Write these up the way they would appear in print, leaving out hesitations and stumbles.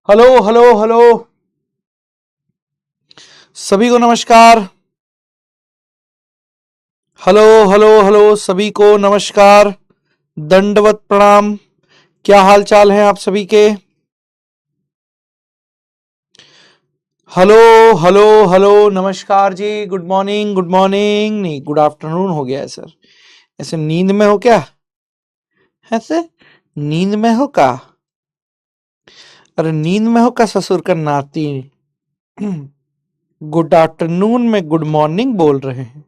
Hello hello hello, सभी को नमस्कार। हेलो हेलो हेलो, सभी को नमस्कार, दंडवत प्रणाम। क्या हाल चाल है आप सभी के? हेलो हेलो हेलो, नमस्कार जी, गुड मॉर्निंग, गुड मॉर्निंग नहीं, गुड आफ्टरनून हो गया है सर। ऐसे नींद में हो क्या? ऐसे नींद में हो का? अरे नींद में हो का ससुर का नाती? गुड आफ्टरनून में गुड मॉर्निंग बोल रहे हैं,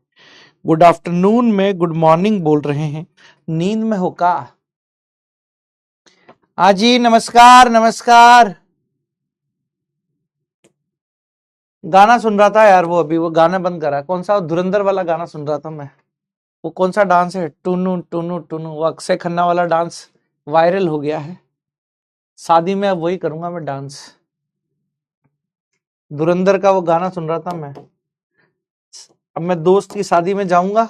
गुड आफ्टरनून में गुड मॉर्निंग बोल रहे हैं, नींद में हो का? हाँ जी, नमस्कार नमस्कार। गाना सुन रहा था यार, वो अभी वो गाना बंद करा। कौन सा? धुरंधर वाला गाना सुन रहा था मैं। वो कौन सा डांस है, टुनु टुनु टुनु, वो अक्षय खन्ना वाला डांस वायरल हो गया है। शादी में अब वही करूंगा मैं डांस। धुरंधर का वो गाना सुन रहा था मैं। अब मैं दोस्त की शादी में जाऊंगा,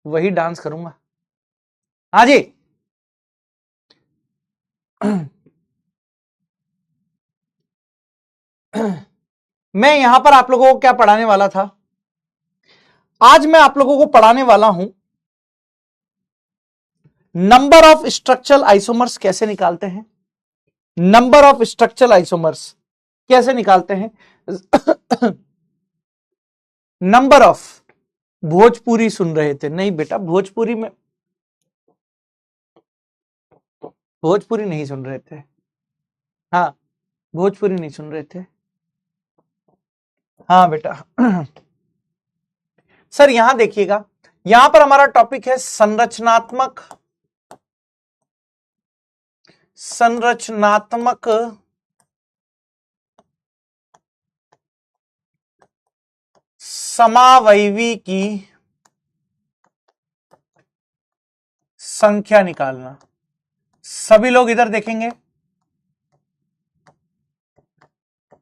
वही डांस करूंगा। हाँ जी। मैं यहां पर आप लोगों को क्या पढ़ाने वाला था? आज मैं आप लोगों को पढ़ाने वाला हूं नंबर ऑफ स्ट्रक्चरल आइसोमर्स कैसे निकालते हैं। नंबर ऑफ स्ट्रक्चरल आइसोमर्स कैसे निकालते हैं। नंबर ऑफ, भोजपुरी सुन रहे थे? नहीं बेटा, भोजपुरी में भोजपुरी नहीं सुन रहे थे। हाँ, भोजपुरी नहीं सुन रहे थे। हाँ बेटा। सर यहां देखिएगा, यहां पर हमारा टॉपिक है संरचनात्मक समावयवी की संख्या निकालना। सभी लोग इधर देखेंगे,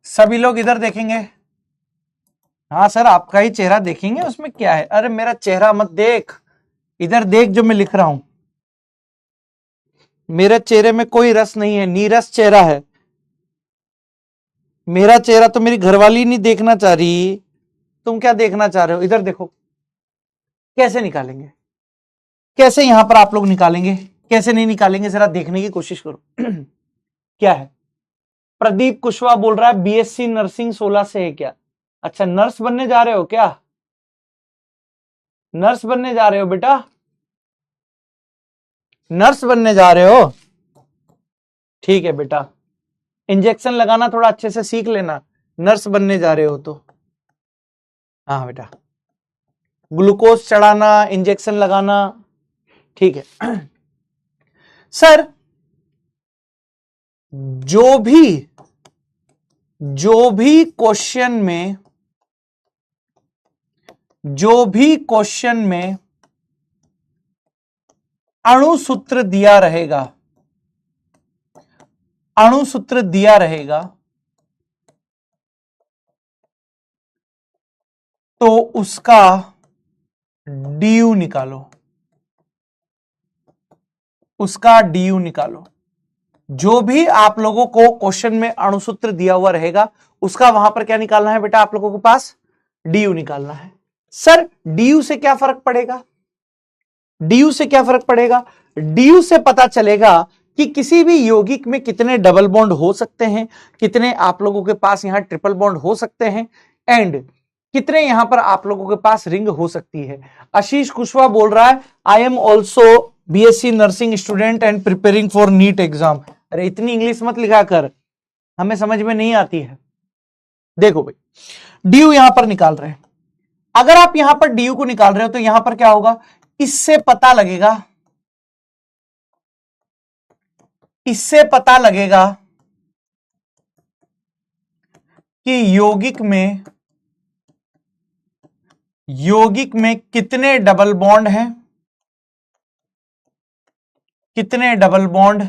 सभी लोग इधर देखेंगे। हाँ सर, आपका ही चेहरा देखेंगे, उसमें क्या है। अरे मेरा चेहरा मत देख, इधर देख जो मैं लिख रहा हूं। मेरे चेहरे में कोई रस नहीं है, नीरस चेहरा है मेरा चेहरा। तो मेरी घरवाली नहीं देखना चाह रही, तुम क्या देखना चाह रहे हो? इधर देखो। कैसे निकालेंगे, कैसे यहां पर आप लोग निकालेंगे, कैसे नहीं निकालेंगे, जरा देखने की कोशिश करो। क्या है? प्रदीप कुशवाहा बोल रहा है बीएससी नर्सिंग 16 से है क्या? अच्छा, नर्स बनने जा रहे हो क्या? नर्स बनने जा रहे हो बेटा? नर्स बनने जा रहे हो? ठीक है बेटा, इंजेक्शन लगाना थोड़ा अच्छे से सीख लेना, नर्स बनने जा रहे हो तो। हाँ बेटा, ग्लूकोज चढ़ाना, इंजेक्शन लगाना, ठीक है। सर जो भी क्वेश्चन में अणुसूत्र दिया रहेगा तो उसका डीयू निकालो। जो भी आप लोगों को क्वेश्चन में अणुसूत्र दिया हुआ रहेगा, उसका वहां पर क्या निकालना है बेटा? आप लोगों के पास डीयू निकालना है। सर डीयू से क्या फर्क पड़ेगा? डीयू से क्या फर्क पड़ेगा? डीयू से पता चलेगा कि किसी भी यौगिक में कितने डबल बॉन्ड हो सकते हैं, कितने आप लोगों के पास यहां ट्रिपल बॉन्ड हो सकते हैं, एंड कितने यहां पर आप लोगों के पास रिंग हो सकती है। आशीष कुशवाहा बोल रहा है I am also BSc nursing student and preparing for NEET exam. अरे इतनी इंग्लिश मत लिखा कर, हमें समझ में नहीं आती है। देखो भाई, डीयू यहां पर निकाल रहे हैं। अगर आप यहां पर डीयू को निकाल रहे हो तो यहां पर क्या होगा? इससे पता लगेगा कि यौगिक में कितने डबल बॉन्ड हैं, कितने डबल बॉन्ड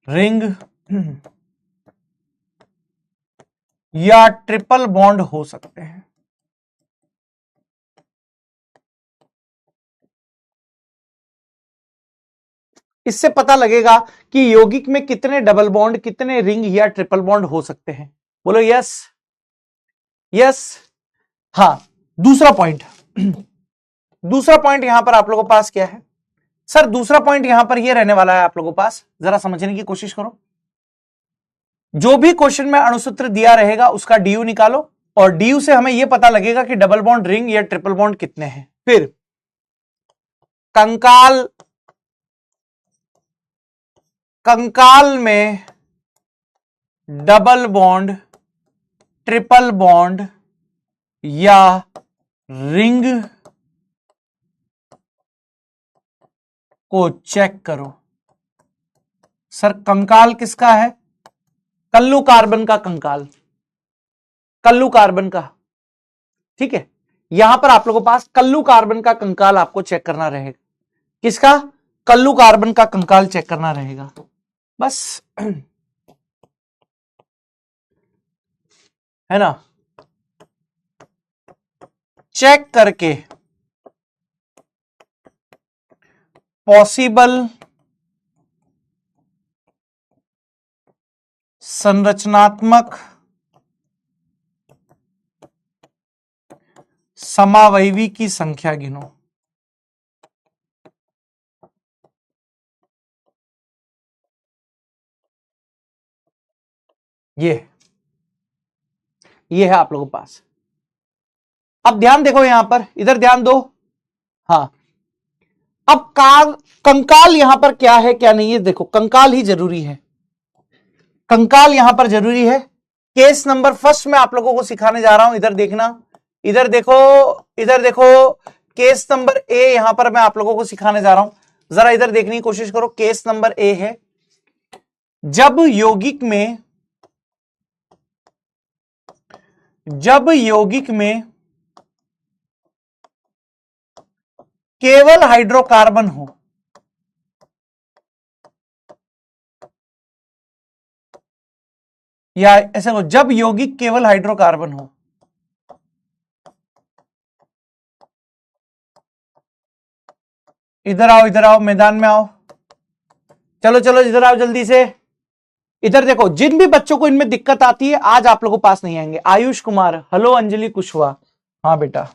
रिंग या ट्रिपल बॉन्ड हो सकते हैं। इससे पता लगेगा कि यौगिक में कितने डबल बॉन्ड, कितने रिंग या ट्रिपल बॉन्ड हो सकते हैं। बोलो यस यस। हाँ, दूसरा पॉइंट यहां पर आप लोगों के पास क्या है सर? दूसरा पॉइंट यहां पर यह रहने वाला है आप लोगों के पास, जरा समझने की कोशिश करो। जो भी क्वेश्चन में अणुसूत्र दिया रहेगा उसका डीयू निकालो, और डीयू से हमें यह पता लगेगा कि डबल बॉन्ड, रिंग या ट्रिपल बॉन्ड कितने हैं। फिर कंकाल में डबल बॉन्ड, ट्रिपल बॉन्ड या रिंग को चेक करो। सर कंकाल किसका है? कल्लू कार्बन का कंकाल, कल्लू कार्बन का। ठीक है, यहां पर आप लोगों के पास कल्लू कार्बन का कंकाल आपको चेक करना रहेगा। किसका? कल्लू कार्बन का कंकाल चेक करना रहेगा बस, है ना। चेक करके पॉसिबल संरचनात्मक समावयवी की संख्या गिनो। ये है आप लोगों के पास। अब ध्यान देखो यहां पर, इधर ध्यान दो। हाँ, अब कंकाल यहां पर क्या है क्या नहीं है देखो, कंकाल ही जरूरी है, कंकाल यहां पर जरूरी है। केस नंबर फर्स्ट में आप लोगों को सिखाने जा रहा हूं, इधर देखना, इधर देखो, इधर देखो। केस नंबर ए यहां पर मैं आप लोगों को सिखाने जा रहा हूं, जरा इधर देखने की कोशिश करो। केस नंबर ए है, जब यौगिक में केवल हाइड्रोकार्बन हो, या ऐसे हो, जब यौगिक केवल हाइड्रोकार्बन हो। इधर आओ, इधर आओ, मैदान में आओ, चलो चलो इधर आओ जल्दी से। इधर देखो, जिन भी बच्चों को इनमें दिक्कत आती है आज आप लोगों के पास नहीं आएंगे। आयुष कुमार, हेलो। अंजलि कुशवाहा, हाँ बेटा।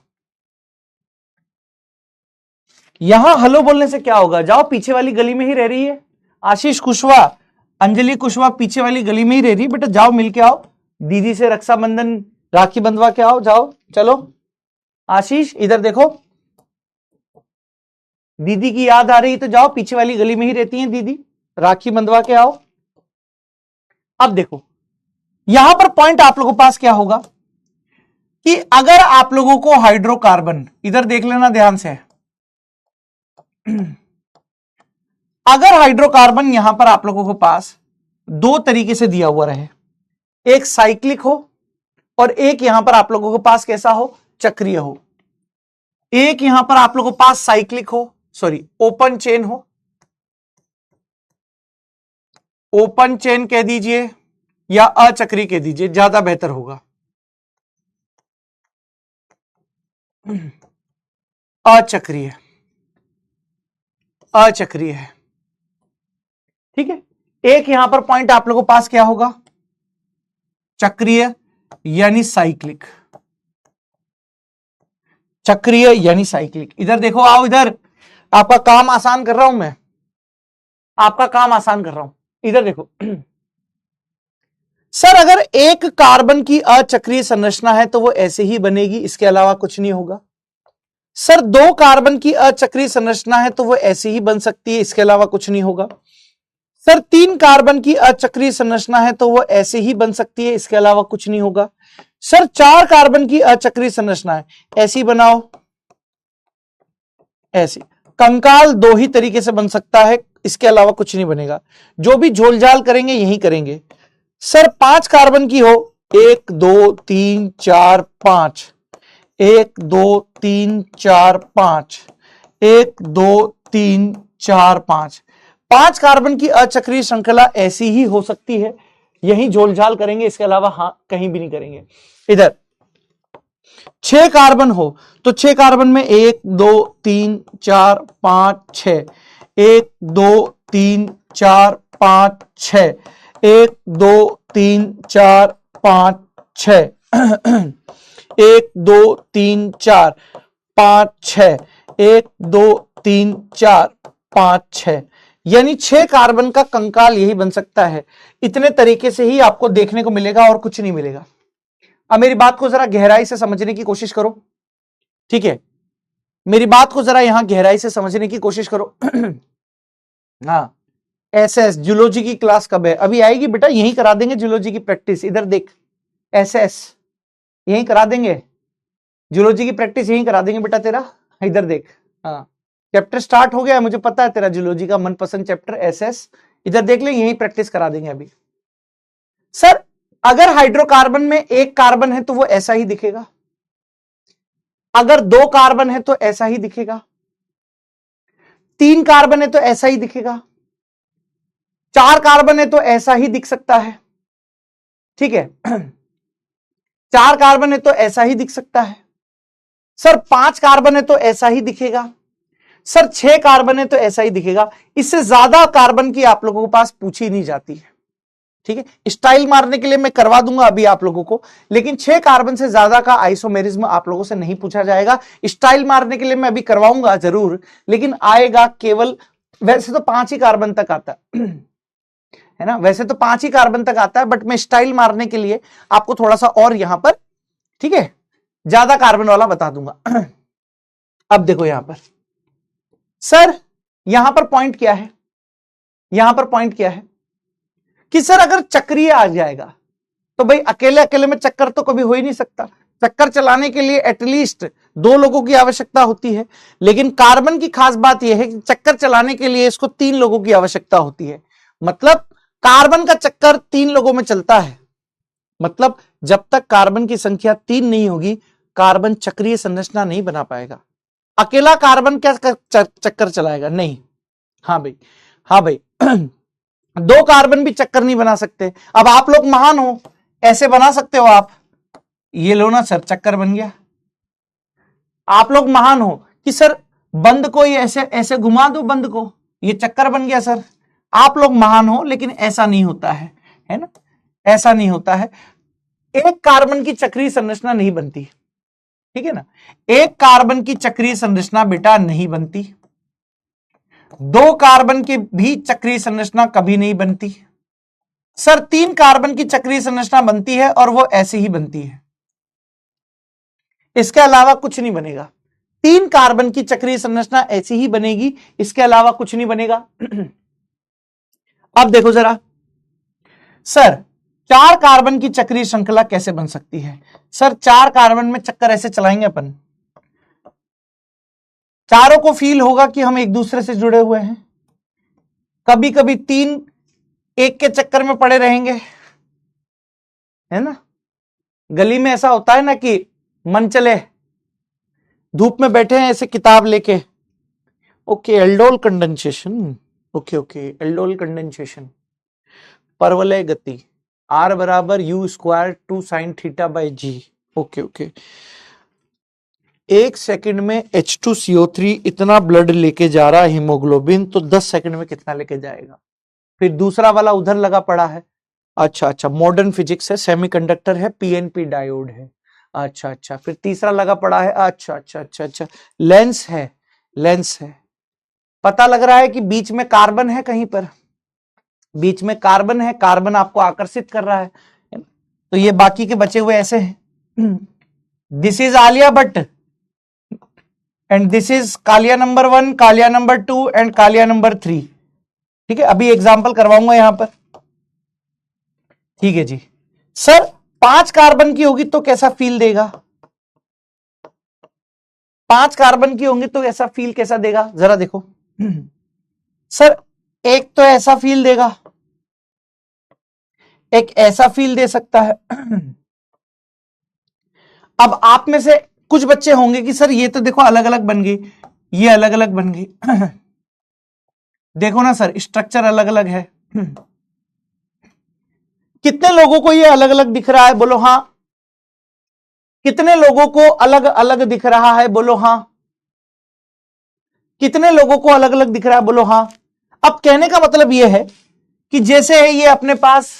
यहां हेलो बोलने से क्या होगा? जाओ, पीछे वाली गली में ही रह रही है। आशीष कुशवाहा, अंजलि कुशवाहा पीछे वाली गली में ही रह रही है बेटा, जाओ मिल के आओ, दीदी से रक्षाबंधन राखी बंधवा के आओ, जाओ चलो। आशीष इधर देखो, दीदी की याद आ रही तो जाओ, पीछे वाली गली में ही रहती हैं दीदी, राखी बंधवा के आओ। अब देखो यहां पर पॉइंट आप लोगों के पास क्या होगा कि अगर आप लोगों को हाइड्रोकार्बन, इधर देख लेना ध्यान से, अगर हाइड्रोकार्बन यहां पर आप लोगों के पास दो तरीके से दिया हुआ रहे, एक साइक्लिक हो और एक यहां पर आप लोगों के पास कैसा हो? चक्रीय हो। एक यहां पर आप लोगों के पास साइक्लिक हो, सॉरी ओपन चेन हो, ओपन चेन कह दीजिए या अचक्रीय कह दीजिए, ज्यादा बेहतर होगा। अचक्रीय, अचक्रीय है, ठीक है। एक यहां पर पॉइंट आप लोगों के पास क्या होगा? चक्रीय यानी साइक्लिक, चक्रीय यानी साइक्लिक। इधर देखो, आओ इधर, आपका काम आसान कर रहा हूं मैं, आपका काम आसान कर रहा हूं। इधर देखो सर, अगर एक कार्बन की अचक्रीय संरचना है तो वो ऐसे ही बनेगी, इसके अलावा कुछ नहीं होगा। सर दो कार्बन की अचक्रीय संरचना है तो वो ऐसे ही बन सकती है, इसके अलावा कुछ नहीं होगा। सर तीन कार्बन की अचक्रीय संरचना है तो वो ऐसे ही बन सकती है, इसके अलावा कुछ नहीं होगा। सर चार कार्बन की अचक्रीय संरचना है, ऐसी बनाओ, ऐसी। कंकाल दो ही तरीके से बन सकता है, इसके अलावा कुछ नहीं बनेगा। जो भी झोलझाल करेंगे यही करेंगे। सर पांच कार्बन की हो, 1 2 3 4 5, 1 2 3 4 5, 1 2 3 4 5, पांच कार्बन की अचक्रीय श्रृंखला ऐसी ही हो सकती है, यही झोलझाल करेंगे, इसके अलावा हां कहीं भी नहीं करेंगे। इधर 6 कार्बन हो तो 6 कार्बन में 1 2 3 4 5 6, 1 2 3 4 5 6, 1 2 3 4 5 6, 1 2 3 4 5 6, 1 2 3 4 5 6, यानी 6 कार्बन का कंकाल यही बन सकता है। इतने तरीके से ही आपको देखने को मिलेगा और कुछ नहीं मिलेगा। अब मेरी बात को जरा गहराई से समझने की कोशिश करो, ठीक है, मेरी बात को जरा यहां गहराई से समझने की कोशिश करो। हाँ, एसएस जूलॉजी की क्लास कब है? अभी आएगी बेटा, यही करा देंगे जूलॉजी की प्रैक्टिस। इधर देख, एसएस यही करा देंगे, जूलॉजी की प्रैक्टिस यही करा देंगे बेटा तेरा। इधर देख, हाँ चैप्टर स्टार्ट हो गया है, मुझे पता है तेरा जूलॉजी का मनपसंद चैप्टर एसएस। इधर देख ले, यही प्रैक्टिस करा देंगे अभी। सर अगर हाइड्रोकार्बन में एक कार्बन है तो वो ऐसा ही दिखेगा, अगर 2 कार्बन है तो ऐसा ही दिखेगा, 3 कार्बन है तो ऐसा ही दिखेगा, 4 कार्बन है तो ऐसा ही दिख सकता है, ठीक है। 4 कार्बन है तो ऐसा ही दिख सकता है। सर 5 कार्बन है तो ऐसा ही दिखेगा, सर 6 कार्बन है तो ऐसा ही दिखेगा। इससे ज्यादा कार्बन की आप लोगों के पास पूछी नहीं जाती है, ठीक है। स्टाइल मारने के लिए मैं करवा दूंगा अभी आप लोगों को, लेकिन 6 कार्बन से ज्यादा का आइसोमेरिज्म आप लोगों से नहीं पूछा जाएगा। स्टाइल मारने के लिए मैं अभी करवाऊंगा जरूर, लेकिन आएगा केवल, वैसे तो 5 ही कार्बन तक आता है ना, वैसे तो 5 ही कार्बन तक आता है, बट मैं स्टाइल मारने के लिए आपको थोड़ा सा और यहां पर, ठीक है, ज्यादा कार्बन वाला बता दूंगा। अब देखो यहां पर, सर यहां पर पॉइंट क्या है, यहां पर पॉइंट क्या है कि सर अगर चक्रीय आ जाएगा तो भाई अकेले अकेले में चक्कर तो कभी हो ही नहीं सकता। चक्कर चलाने के लिए एटलीस्ट 2 लोगों की आवश्यकता होती है, लेकिन कार्बन की खास बात यह है कि चक्कर चलाने के लिए इसको 3 लोगों की आवश्यकता होती है। मतलब कार्बन का चक्कर 3 लोगों में चलता है, मतलब जब तक कार्बन की संख्या 3 नहीं होगी कार्बन चक्रीय संरचना नहीं बना पाएगा। अकेला कार्बन क्या चक्कर चलाएगा? नहीं। हाँ भाई, हाँ भाई, 2 कार्बन भी चक्कर नहीं बना सकते। अब आप लोग महान हो, ऐसे बना सकते हो आप, ये लो ना सर चक्कर बन गया। आप लोग महान हो कि सर बंद को ये ऐसे ऐसे घुमा दो, बंद को, ये चक्कर बन गया सर। आप लोग महान हो, लेकिन ऐसा नहीं होता है ना, ऐसा नहीं होता है। एक कार्बन की चक्रीय संरचना नहीं बनती, ठीक है ना, एक कार्बन की चक्रीय संरचना बेटा नहीं बनती। 2 कार्बन की भी चक्रीय संरचना कभी नहीं बनती। सर 3 कार्बन की चक्रीय संरचना बनती है और वो ऐसे ही बनती है, इसके अलावा कुछ नहीं बनेगा। 3 कार्बन की चक्रीय संरचना ऐसी ही बनेगी, इसके अलावा कुछ नहीं बनेगा। अब देखो जरा, सर 4 कार्बन की चक्रीय श्रृंखला कैसे बन सकती है? सर 4 कार्बन में चक्कर ऐसे चलाएंगे अपन, चारों को फील होगा कि हम एक दूसरे से जुड़े हुए हैं। कभी कभी 3 एक के चक्कर में पड़े रहेंगे, है ना। गली में ऐसा होता है ना कि मन चले, धूप में बैठे हैं ऐसे किताब लेके, okay aldol condensation, okay okay aldol condensation, परवलय गति R बराबर U square 2 sin theta by g, okay okay. 1 second में H2CO3 इतना ब्लड लेके जा रहा है हीमोग्लोबिन, तो 10 सेकंड में कितना लेके जाएगा? फिर दूसरा वाला उधर लगा पड़ा है, अच्छा अच्छा मॉडर्न फिजिक्स है, सेमीकंडक्टर है, पीएनपी डायोड है, अच्छा अच्छा। फिर तीसरा लगा पड़ा है, अच्छा अच्छा अच्छा अच्छा लेंस है, लेंस है। पता लग रहा है कि बीच में कार्बन है, कहीं पर बीच में कार्बन है, कार्बन आपको आकर्षित कर रहा है, तो ये बाकी के बचे हुए ऐसे हैं। This is Alia Bhatt and this is Kaliya number 1, Kaliya number 2 and Kaliya number 3, ठीक है। अभी एग्जाम्पल करवाऊंगा यहां पर, ठीक है जी। सर 5 कार्बन की होगी तो कैसा फील देगा? 5 कार्बन की होंगी तो ऐसा फील कैसा देगा, जरा देखो। सर एक तो ऐसा फील देगा, एक ऐसा फील दे सकता है। अब आप में से कुछ बच्चे होंगे कि सर ये तो देखो अलग अलग बन गई, ये अलग अलग बन गई। देखो ना सर स्ट्रक्चर अलग अलग है। कितने लोगों को ये अलग अलग दिख रहा है, बोलो हां। कितने लोगों को अलग अलग दिख रहा है, बोलो हां। कितने लोगों को अलग अलग दिख रहा है, बोलो हां। अब कहने का मतलब यह है कि जैसे है ये अपने पास,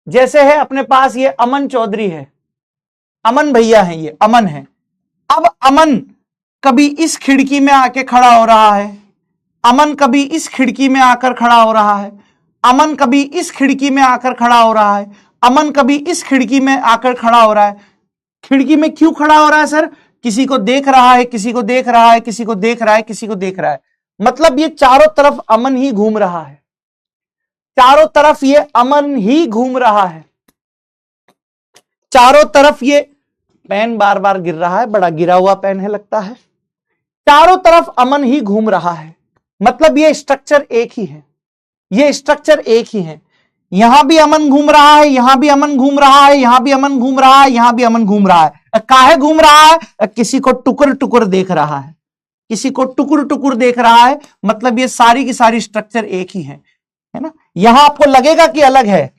जैसे है अपने पास ये अमन चौधरी है, अमन भैया है, ये अमन है। अब अमन कभी इस खिड़की में आके खड़ा हो रहा है, अमन कभी इस खिड़की में आकर खड़ा हो रहा है, अमन कभी इस खिड़की में आकर खड़ा हो रहा है, अमन कभी इस खिड़की में आकर खड़ा हो रहा है। खिड़की में क्यों खड़ा हो रहा है सर? किसी को देख रहा है, किसी को देख रहा है, किसी को देख रहा है, किसी को देख रहा है। मतलब ये चारों तरफ अमन ही घूम रहा है, चारों तरफ ये अमन ही घूम रहा है, चारों तरफ ये पेन बार बार गिर रहा है, बड़ा गिरा हुआ पेन है लगता है। चारों तरफ अमन ही घूम रहा है, मतलब ये स्ट्रक्चर एक ही है, ये स्ट्रक्चर एक ही है। यहां भी अमन घूम रहा है, यहां भी अमन घूम रहा है, यहां भी अमन घूम रहा है, यहां भी अमन घूम रहा है। काहे घूम रहा है? किसी को टुकुर टुकुर देख रहा है, किसी को टुकुर टुकुर देख रहा है। मतलब ये सारी की सारी स्ट्रक्चर एक ही है ना। यहां आपको लगेगा कि अलग है,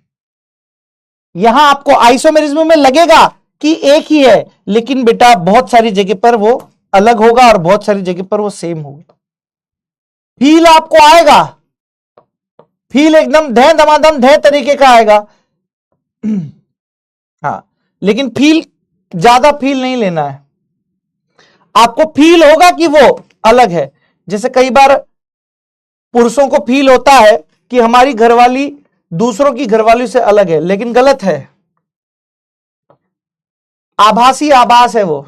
यहां आपको आइसोमेरिज्म में लगेगा कि एक ही है, लेकिन बेटा बहुत सारी जगह पर वो अलग होगा और बहुत सारी जगह पर वो सेम होगा। फील आपको आएगा, फील एकदम धै धमाधम धै तरीके का आएगा। हाँ, लेकिन फील ज्यादा फील नहीं लेना है, आपको फील होगा कि वो अलग है। जैसे कई बार पुरुषों को फील होता है कि हमारी घरवाली दूसरों की घरवाली से अलग है, लेकिन गलत है, आभासी आभास है, वो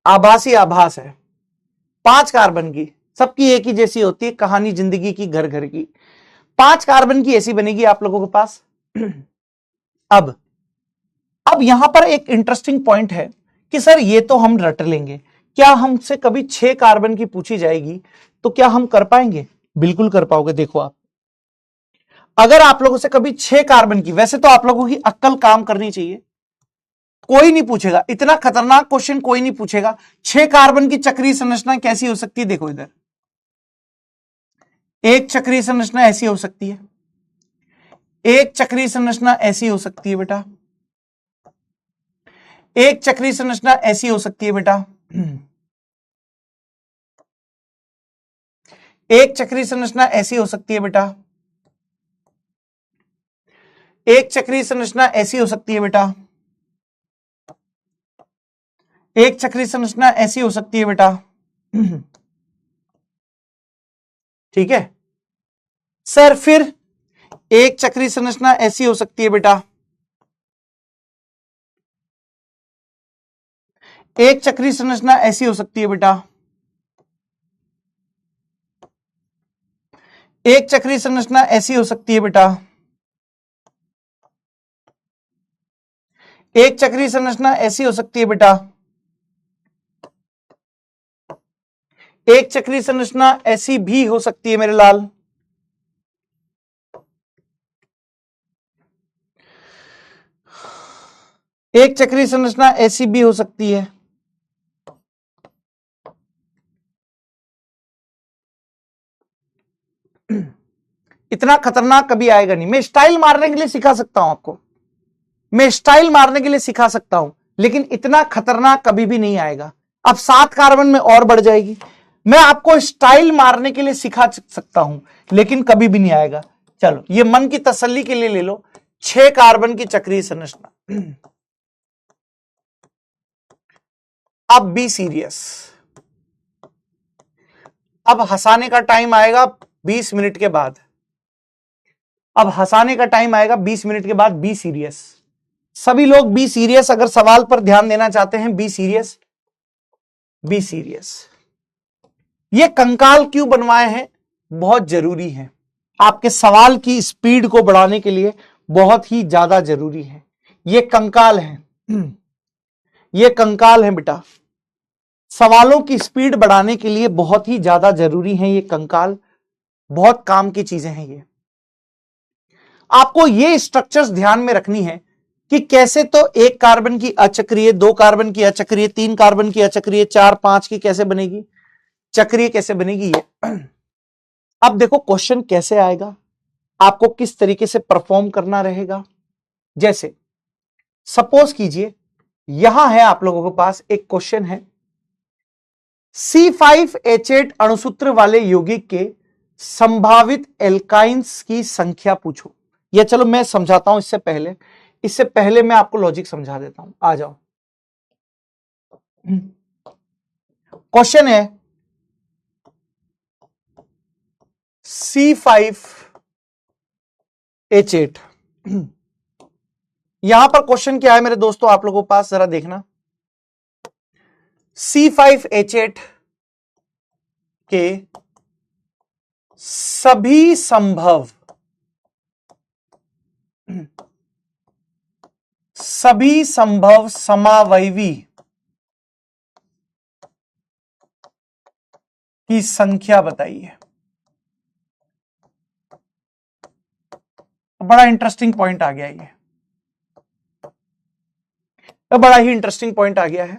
आभासी आभास है। 5 कार्बन की सबकी एक ही जैसी होती है, कहानी जिंदगी की घर घर की। 5 कार्बन की ऐसी बनेगी आप लोगों के पास। अब यहां पर एक इंटरेस्टिंग पॉइंट है कि सर ये तो हम रट लेंगे, क्या हमसे कभी 6 कार्बन की पूछी जाएगी तो क्या हम कर पाएंगे? बिल्कुल कर पाओगे। देखो आप, अगर आप लोगों से कभी 6 कार्बन की, वैसे तो आप लोगों की अक्ल काम करनी चाहिए, कोई नहीं पूछेगा, इतना खतरनाक क्वेश्चन कोई नहीं पूछेगा। 6 कार्बन की चक्रीय संरचना कैसी हो सकती है? देखो इधर, एक चक्रीय संरचना ऐसी हो सकती है, एक चक्रीय संरचना ऐसी हो सकती है बेटा, एक चक्रीय संरचना ऐसी हो सकती है बेटा, एक चक्रीय संरचना ऐसी हो सकती है बेटा, एक चक्रीय संरचना ऐसी हो सकती है बेटा, एक चक्रीय संरचना ऐसी हो सकती है बेटा। ठीक है सर, फिर एक चक्रीय संरचना ऐसी हो सकती है बेटा, एक चक्रीय संरचना ऐसी हो सकती है बेटा, एक चक्रीय संरचना ऐसी हो सकती है बेटा, एक चक्रीय संरचना ऐसी हो सकती है बेटा, एक चक्रीय संरचना ऐसी भी हो सकती है मेरे लाल। एक चक्रीय संरचना ऐसी भी हो सकती है। इतना खतरनाक कभी आएगा नहीं। मैं स्टाइल मारने के लिए सिखा सकता हूं आपको, मैं स्टाइल मारने के लिए सिखा सकता हूं, लेकिन इतना खतरनाक कभी भी नहीं आएगा। अब 7 कार्बन में और बढ़ जाएगी। मैं आपको स्टाइल मारने के लिए सिखा सकता हूं, लेकिन कभी भी नहीं आएगा। चलो ये मन की तसल्ली के लिए ले लो, 6 कार्बन की चक्रीय संरचना। अब बी सीरियस, अब हंसाने का टाइम आएगा 20 मिनट के बाद, अब हंसाने का टाइम आएगा 20 मिनट के बाद। बी सीरियस, सभी लोग बी सीरियस, अगर सवाल पर ध्यान देना चाहते हैं बी सीरियस, बी सीरियस। ये कंकाल क्यों बनवाए हैं? बहुत जरूरी है, आपके सवाल की स्पीड को बढ़ाने के लिए बहुत ही ज्यादा जरूरी है। ये कंकाल है, ये कंकाल है बेटा, सवालों की स्पीड बढ़ाने के लिए बहुत ही ज्यादा जरूरी है ये कंकाल, बहुत काम की चीजें हैं ये। आपको ये स्ट्रक्चर्स ध्यान में रखनी है कि कैसे तो 1 कार्बन की अचक्रीय, 2 कार्बन की अचक्रीय, 3 कार्बन की अचक्रीय, 4, 5 की कैसे बनेगी, चक्रीय कैसे बनेगी ये। अब देखो क्वेश्चन कैसे आएगा, आपको किस तरीके से परफॉर्म करना रहेगा। जैसे सपोज कीजिए यहां है आप लोगों के पास एक क्वेश्चन है, C5H8 अणुसूत्र वाले यौगिक के संभावित एल्काइंस की संख्या पूछो। या चलो मैं समझाता हूं, इससे पहले मैं आपको लॉजिक समझा देता हूं। आ जाओ, क्वेश्चन है C5H8। यहां पर क्वेश्चन क्या है मेरे दोस्तों, आप लोगों के पास जरा देखना। C5H8 के सभी संभव समावयवी की संख्या बताइए। बड़ा इंटरेस्टिंग पॉइंट आ गया, ये बड़ा ही इंटरेस्टिंग पॉइंट आ गया है।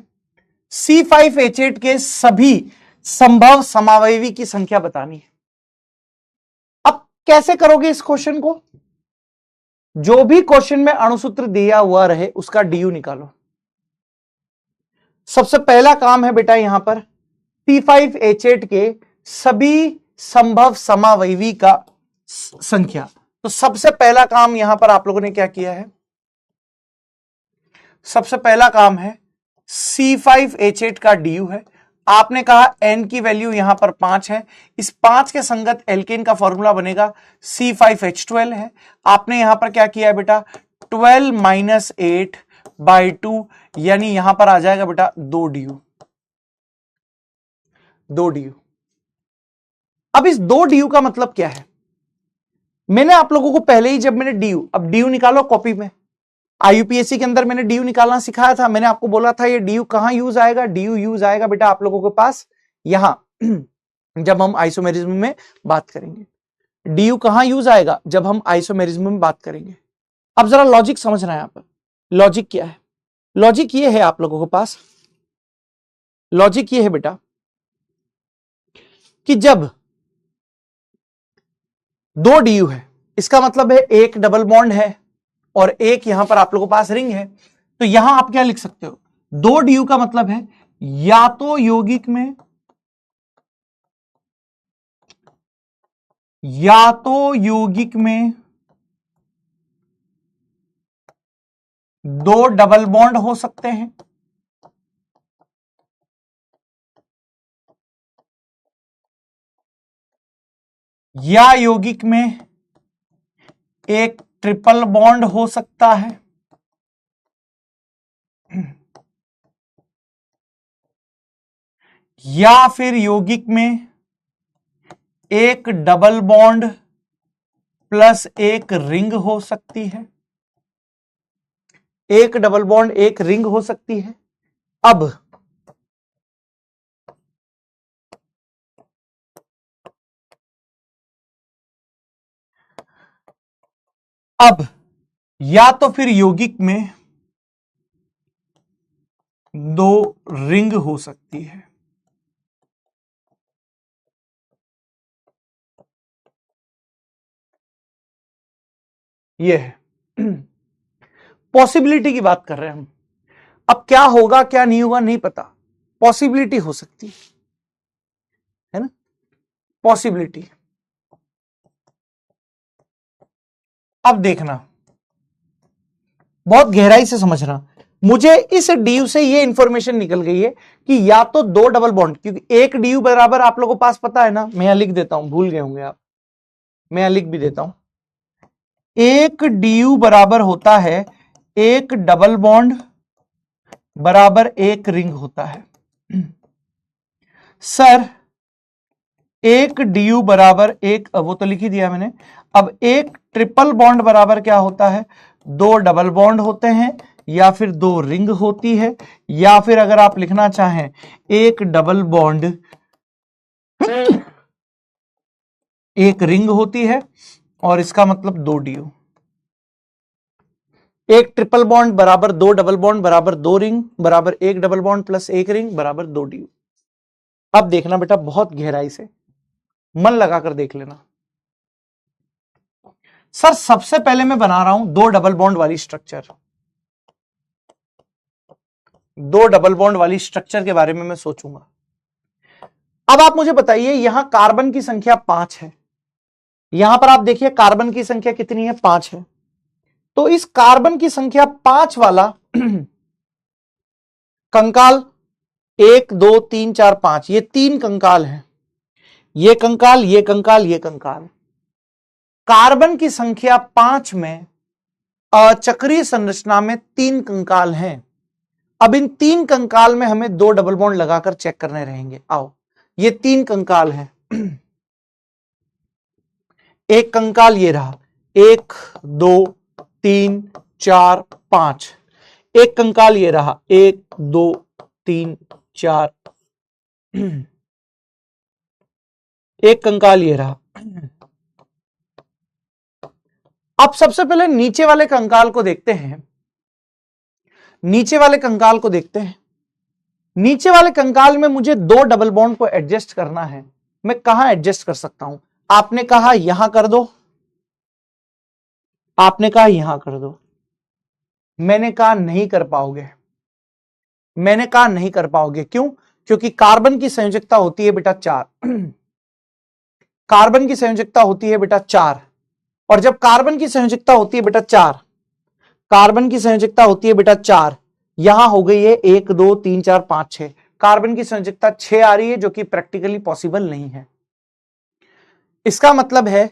C5H8 के सभी संभव समावयवी की संख्या बतानी है। अब कैसे करोगे इस क्वेश्चन को? जो भी क्वेश्चन में अणुसूत्र दिया हुआ रहे उसका DU निकालो। सबसे पहला काम है बेटा यहां पर C5H8 के सभी संभव समावयवी का संख्या। तो सबसे पहला काम यहां पर आप लोगों ने क्या किया है? सबसे पहला काम है C5H8 का DU है। आपने कहा N की वैल्यू यहां पर 5 है, इस 5 के संगत एल्केन का फॉर्मूला बनेगा C5H12 है। आपने यहां पर क्या किया है बेटा? 12 माइनस 8/2 यानी यहां पर आ जाएगा बेटा 2 DU। अब इस 2 DU का मतलब क्या है? मैंने आप लोगों को पहले ही जब मैंने अब DU निकालो कॉपी में, IUPAC के अंदर मैंने DU निकालना सिखाया था। मैंने आपको बोला था ये DU कहां यूज आएगा? DU यूज आएगा बेटा आप लोगों के पास यहां जब हम आइसोमेरिज्म में बात करेंगे। DU कहां यूज आएगा? जब हम आइसोमेरिज्म में बात करेंगे। अब जरा लॉजिक समझना है। यहां पर लॉजिक क्या है? लॉजिक ये है आप लोगों के पास, लॉजिक ये है बेटा कि जब 2 DU है, इसका मतलब है एक डबल बॉन्ड है और एक यहां पर आप लोगों के पास रिंग है। तो यहां आप क्या लिख सकते हो? 2 DU का मतलब है या तो यौगिक में 2 डबल बॉन्ड हो सकते हैं, या यौगिक में एक ट्रिपल बॉन्ड हो सकता है, या फिर यौगिक में एक डबल बॉन्ड प्लस एक रिंग हो सकती है। एक डबल बॉन्ड एक रिंग हो सकती है। अब या तो फिर यौगिक में 2 रिंग हो सकती है। यह है पॉसिबिलिटी की बात कर रहे हैं हम। अब क्या होगा क्या नहीं होगा नहीं पता, पॉसिबिलिटी हो सकती है ना, पॉसिबिलिटी। अब देखना, बहुत गहराई से समझना। मुझे इस DU से ये इंफॉर्मेशन निकल गई है कि या तो 2 डबल बॉन्ड, क्योंकि एक DU बराबर आप लोगों को पास पता है ना, मैं यहां लिख देता हूं, भूल गए होंगे आप, मैं यहां लिख भी देता हूं। एक DU बराबर होता है एक डबल बॉन्ड बराबर एक रिंग होता है। सर एक DU बराबर एक, वो तो लिख ही दिया मैंने। अब एक ट्रिपल बॉन्ड बराबर क्या होता है? 2 डबल बॉन्ड होते हैं, या फिर 2 रिंग होती है, या फिर अगर आप लिखना चाहें एक डबल बॉन्ड एक रिंग होती है, और इसका मतलब 2 DU। एक ट्रिपल बॉन्ड बराबर 2 डबल बॉन्ड बराबर 2 रिंग बराबर एक डबल बॉन्ड प्लस एक रिंग बराबर 2 DU। अब देखना बेटा, बहुत गहराई से मन लगाकर देख लेना। सर सबसे पहले मैं बना रहा हूं 2 डबल बॉन्ड वाली स्ट्रक्चर। 2 डबल बॉन्ड वाली स्ट्रक्चर के बारे में मैं सोचूंगा। अब आप मुझे बताइए, यहां कार्बन की संख्या 5 है, यहां पर आप देखिए कार्बन की संख्या कितनी है, 5 है। तो इस कार्बन की संख्या 5 वाला कंकाल 1 2 3 4 5, ये 3 कंकाल हैं, ये कंकाल, ये कंकाल, ये कंकाल। कार्बन की संख्या 5 में अचक्रीय संरचना में 3 कंकाल हैं। अब इन 3 कंकाल में हमें 2 डबल बॉन्ड लगाकर चेक करने रहेंगे। आओ, ये 3 कंकाल हैं। एक कंकाल ये रहा, 1 2 3 4 5। एक कंकाल ये रहा, 1 2 3 4। एक कंकाल ये रहा। अब सबसे पहले नीचे वाले कंकाल को देखते हैं, नीचे वाले कंकाल को देखते हैं। नीचे वाले कंकाल में मुझे 2 डबल बॉन्ड को एडजस्ट करना है। मैं कहां एडजस्ट कर सकता हूं? आपने कहा यहां कर दो, आपने कहा यहां कर दो, मैंने कहा नहीं कर पाओगे, मैंने कहा नहीं कर पाओगे। क्यों? क्योंकि कार्बन की संयोजकता होती है बेटा 4। कार्बन की संयोजकता होती है बेटा 4, और जब कार्बन की संयोजकता होती है बेटा 4, कार्बन की संयोजकता होती है बेटा 4, यहां हो गई है 1 2 3 4 5 6। कार्बन की संयोजकता 6 आ रही है, जो कि प्रैक्टिकली पॉसिबल नहीं है। इसका मतलब है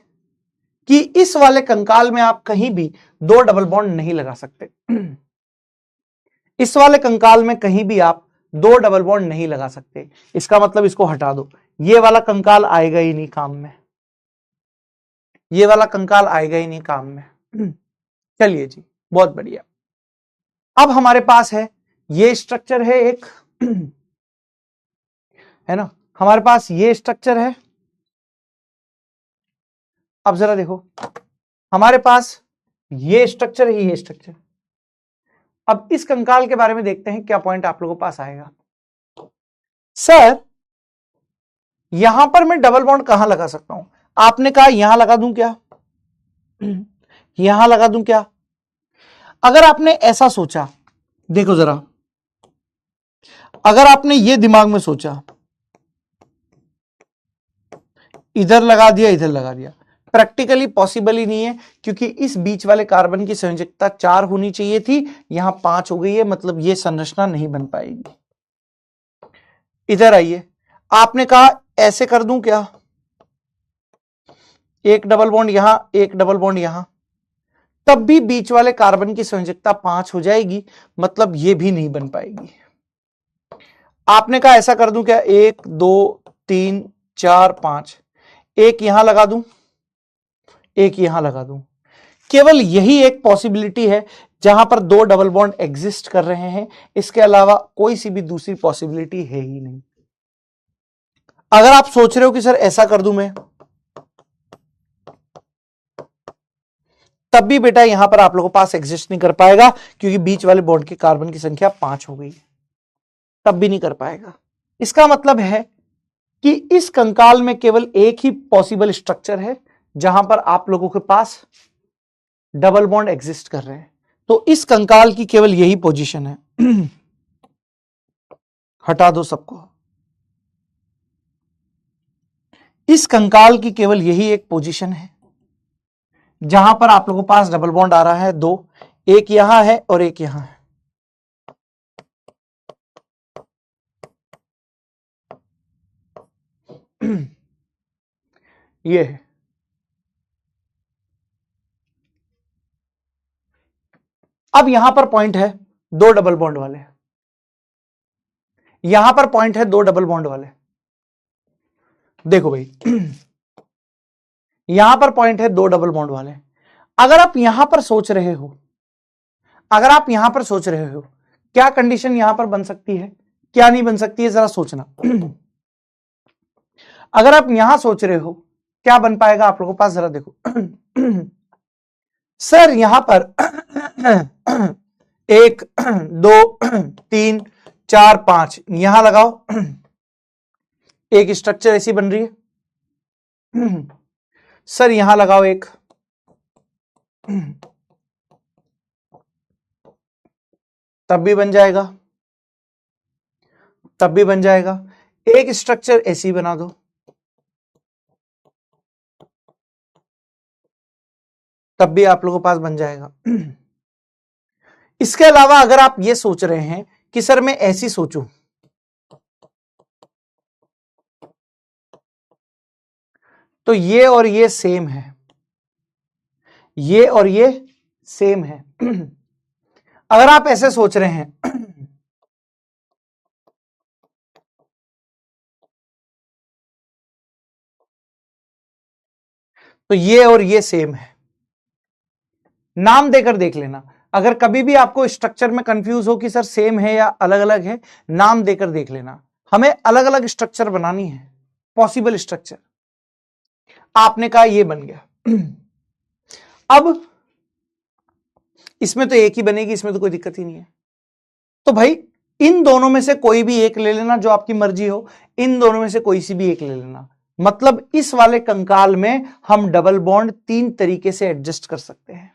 कि इस वाले कंकाल में आप कहीं भी 2 डबल बॉन्ड नहीं लगा सकते। इस वाले कंकाल में कहीं भी आप 2 डबल बॉन्ड नहीं लगा सकते। इसका मतलब इसको हटा दो, ये वाला कंकाल आएगा ही नहीं काम में, ये वाला कंकाल आएगा ही नहीं काम में। चलिए जी, बहुत बढ़िया। अब हमारे पास है ये स्ट्रक्चर है एक, है ना, हमारे पास ये स्ट्रक्चर है। अब जरा देखो, हमारे पास ये स्ट्रक्चर है, ये स्ट्रक्चर। अब इस कंकाल के बारे में देखते हैं क्या पॉइंट आप लोगों के पास आएगा। सर, यहां पर मैं डबल बॉन्ड कहां लगा सकता हूं? आपने कहा यहां लगा दूं क्या, यहां लगा दूं क्या? अगर आपने ऐसा सोचा, देखो जरा, अगर आपने ये दिमाग में सोचा, इधर लगा दिया, इधर लगा दिया, प्रैक्टिकली पॉसिबल ही नहीं है, क्योंकि इस बीच वाले कार्बन की संयोजकता 4 होनी चाहिए थी, यहां 5 हो गई है, मतलब यह संरचना नहीं बन पाएगी। इधर आइए, आपने कहा ऐसे कर दूं क्या, एक डबल बॉन्ड यहां, एक डबल बॉन्ड यहां, तब भी बीच वाले कार्बन की संयोजकता 5 हो जाएगी, मतलब यह भी नहीं बन पाएगी। आपने कहा ऐसा कर दूं क्या, 1 2 3 4 5, एक यहां लगा दूं, एक यहां लगा दूं। केवल यही एक पॉसिबिलिटी है जहां पर 2 डबल बॉन्ड एग्जिस्ट कर रहे हैं, इसके अलावा कोई सी भी दूसरी पॉसिबिलिटी है ही नहीं। अगर आप सोच रहे हो कि सर ऐसा कर दूं मैं, तब भी बेटा यहां पर आप लोगों के पास एग्जिस्ट नहीं कर पाएगा, क्योंकि बीच वाले बॉन्ड की कार्बन की संख्या 5 हो गई है, तब भी नहीं कर पाएगा। इसका मतलब है कि इस कंकाल में केवल एक ही पॉसिबल स्ट्रक्चर है जहां पर आप लोगों के पास डबल बॉन्ड एग्जिस्ट कर रहे हैं। तो इस कंकाल की केवल यही पोजीशन है। हटा दो सबको। इस कंकाल की केवल यही एक पोजीशन है जहां पर आप लोगों के पास डबल बॉन्ड आ रहा है 2, एक यहां है और एक यहां है। ये है। अब यहां पर पॉइंट है 2 डबल बॉन्ड वाले, यहां पर पॉइंट है 2 डबल बॉन्ड वाले। देखो भाई, यहां पर पॉइंट है 2 डबल बॉन्ड वाले। अगर आप यहां पर सोच रहे हो, अगर आप यहां पर सोच रहे हो, क्या कंडीशन यहां पर बन सकती है, क्या नहीं बन सकती है, जरा सोचना। अगर आप यहां सोच रहे हो क्या बन पाएगा आप लोगों के पास, जरा देखो। सर यहां पर 1 2 3 4 5 यहां लगाओ, एक स्ट्रक्चर ऐसी बन रही है। सर यहां लगाओ एक, तब भी बन जाएगा, तब भी बन जाएगा। एक स्ट्रक्चर ऐसी बना दो, तब भी आप लोगों के पास बन जाएगा। इसके अलावा अगर आप ये सोच रहे हैं कि सर मैं ऐसी सोचूं, तो ये और ये सेम है, ये और ये सेम है। अगर आप ऐसे सोच रहे हैं तो ये और ये सेम है। नाम देकर देख लेना, अगर कभी भी आपको स्ट्रक्चर में कंफ्यूज हो कि सर सेम है या अलग अलग है, नाम देकर देख लेना। हमें अलग अलग स्ट्रक्चर बनानी है, पॉसिबल स्ट्रक्चर। आपने कहा ये बन गया। अब इसमें तो एक ही बनेगी, इसमें तो कोई दिक्कत ही नहीं है। तो भाई इन दोनों में से कोई भी एक ले लेना, जो आपकी मर्जी हो, इन दोनों में से कोई सी भी एक ले लेना। मतलब इस वाले कंकाल में हम डबल बॉन्ड 3 तरीके से एडजस्ट कर सकते हैं।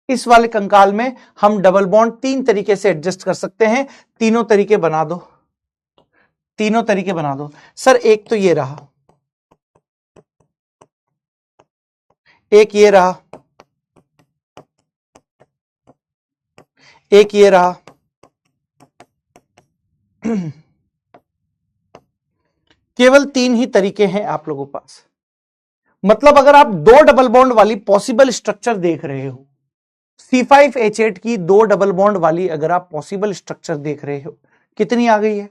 इस वाले कंकाल में हम डबल बॉन्ड 3 तरीके से एडजस्ट कर सकते हैं। तीनों तरीके बना दो, तीनों तरीके बना दो। सर एक तो ये रहा, एक ये रहा, एक ये रहा। केवल 3 ही तरीके हैं आप लोगों के पास। मतलब अगर आप 2 डबल बॉन्ड वाली पॉसिबल स्ट्रक्चर देख रहे हो, C5H8 की 2 डबल बॉन्ड वाली अगर आप पॉसिबल स्ट्रक्चर देख रहे हो, कितनी आ गई है,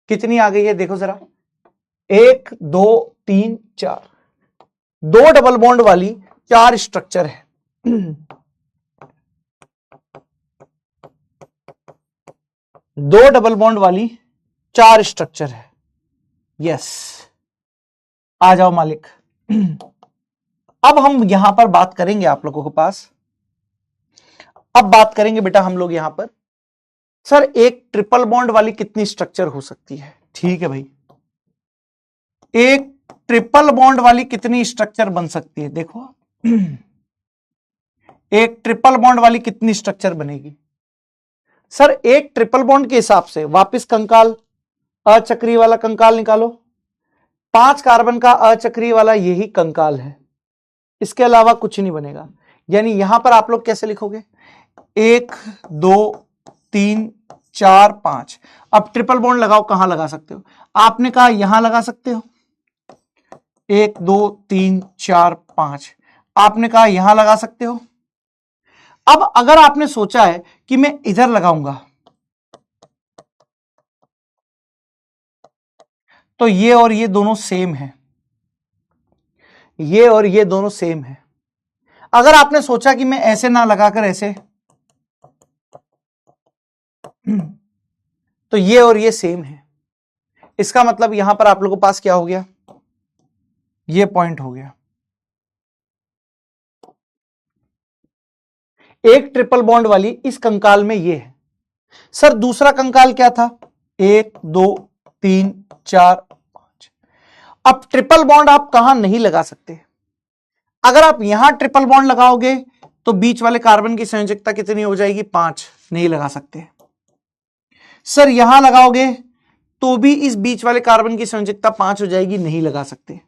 कितनी आ गई है देखो जरा, 1 2 3 4, 2 डबल बॉन्ड वाली 4 स्ट्रक्चर है। 2 डबल बॉन्ड वाली 4 स्ट्रक्चर है। यस, आ जाओ मालिक। अब हम यहां पर बात करेंगे आप लोगों के पास, अब बात करेंगे बेटा हम लोग यहां पर, सर एक ट्रिपल बॉन्ड वाली कितनी स्ट्रक्चर हो सकती है। ठीक है भाई, एक ट्रिपल बॉन्ड वाली कितनी स्ट्रक्चर बन सकती है, देखो एक ट्रिपल बॉन्ड वाली कितनी स्ट्रक्चर बनेगी। सर एक ट्रिपल बॉन्ड के हिसाब से वापस कंकाल, अचक्रीय वाला कंकाल निकालो। 5 कार्बन का अचक्रीय वाला यही कंकाल है, इसके अलावा कुछ नहीं बनेगा। यानी यहां पर आप लोग कैसे लिखोगे, 1 2 3 4 5। अब ट्रिपल बॉन्ड लगाओ, कहां लगा सकते हो, आपने कहा यहां लगा सकते हो, 1 2 3 4 5, आपने कहा यहां लगा सकते हो। अब अगर आपने सोचा है कि मैं इधर लगाऊंगा, तो ये और ये दोनों सेम है, ये और ये दोनों सेम है। अगर आपने सोचा कि मैं ऐसे ना लगाकर ऐसे, तो ये और ये सेम है। इसका मतलब यहां पर आप लोगों के पास क्या हो गया, ये पॉइंट हो गया। एक ट्रिपल बॉन्ड वाली इस कंकाल में ये है। सर दूसरा कंकाल क्या था, 1 2 3 4 5। अब ट्रिपल बॉन्ड आप कहां नहीं लगा सकते, अगर आप यहां ट्रिपल बॉन्ड लगाओगे तो बीच वाले कार्बन की संयोजकता कितनी हो जाएगी, 5, नहीं लगा सकते। सर यहां लगाओगे तो भी इस बीच वाले कार्बन की संयोजकता 5 हो जाएगी, नहीं लगा सकते।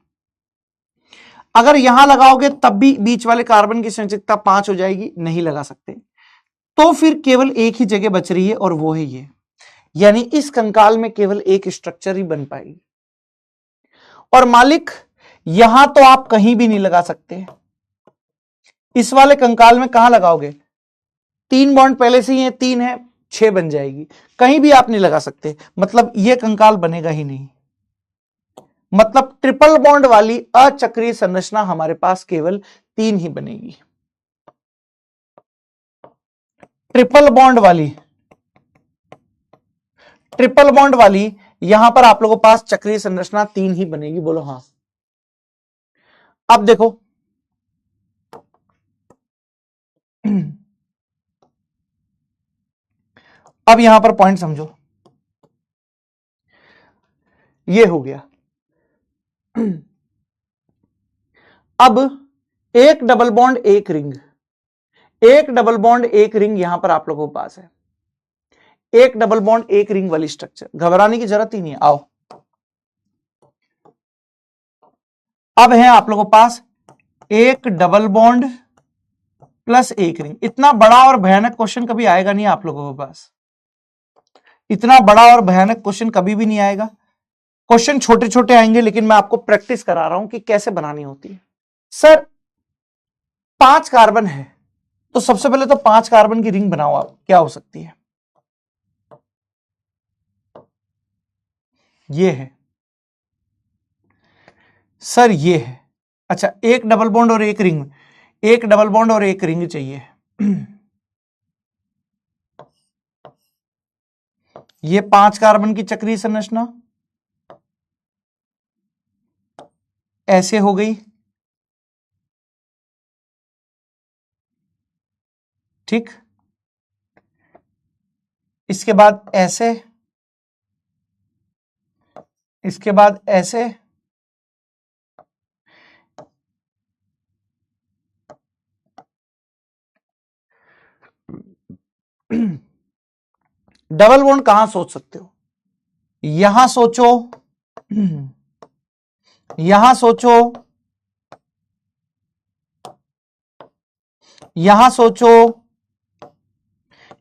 अगर यहां लगाओगे तब भी बीच वाले कार्बन की संयोजकता 5 हो जाएगी, नहीं लगा सकते। तो फिर केवल एक ही जगह बच रही है और वो है ये, यानी इस कंकाल में केवल एक स्ट्रक्चर ही बन पाएगी। और मालिक यहां तो आप कहीं भी नहीं लगा सकते, इस वाले कंकाल में कहां लगाओगे, 3 बॉन्ड पहले से ही है, 3 है, 6 बन जाएगी, कहीं भी आप नहीं लगा सकते। मतलब ये कंकाल बनेगा ही नहीं। मतलब ट्रिपल बॉन्ड वाली अचक्रीय संरचना हमारे पास केवल 3 ही बनेगी। ट्रिपल बॉन्ड वाली यहां पर आप लोगों के पास चक्रीय संरचना 3 ही बनेगी, बोलो हां। अब देखो अब यहां पर पॉइंट समझो, ये हो गया। अब एक डबल बॉन्ड एक रिंग, एक डबल बॉन्ड एक रिंग यहां पर आप लोगों के पास है, एक डबल बॉन्ड एक रिंग वाली स्ट्रक्चर, घबराने की जरूरत ही नहीं है। आओ अब है आप लोगों के पास एक डबल बॉन्ड प्लस एक रिंग। इतना बड़ा और भयानक क्वेश्चन कभी आएगा नहीं आप लोगों के पास, इतना बड़ा और भयानक क्वेश्चन कभी भी नहीं आएगा। क्वेश्चन छोटे छोटे आएंगे, लेकिन मैं आपको प्रैक्टिस करा रहा हूं कि कैसे बनानी होती है। सर 5 कार्बन है, तो सबसे पहले तो 5 कार्बन की रिंग बनाओ आप, क्या हो सकती है? ये है सर, ये है। अच्छा, एक डबल बॉन्ड और एक रिंग, एक डबल बॉन्ड और एक रिंग चाहिए। ये 5 कार्बन की चक्रीय संरचना ऐसे हो गई, ठीक। इसके बाद ऐसे, इसके बाद ऐसे, डबल बॉन्ड कहां सोच सकते हो? यहां सोचो, यहां सोचो, यहां सोचो,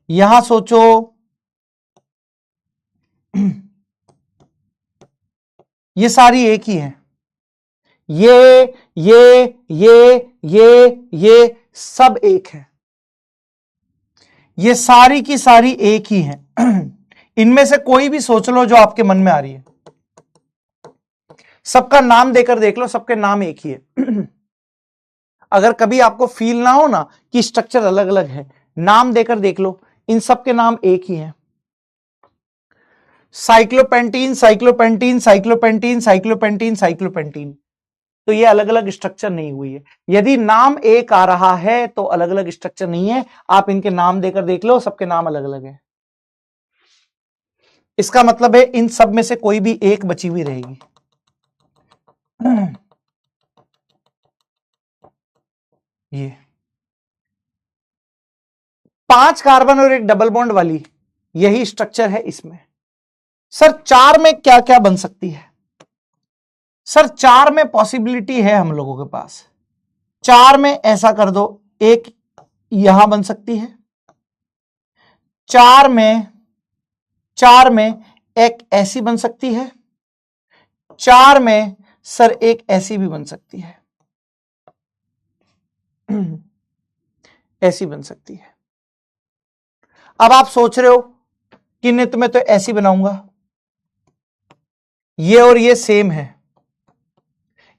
यहां सोचो, ये सारी एक ही है। ये सब एक है, ये सारी की सारी एक ही है। इनमें से कोई भी सोच लो जो आपके मन में आ रही है, सबका नाम देकर देख लो, सबके नाम एक ही है। अगर कभी आपको फील ना हो ना कि स्ट्रक्चर अलग अलग है, नाम देकर देख लो, इन सबके नाम एक ही हैं। साइक्लोपेंटीन, साइक्लोपेंटीन, साइक्लोपेंटीन, साइक्लोपेंटीन, साइक्लोपेंटीन। तो ये अलग अलग स्ट्रक्चर नहीं हुई है। यदि नाम एक आ रहा है तो अलग अलग स्ट्रक्चर नहीं है, आप इनके नाम देकर देख लो, सबके नाम अलग अलग है। इसका मतलब है इन सब में से कोई भी एक बची हुई रहेगी। ये 5 कार्बन और एक डबल बॉन्ड वाली यही स्ट्रक्चर है इसमें। सर 4 में क्या क्या बन सकती है? सर 4 में पॉसिबिलिटी है हम लोगों के पास। 4 में ऐसा कर दो, एक यहां बन सकती है, 4 में एक ऐसी बन सकती है, 4 में सर एक ऐसी भी बन सकती है, ऐसी बन सकती है। अब आप सोच रहे हो कि नित्य में तो ऐसी बनाऊंगा, ये और ये सेम है,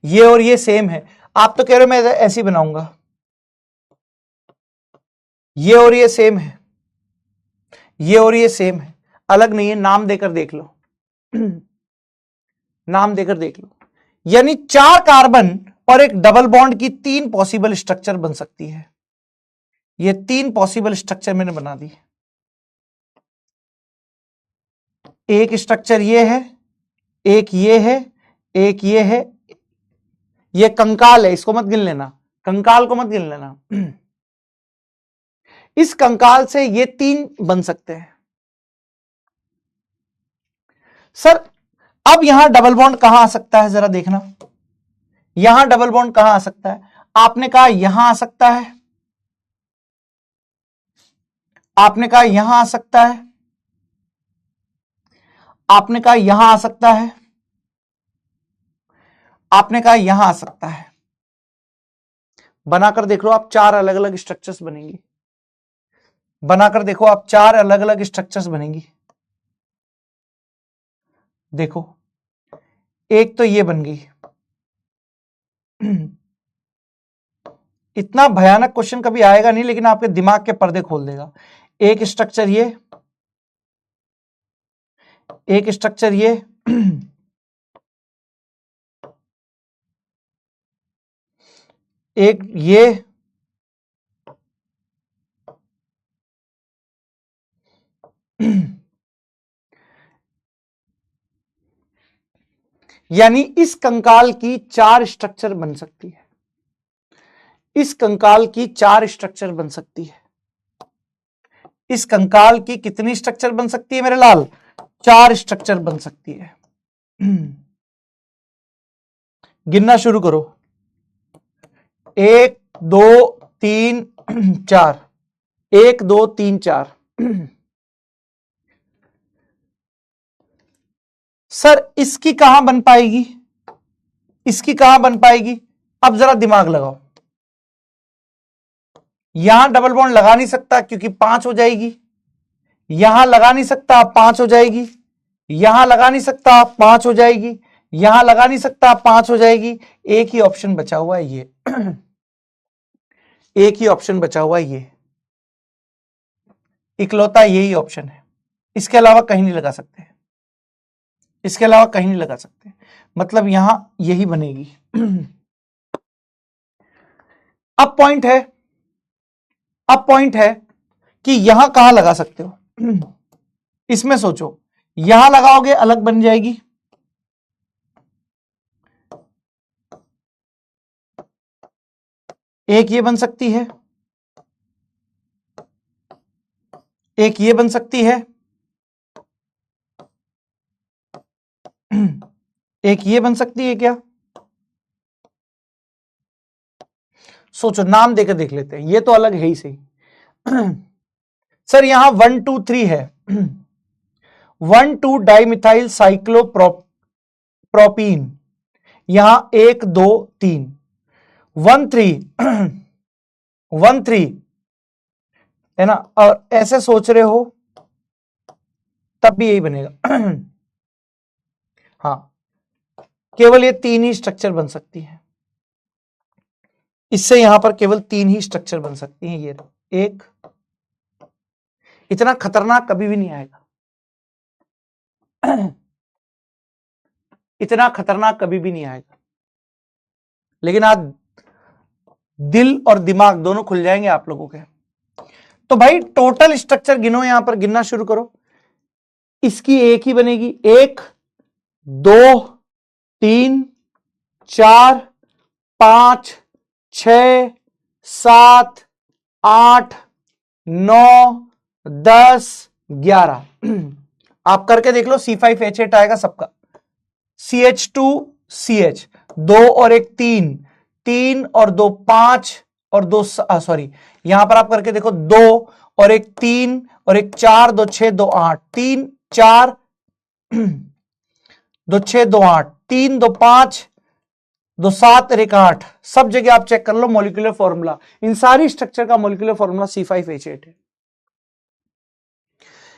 ये और ये सेम है। आप तो कह रहे हो मैं ऐसी बनाऊंगा, ये और ये सेम है, ये और ये सेम है, अलग नहीं है। नाम देकर देख लो, नाम देकर देख लो। यानी 4 कार्बन और एक डबल बॉन्ड की 3 पॉसिबल स्ट्रक्चर बन सकती है। ये 3 पॉसिबल स्ट्रक्चर मैंने बना दी। एक स्ट्रक्चर ये है, एक ये है, एक ये है, ये कंकाल है, इसको मत गिन लेना, कंकाल को मत गिन लेना। इस कंकाल से ये 3 बन सकते हैं। सर अब यहां डबल बॉन्ड कहां आ सकता है, जरा देखना, यहां डबल बॉन्ड कहां आ सकता है? आपने कहा यहां आ सकता है, आपने कहा यहां आ सकता है, आपने कहा यहां आ सकता है, आपने कहा यहां आ सकता है। बनाकर देख लो आप, 4 अलग अलग स्ट्रक्चर्स बनेंगी। बनाकर देखो आप, 4 अलग अलग स्ट्रक्चर्स बनेंगी। देखो, एक तो ये बन गई। इतना भयानक क्वेश्चन कभी आएगा नहीं, लेकिन आपके दिमाग के पर्दे खोल देगा। एक स्ट्रक्चर ये, एक स्ट्रक्चर ये, एक ये, यानी इस कंकाल की 4 स्ट्रक्चर बन सकती है। इस कंकाल की 4 स्ट्रक्चर बन सकती है। इस कंकाल की कितनी स्ट्रक्चर बन सकती है मेरे लाल? 4 स्ट्रक्चर बन सकती है। गिनना शुरू करो। 1 2 3 4, 1 2 3 4। सर इसकी कहां बन पाएगी, इसकी कहां बन पाएगी? अब जरा दिमाग लगाओ। यहां डबल बॉन्ड लगा नहीं सकता क्योंकि 5 हो जाएगी, यहां लगा नहीं सकता 5 हो जाएगी, यहां लगा नहीं सकता 5 हो जाएगी, यहां लगा नहीं सकता 5 हो जाएगी। एक ही ऑप्शन बचा हुआ है ये एक ही ऑप्शन बचा हुआ है ये, इकलौता यही ऑप्शन है, इसके अलावा कहीं नहीं लगा सकते, इसके अलावा कहीं नहीं लगा सकते। मतलब यहां यही बनेगी। अब पॉइंट है, अब पॉइंट है कि यहां कहां लगा सकते हो। इसमें सोचो, यहां लगाओगे अलग बन जाएगी, एक ये बन सकती है, एक ये बन सकती है, एक ये बन सकती है। क्या सोचो, नाम देकर देख लेते हैं, ये तो अलग है ही सही। सर यहां 1 2 3 है, 1 2 डाइमिथाइल साइक्लोप्रोपीन, यहां 1 2 3, 1 3 1 3 है ना, और ऐसे सोच रहे हो तब भी यही बनेगा। हाँ, केवल ये 3 ही स्ट्रक्चर बन सकती है, इससे यहां पर केवल 3 ही स्ट्रक्चर बन सकती हैं। ये एक, इतना खतरनाक कभी भी नहीं आएगा, इतना खतरनाक कभी भी नहीं आएगा। लेकिन आज दिल और दिमाग दोनों खुल जाएंगे आप लोगों के। तो भाई टोटल स्ट्रक्चर गिनो, यहां पर गिनना शुरू करो। इसकी एक ही बनेगी, 1 2 3 4 5 6 7 8 9 10 11। आप करके देख लो, C5H8 आएगा सबका। CH2CH, 2 और 1 3, 3 और 2 5 और 2 सॉरी, यहां पर आप करके देखो, 2 और 1 3 और 1 4, 2 6 2 8, 3 4 2 6 2 8, 3 2 5 2 7 और 1 8। सब जगह आप चेक कर लो मॉलिक्यूलर फॉर्मूला, इन सारी स्ट्रक्चर का मॉलिक्यूलर फॉर्मूला C5H8 है।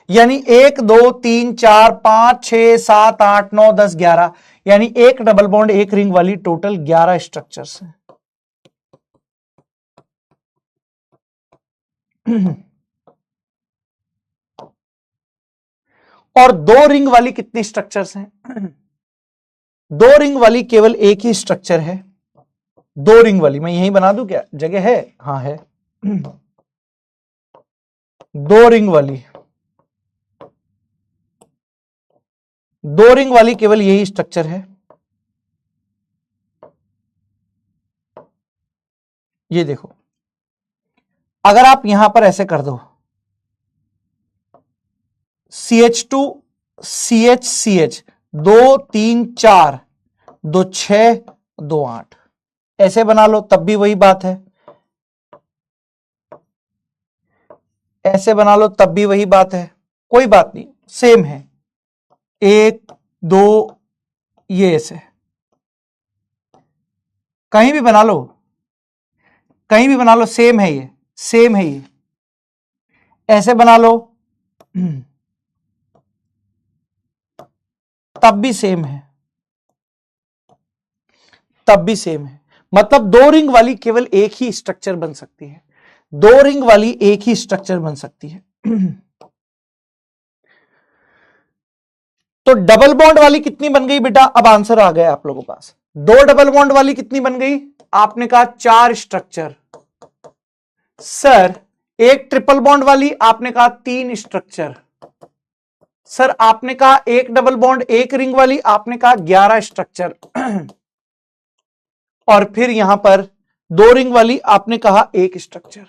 यानी 1 2 3 4 5 6 7 8 9 10 11, यानी एक डबल बॉन्ड एक रिंग वाली टोटल 11 स्ट्रक्चर्स हैं। और 2 रिंग वाली कितनी स्ट्रक्चर्स हैं? 2 रिंग वाली केवल एक ही स्ट्रक्चर है। 2 रिंग वाली मैं यहीं बना दूं क्या, जगह है? हाँ है। 2 रिंग वाली, 2 रिंग वाली केवल यही स्ट्रक्चर है। ये देखो, अगर आप यहां पर ऐसे कर दो, CH2 CH CH 2 3 4 2 6 2 8, ऐसे बना लो तब भी वही बात है, ऐसे बना लो तब भी वही बात है, कोई बात नहीं, सेम है। 1 2 ये ऐसे कहीं भी बना लो, कहीं भी बना लो, सेम है ये, सेम है ये। ऐसे बना लो तब भी सेम है, तब भी सेम है। मतलब 2 रिंग वाली केवल एक ही स्ट्रक्चर बन सकती है, 2 रिंग वाली एक ही स्ट्रक्चर बन सकती है। तो डबल बॉन्ड वाली कितनी बन गई बेटा? अब आंसर आ गया आप लोगों के पास। 2 डबल बॉन्ड वाली कितनी बन गई? आपने कहा 4 स्ट्रक्चर। सर एक ट्रिपल बॉन्ड वाली आपने कहा 3 स्ट्रक्चर। सर आपने कहा एक डबल बॉन्ड एक रिंग वाली आपने कहा 11 स्ट्रक्चर। और फिर यहां पर 2 रिंग वाली आपने कहा एक स्ट्रक्चर।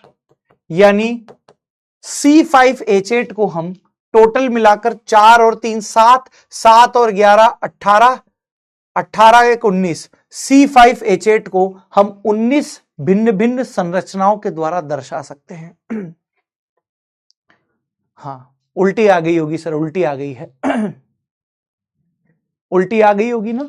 यानी C5H8 को हम टोटल मिलाकर 4 और 3 7, 7 और 11 18, 18 एक 19, C5H8 को हम 19 भिन्न भिन्न संरचनाओं के द्वारा दर्शा सकते हैं। हाँ, उल्टी आ गई होगी सर, उल्टी आ गई है। उल्टी आ गई होगी ना।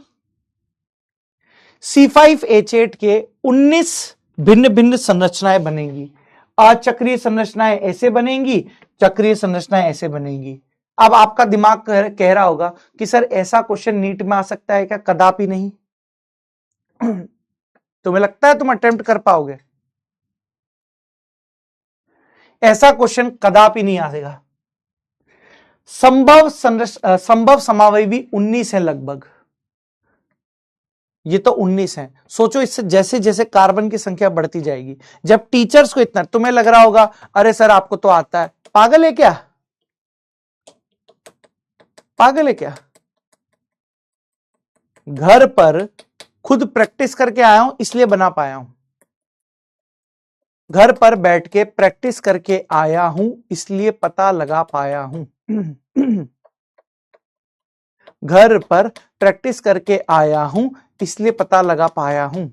C5H8 के 19 भिन्न भिन्न संरचनाएं बनेंगी। अचक्रीय संरचनाएं ऐसे बनेंगी, चक्रीय संरचनाएं ऐसे बनेंगी। अब आपका दिमाग कह रहा होगा कि सर ऐसा क्वेश्चन नीट में आ सकता है क्या? कदापि नहीं। तुम्हें लगता है तुम अटेम्प्ट कर पाओगे? ऐसा क्वेश्चन कदापि नहीं आएगा। संभव समावयवी 19 है लगभग। ये तो 19 है। सोचो इससे जैसे जैसे कार्बन की संख्या बढ़ती जाएगी, जब टीचर्स को इतना, तुम्हें लग रहा होगा अरे सर आपको तो आता है, पागल है क्या? पागल है क्या? घर पर खुद प्रैक्टिस करके आया हूं इसलिए बना पाया हूं। घर पर बैठ के प्रैक्टिस करके आया हूं इसलिए पता लगा पाया हूं। घर पर प्रैक्टिस करके आया हूं इसलिए पता लगा पाया हूं।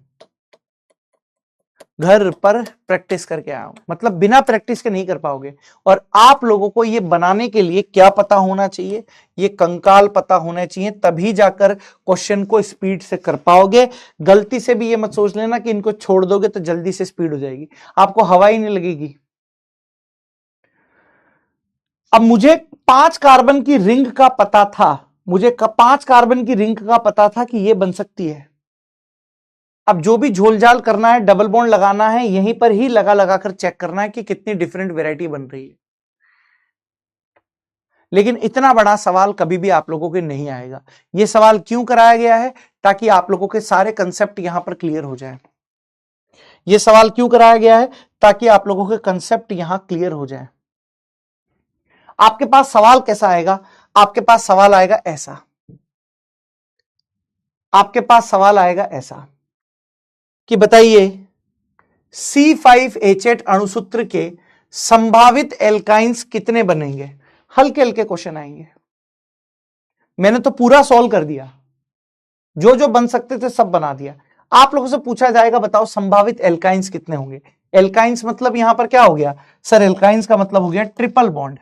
घर पर प्रैक्टिस करके आया हूं मतलब बिना प्रैक्टिस के नहीं कर पाओगे। और आप लोगों को ये बनाने के लिए क्या पता होना चाहिए? ये कंकाल पता होना चाहिए, तभी जाकर क्वेश्चन को स्पीड से कर पाओगे। गलती से भी ये मत सोच लेना कि इनको छोड़ दोगे तो जल्दी से स्पीड हो जाएगी, आपको हवा ही नहीं लगेगी। अब मुझे 5 कार्बन की रिंग का पता था, मुझे 5 कार्बन की रिंग का पता था कि ये बन सकती है। अब जो भी झोलझाल करना है, डबल बॉन्ड लगाना है, यहीं पर ही लगा लगा कर चेक करना है कि कितनी डिफरेंट वैरायटी बन रही है। लेकिन इतना बड़ा सवाल कभी भी आप लोगों के नहीं आएगा। यह सवाल क्यों कराया गया है? ताकि आप लोगों के सारे कंसेप्ट यहां पर क्लियर हो जाए। यह सवाल क्यों कराया गया है? ताकि आप लोगों के कंसेप्ट यहां क्लियर हो जाए। आपके पास सवाल कैसा आएगा? आपके पास सवाल आएगा ऐसा, आपके पास सवाल आएगा ऐसा कि बताइए C5H8 अणुसूत्र के संभावित एल्काइंस कितने बनेंगे? हल्के हल्के क्वेश्चन आएंगे। मैंने तो पूरा सॉल्व कर दिया, जो जो बन सकते थे सब बना दिया। आप लोगों से पूछा जाएगा बताओ संभावित एल्काइंस कितने होंगे? एल्काइंस मतलब यहां पर क्या हो गया सर? एल्काइंस का मतलब हो गया ट्रिपल बॉन्ड।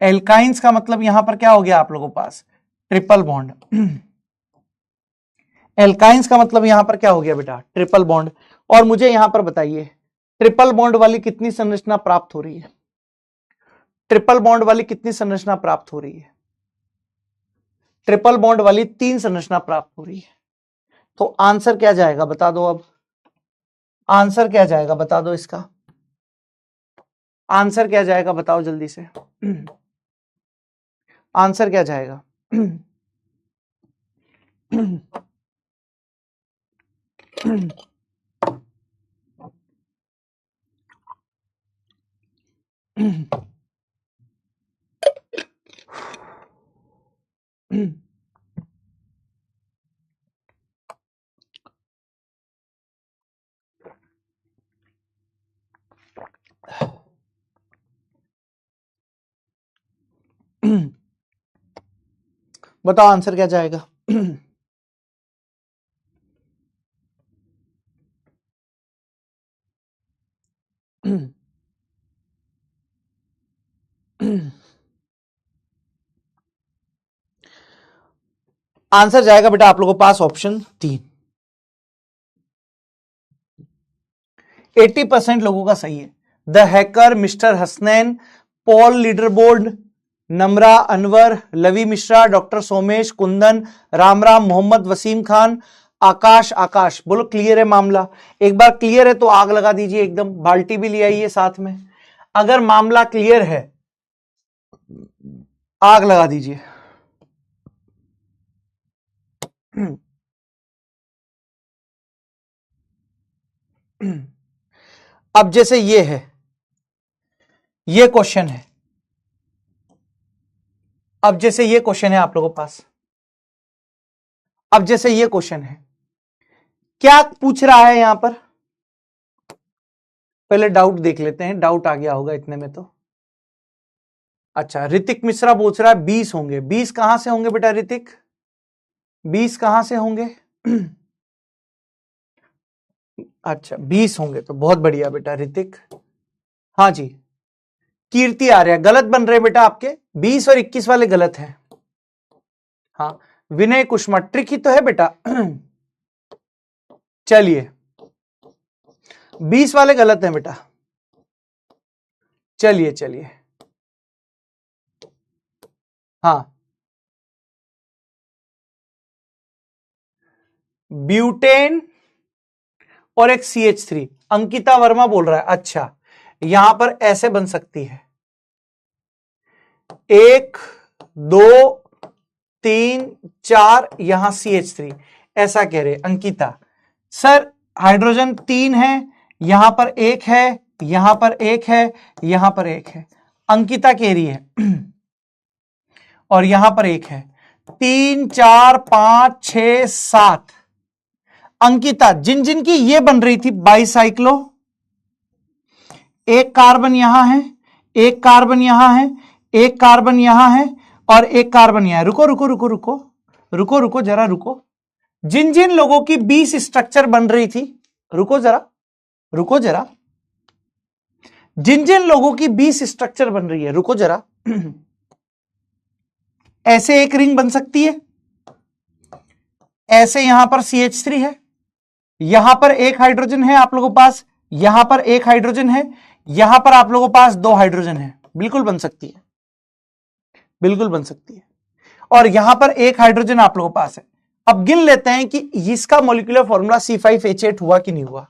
एल्काइंस का मतलब यहां पर क्या हो गया आप लोगों के पास? Triple bond. एल्काइंस का मतलब यहां पर क्या हो गया बेटा? Triple bond. और मुझे यहां पर बताइए ट्रिपल बॉन्ड वाली कितनी संरचना प्राप्त हो रही है? ट्रिपल बॉन्ड वाली कितनी संरचना प्राप्त हो रही है? ट्रिपल बॉन्ड वाली 3 संरचना प्राप्त हो रही है। तो आंसर क्या जाएगा बता दो। अब आंसर क्या जाएगा बता दो, इसका आंसर क्या जाएगा बताओ जल्दी से। आंसर क्या जाएगा? बताओ आंसर क्या जाएगा? आंसर जाएगा बेटा आप लोगों के पास ऑप्शन 3। 80% लोगों का सही है। The hacker, mister Hasnain, Paul leaderboard, Namra Anwar, Lavi Mishra, doctor Somesh, Kundan, Ramram, Mohammad Wasim Khan, आकाश। आकाश बोलो क्लियर है मामला? एक बार क्लियर है तो आग लगा दीजिए एकदम, बाल्टी भी ले आइए साथ में। अगर मामला क्लियर है आग लगा दीजिए। अब जैसे ये है, ये क्वेश्चन है, अब जैसे ये क्वेश्चन है आप लोगों के पास, अब जैसे ये क्वेश्चन है, क्या पूछ रहा है यहां पर? पहले डाउट देख लेते हैं, डाउट आ गया होगा इतने में तो। अच्छा ऋतिक मिश्रा पूछ रहा है 20 होंगे। 20 कहां से होंगे बेटा ऋतिक? 20 कहां से होंगे? अच्छा 20 होंगे तो बहुत बढ़िया बेटा ऋतिक। हाँ जी, कीर्ति आर्या गलत बन रहे बेटा आपके, 20 और 21 वाले गलत हैं। हाँ विनय कुष्मा ट्रिकी तो है बेटा। चलिए 20 वाले गलत हैं बेटा। चलिए चलिए हाँ, ब्यूटेन और एक CH3। अंकिता वर्मा बोल रहा है, अच्छा यहां पर ऐसे बन सकती है, 1 2 3 4, यहां CH3, ऐसा कह रहे अंकिता। सर हाइड्रोजन 3 है, यहां पर 1 है, यहां पर 1 है, यहां पर 1 है, अंकिता कह रही है। और यहां पर 1 है, 3 4 5 6 7। अंकिता जिन जिन की ये बन रही थी बाईसाइक्लो, एक कार्बन यहां है, एक कार्बन यहां है, एक कार्बन यहां है, और एक कार्बन यहां है। रुको रुको रुको रुको रुको रुको जरा रुको। जिन जिन लोगों की 20 स्ट्रक्चर बन रही थी, रुको जरा रुको जरा, जिन जिन लोगों की 20 स्ट्रक्चर बन रही है, रुको जरा। ऐसे एक रिंग बन सकती है, ऐसे यहां पर CH3 है, यहां पर एक हाइड्रोजन है आप लोगों के पास, यहां पर एक हाइड्रोजन है, यहां पर आप लोगों के पास 2 हाइड्रोजन है। बिल्कुल बन सकती है, बिल्कुल बन सकती है। और यहां पर एक हाइड्रोजन आप लोगों के पास है। अब गिन लेते हैं कि इसका मॉलिक्यूलर फॉर्मूला C5H8 हुआ कि नहीं हुआ,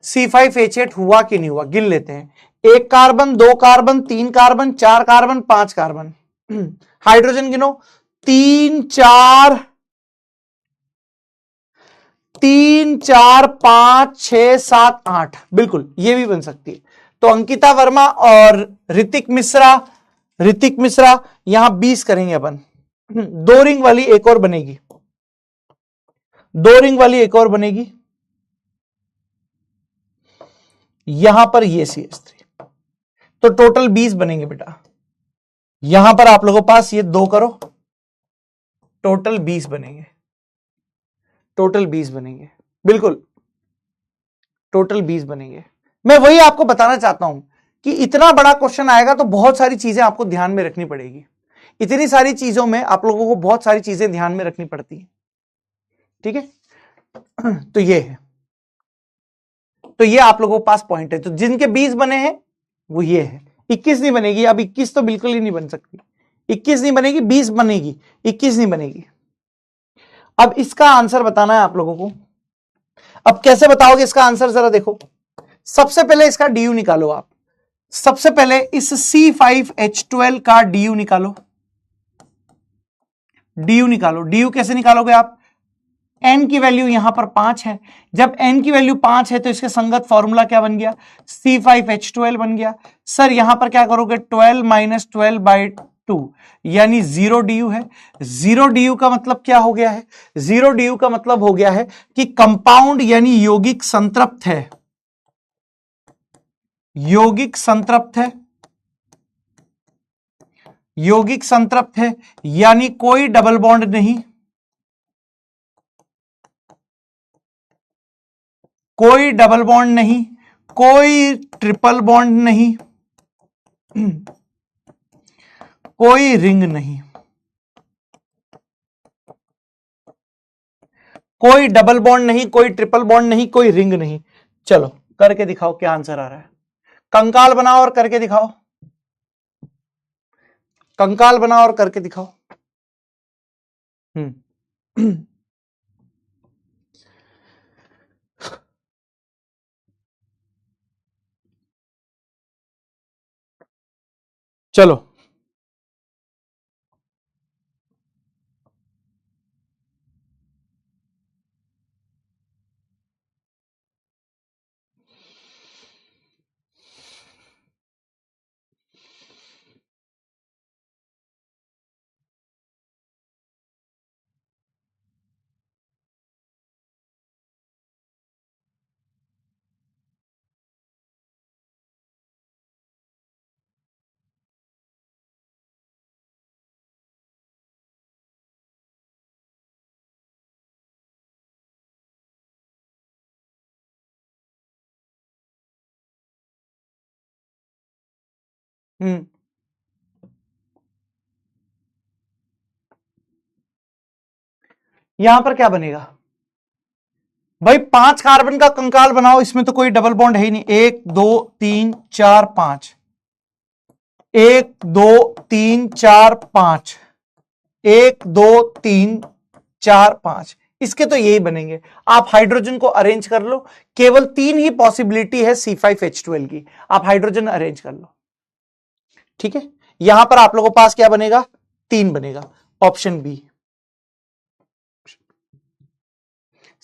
C5H8 हुआ कि नहीं हुआ, गिन लेते हैं। एक carbon, 2 carbon, 3 carbon, 4 carbon, 5 carbon. Hydrogen गिनो, 3 4 3 4 5 6 7 8, बिल्कुल ये भी बन सकती है। तो अंकिता वर्मा और ऋतिक मिश्रा यहां 20 करेंगे अपन। 2 रिंग वाली एक और बनेगी, 2 रिंग वाली एक और बनेगी, यहां पर ये CH3, तो टोटल 20 बनेंगे बेटा। यहां पर आप लोगों के पास ये 2 करो, टोटल 20 बनेंगे, टोटल 20 बनेंगे, बिल्कुल टोटल 20 बनेंगे। मैं वही आपको बताना चाहता हूं कि इतना बड़ा क्वेश्चन आएगा तो बहुत सारी चीजें आपको ध्यान में रखनी पड़ेगी। इतनी सारी चीजों में आप लोगों को बहुत सारी चीजें ध्यान में रखनी पड़ती है, ठीक है। तो ये है, तो ये आप लोगों के पास पॉइंट है। तो जिनके 20 बने हैं वो ये है, 21 नहीं बनेगी। अब 21 तो बिल्कुल ही नहीं बन सकती, 21 नहीं बनेगी, 20 बनेगी, 21 नहीं बनेगी। अब इसका आंसर बताना है आप लोगों को। अब कैसे बताओगे इसका आंसर, जरा देखो। सबसे पहले इसका DU निकालो आप। सबसे पहले इस C5H12 का DU निकालो, DU निकालो। DU कैसे निकालोगे आप? n की वैल्यू यहां पर 5 है, जब n की वैल्यू 5 है तो इसके संगत फॉर्मूला क्या बन गया? C5H12 बन गया। सर यहां पर क्या करोगे? 12 माइनस 12/2 यानी 0 DU है। 0 DU का मतलब क्या हो गया है? 0 DU का मतलब हो गया है कि कंपाउंड यानी यौगिक संतृप्त है, यौगिक संतृप्त है, यौगिक संतृप्त है, यानी कोई डबल बॉन्ड नहीं, कोई डबल बॉन्ड नहीं, कोई ट्रिपल बॉन्ड नहीं, कोई रिंग नहीं, कोई डबल बॉन्ड नहीं, कोई ट्रिपल बॉन्ड नहीं, कोई रिंग नहीं। चलो करके दिखाओ क्या आंसर आ रहा है। कंकाल बनाओ और करके दिखाओ, कंकाल बनाओ और करके दिखाओ। चलो यहां पर क्या बनेगा भाई? 5 कार्बन का कंकाल बनाओ, इसमें तो कोई डबल बॉन्ड है ही नहीं। 1 2 3 4 5, 1 2 3 4 5, 1 2 3 4 5, इसके तो यही बनेंगे। आप हाइड्रोजन को अरेंज कर लो, केवल 3 ही पॉसिबिलिटी है C5H12 की, आप हाइड्रोजन अरेंज कर लो। ठीक है, यहां पर आप लोगों के पास क्या बनेगा? 3 बनेगा, ऑप्शन बी।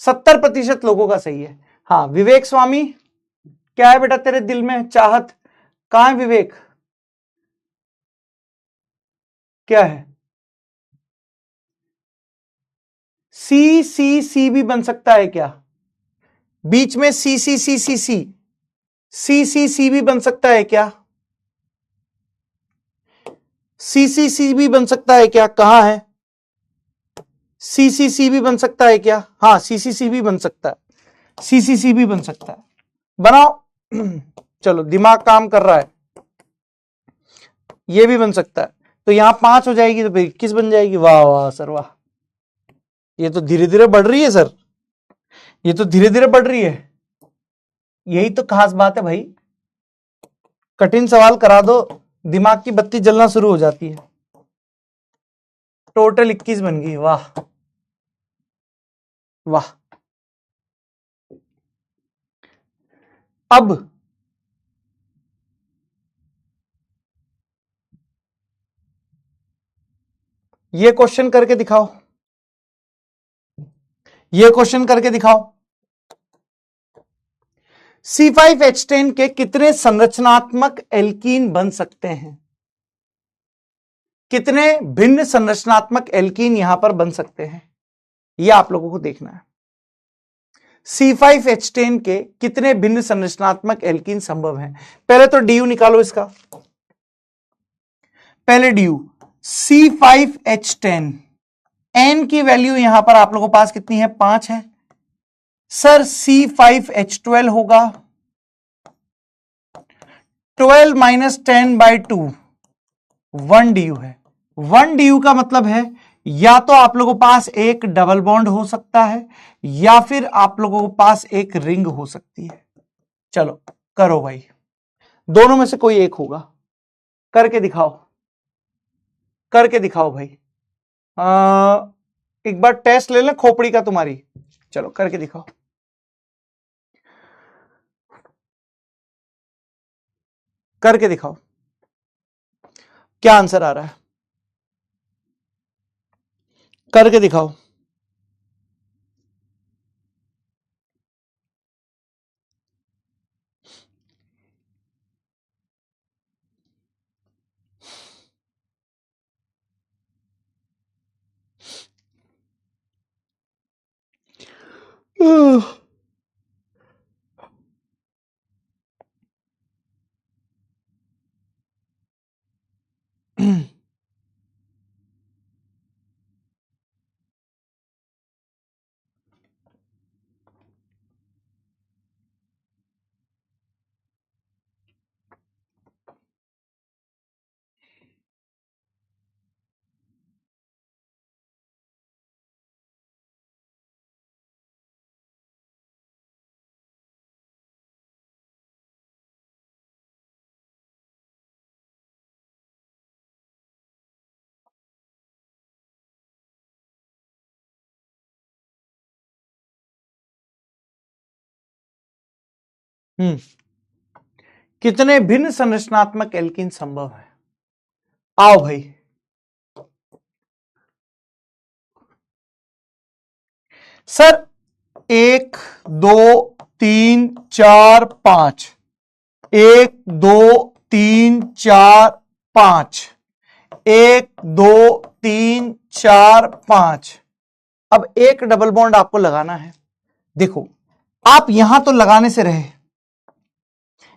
70% लोगों का सही है। हाँ विवेक स्वामी, क्या है बेटा तेरे दिल में चाहत? कहां है विवेक? क्या है? सी भी बन सकता है क्या? बीच में सी भी बन सकता है क्या? सी भी बन सकता है क्या? कहां है? सी भी बन सकता है क्या? हाँ सी भी बन सकता है, सी भी बन सकता है, बनाओ। चलो दिमाग काम कर रहा है, ये भी बन सकता है। तो यहां 5 हो जाएगी तो फिर 21 बन जाएगी। वाह वाह सर वाह, ये तो धीरे धीरे बढ़ रही है सर, ये तो धीरे धीरे बढ़ रही है। यही तो खास बात है भाई, कठिन सवाल करा दो, दिमाग की बत्ती जलना शुरू हो जाती है। टोटल 21 बन गई, वाह वाह। अब ये क्वेश्चन करके दिखाओ, ये क्वेश्चन करके दिखाओ। C5H10 के कितने संरचनात्मक एल्कीन बन सकते हैं? कितने भिन्न संरचनात्मक एल्कीन यहां पर बन सकते हैं, यह आप लोगों को देखना है। C5H10 के कितने भिन्न संरचनात्मक एल्कीन संभव हैं? पहले तो DU निकालो इसका, पहले DU C5H10, N की वैल्यू यहां पर आप लोगों के पास कितनी है? 5 है सर। C5H12 होगा 12 माइनस 10/2, 1 DU है। 1 DU का मतलब है या तो आप लोगों के पास एक डबल बॉन्ड हो सकता है या फिर आप लोगों के पास एक रिंग हो सकती है। चलो करो भाई, दोनों में से कोई एक होगा, करके दिखाओ, करके दिखाओ भाई। एक बार टेस्ट ले लें खोपड़ी का तुम्हारी, चलो करके दिखाओ। करके दिखाओ क्या आंसर आ रहा है, करके दिखाओ। कितने भिन्न संरचनात्मक एल्कीन संभव है? आओ भाई, सर 1 2 3 4 5, 1 2 3 4 5, 1 2 3 4 5। अब एक डबल बॉन्ड आपको लगाना है। देखो आप यहां तो लगाने से रहे,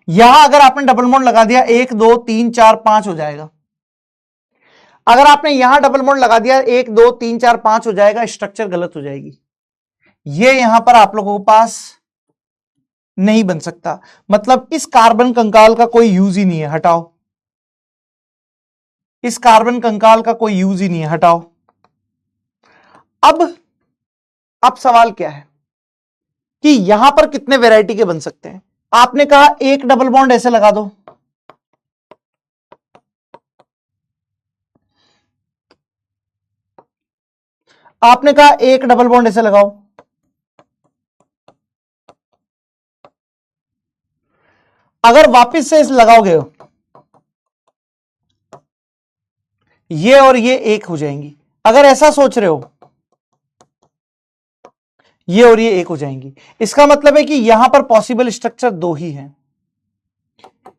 यहां अगर आपने डबल बॉन्ड लगा दिया 1 2 3 4 5 हो जाएगा। अगर आपने यहां डबल बॉन्ड लगा दिया 1 2 3 4 5 हो जाएगा, स्ट्रक्चर गलत हो जाएगी। ये यहां पर आप लोगों के पास नहीं बन सकता, मतलब इस कार्बन कंकाल का कोई यूज ही नहीं है, हटाओ। इस कार्बन कंकाल का कोई यूज ही नहीं है, हटाओ। अब सवाल क्या है कि यहां पर कितने वैरायटी के बन सकते हैं। आपने कहा एक डबल बॉन्ड ऐसे लगा दो, आपने कहा एक डबल बॉन्ड ऐसे लगाओ, अगर वापस से इस लगाओगे ये और ये एक हो जाएंगी। अगर ऐसा सोच रहे हो ये और ये एक हो जाएंगी, इसका मतलब है कि यहां पर पॉसिबल स्ट्रक्चर दो ही हैं,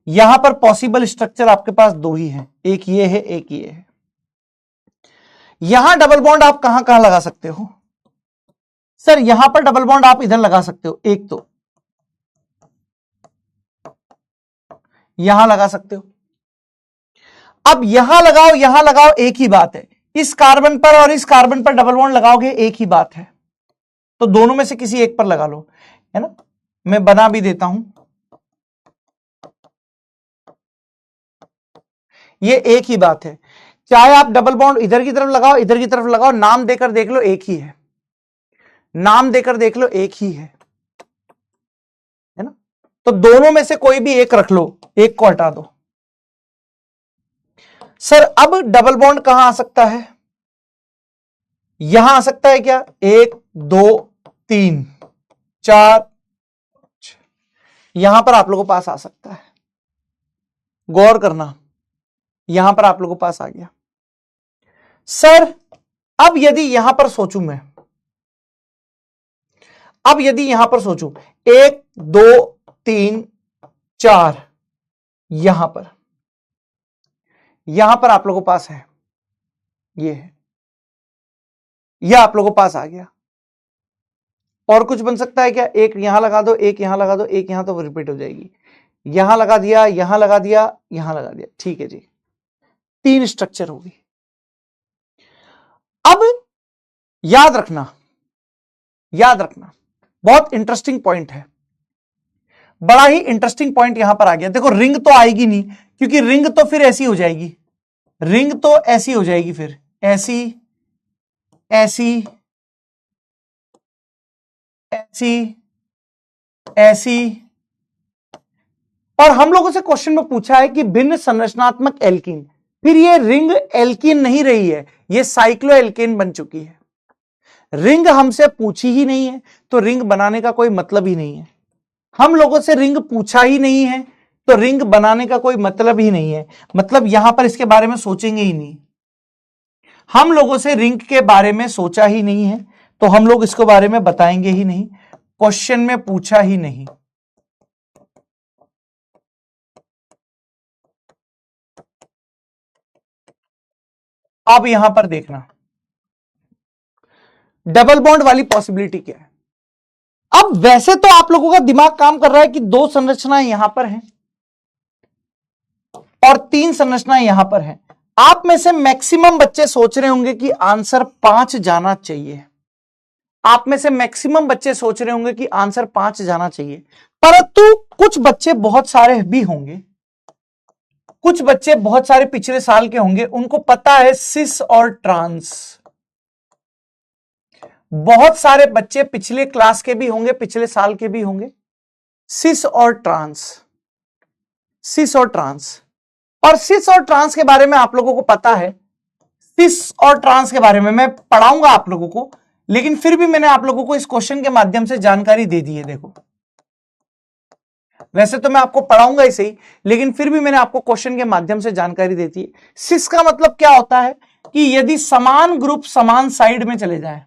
यहां पर पॉसिबल स्ट्रक्चर आपके पास दो ही हैं, एक ये है एक ये है। यहां डबल बॉन्ड आप कहां कहां लगा सकते हो सर, यहां पर डबल बॉन्ड आप इधर लगा सकते हो, एक तो यहां लगा सकते हो। अब यहां लगाओ एक ही बात है, इस कार्बन पर और इस कार्बन पर डबल बॉन्ड लगाओगे एक ही बात है, तो दोनों में से किसी एक पर लगा लो, है ना। मैं बना भी देता हूं, ये एक ही बात है, चाहे आप डबल बॉन्ड इधर की तरफ लगाओ इधर की तरफ लगाओ, नाम देकर देख लो एक ही है, नाम देकर देख लो एक ही है ना। तो दोनों में से कोई भी एक रख लो, एक को हटा दो। सर अब डबल बॉन्ड कहां आ सकता है, यहां आ सकता है क्या, 1 2 3 4, यहां पर आप लोगों के पास आ सकता है, गौर करना, यहां पर आप लोगों के पास आ गया। सर अब यदि यहां पर सोचूं मैं, अब यदि यहां पर सोचूं 1 2 3 4, यहां पर आप लोगों के पास है, ये है, यह आप लोगों के पास आ गया। और कुछ बन सकता है क्या, एक यहां लगा दो एक यहां लगा दो एक यहां, तो रिपीट हो जाएगी, यहां लगा दिया यहां लगा दिया यहां लगा दिया, ठीक है जी, 3 स्ट्रक्चर होगी। अब याद रखना बहुत इंटरेस्टिंग पॉइंट है, बड़ा ही इंटरेस्टिंग पॉइंट यहां पर आ गया। देखो रिंग तो आएगी नहीं, क्योंकि रिंग तो फिर ऐसी हो जाएगी, रिंग तो ऐसी हो जाएगी, फिर ऐसी ऐसी ऐसी ऐसी। और हम लोगों से क्वेश्चन में पूछा है कि भिन्न संरचनात्मक एल्कीन, फिर ये रिंग एल्कीन नहीं रही है, ये साइक्लो एल्केन बन चुकी है। रिंग हमसे पूछी ही नहीं है, तो रिंग बनाने का कोई मतलब ही नहीं है। हम लोगों से रिंग पूछा ही नहीं है, तो रिंग बनाने का कोई मतलब ही नहीं है, मतलब यहां पर इसके बारे में सोचेंगे ही नहीं। हम लोगों से रिंग के बारे में सोचा ही नहीं है, तो हम लोग इसके बारे में बताएंगे ही नहीं, क्वेश्चन में पूछा ही नहीं। अब यहां पर देखना डबल बॉन्ड वाली पॉसिबिलिटी क्या है। अब वैसे तो आप लोगों का दिमाग काम कर रहा है कि 2 संरचनाएं यहां पर हैं और 3 संरचनाएं यहां पर हैं। आप में से मैक्सिमम बच्चे सोच रहे होंगे कि आंसर 5 जाना चाहिए, आप में से मैक्सिमम बच्चे सोच रहे होंगे कि आंसर 5 जाना चाहिए, परंतु कुछ बच्चे बहुत सारे भी होंगे, कुछ बच्चे बहुत सारे पिछले साल के होंगे, उनको पता है सिस और ट्रांस। बहुत सारे बच्चे पिछले क्लास के भी होंगे, पिछले साल के भी होंगे, सिस और ट्रांस, सिस और ट्रांस। और सिस और ट्रांस के बारे में आप लोगों को पता है, सिस और ट्रांस के बारे में मैं पढ़ाऊंगा आप लोगों को, लेकिन फिर भी मैंने आप लोगों को इस क्वेश्चन के माध्यम से जानकारी दे दी है। देखो वैसे तो मैं आपको पढ़ाऊंगा ही सही, लेकिन फिर भी मैंने आपको क्वेश्चन के माध्यम से जानकारी देती है। सिस का मतलब क्या होता है कि यदि समान ग्रुप समान साइड में चले जाए,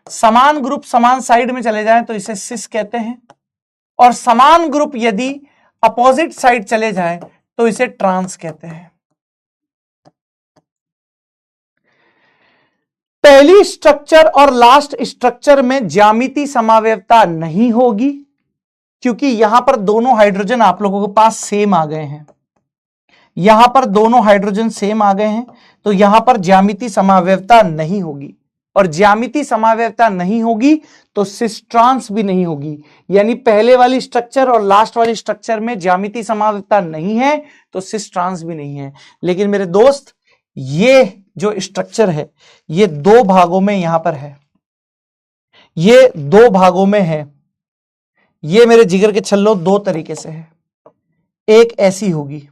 समान ग्रुप समान साइड में चले जाएं तो इसे सिस कहते हैं, और समान ग्रुप यदि अपोजिट साइड चले जाएं तो इसे ट्रांस कहते हैं। पहली स्ट्रक्चर और लास्ट स्ट्रक्चर में ज्यामिति समावयवता नहीं होगी, क्योंकि यहां पर दोनों हाइड्रोजन आप लोगों के पास सेम आ गए हैं, यहां पर दोनों हाइड्रोजन सेम आ गए हैं, तो यहां पर ज्यामिति समावयवता नहीं होगी। और ज्यामिति समावयवता नहीं होगी तो सिस ट्रांस भी नहीं होगी। यानी पहले वाली स्ट्रक्चर और लास्ट वाली स्ट्रक्चर में ज्यामिति समावयवता नहीं है तो सिस ट्रांस भी नहीं है। लेकिन मेरे दोस्त ये जो स्ट्रक्चर है ये दो भागों में यहां पर है, ये दो भागों में है। ये मेरे जिगर के छल्लों दो तरीके से है, एक ऐसी होगी,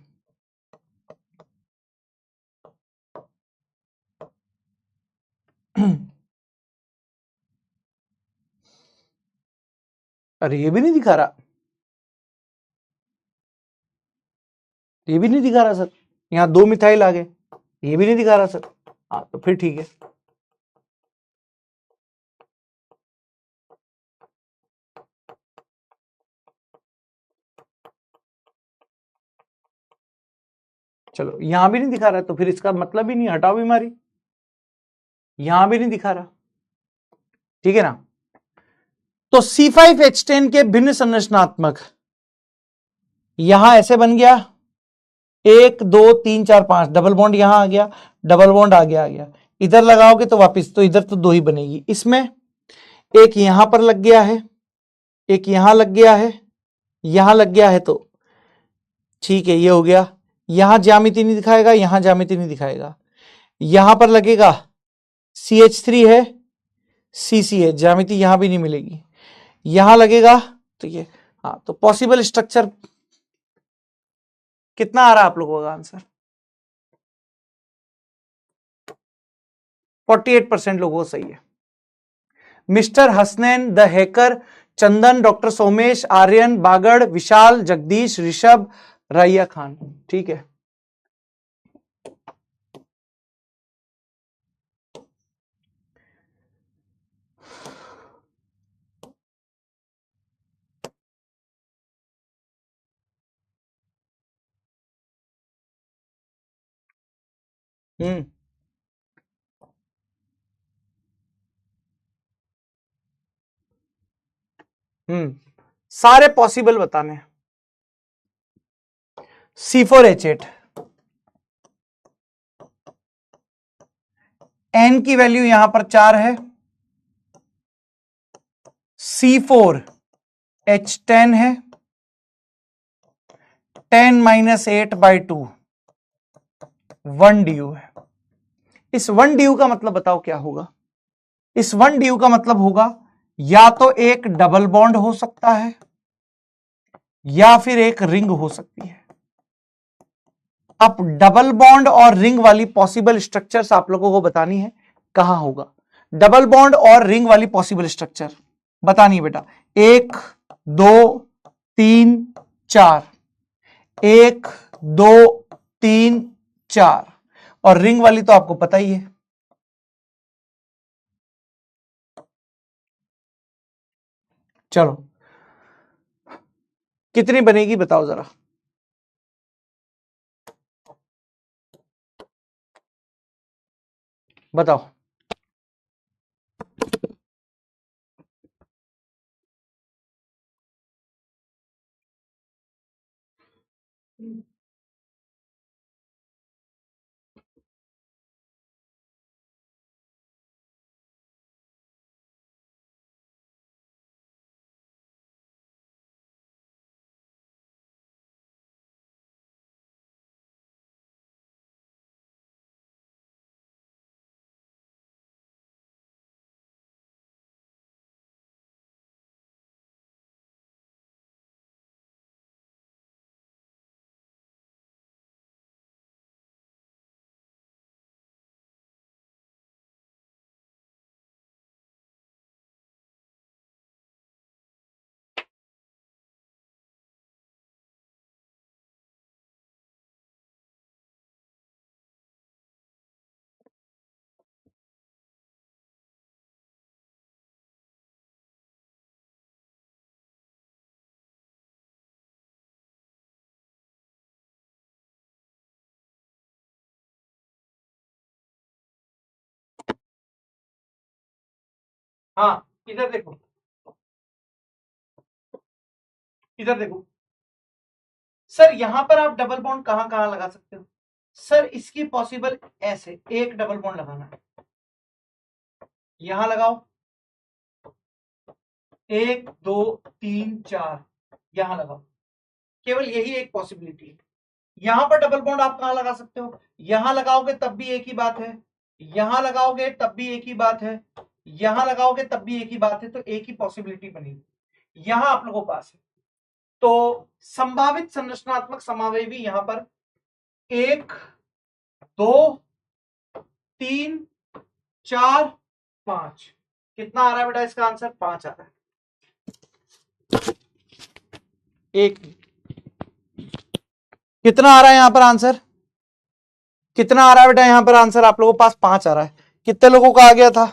अरे ये भी नहीं दिखा रहा, ये भी नहीं दिखा रहा सर, यहां दो मिथाइल आ गए, ये भी नहीं दिखा रहा सर। हाँ तो फिर ठीक है। चलो यहां भी नहीं दिखा रहा तो फिर इसका मतलब ही नहीं, हटाओ बीमारी, यहां भी नहीं दिखा रहा, ठीक है ना। तो C5H10 के भिन्न संरचनात्मक यहां ऐसे बन गया, 1 2 3 4 5 डबल बॉन्ड यहां आ गया, डबल बॉन्ड आ गया, इधर लगाओगे तो वापिस, तो इधर तो दो ही बनेगी। इसमें एक यहां पर लग गया है, एक यहां लग गया है, यहां लग गया है, तो ठीक है ये हो गया। यहां ज्यामिति नहीं दिखाएगा, यहां ज्यामिति नहीं दिखाएगा, यहां पर लगेगा CH3 है, CCH, ज्यामिति यहां भी नहीं मिलेगी, यहां लगेगा तो ये, हाँ तो पॉसिबल स्ट्रक्चर कितना आ रहा है आप लोगों का आंसर? 48% लोगों को सही है। Mister Hasnain, the hacker, Chandan, doctor Somesh, Aryan, Bagad, Vishal, Jagdish, Rishabh, Raiya Khan, ठीक है। हम्म सारे पॉसिबल बताने। C4H8, N की वैल्यू यहां पर 4 है, C4H10 है, 10 - 8/2 1 DU है। इस 1 DU का मतलब बताओ क्या होगा? इस 1 DU का मतलब होगा या तो एक डबल बॉन्ड हो सकता है या फिर एक रिंग हो सकती है। अब डबल बॉन्ड और रिंग वाली पॉसिबल स्ट्रक्चर्स आप लोगों को बतानी है, कहां होगा डबल बॉन्ड और रिंग वाली पॉसिबल स्ट्रक्चर बतानी है बेटा। 1 2 3 4, 1 2 3 4, और रिंग वाली तो आपको पता ही है। चलो कितनी बनेगी बताओ जरा, बताओ। हाँ इधर देखो, इधर देखो सर, यहां पर आप डबल बॉन्ड कहां कहां लगा सकते हो सर? इसकी पॉसिबल ऐसे एक डबल बॉन्ड लगाना है, यहां लगाओ 1 2 3 4, यहां लगाओ, केवल यही एक पॉसिबिलिटी है। यहां पर डबल बॉन्ड आप कहां लगा सकते हो, यहां लगाओगे तब भी एक ही बात है, यहां लगाओगे तब भी एक ही बात है, यहां लगाओगे तब भी एक ही बात है, तो एक ही पॉसिबिलिटी बनेगी। यहां आप लोगों के पास है, तो संभावित संरचनात्मक समावेवी यहां पर 1 2 3 4 5, कितना आ रहा है बेटा इसका आंसर, 5 आ रहा है। एक कितना आ रहा है यहां पर आंसर, कितना आ रहा है बेटा यहां पर आंसर, आप लोगों के पास 5 आ रहा है। कितने लोगों का आ गया था,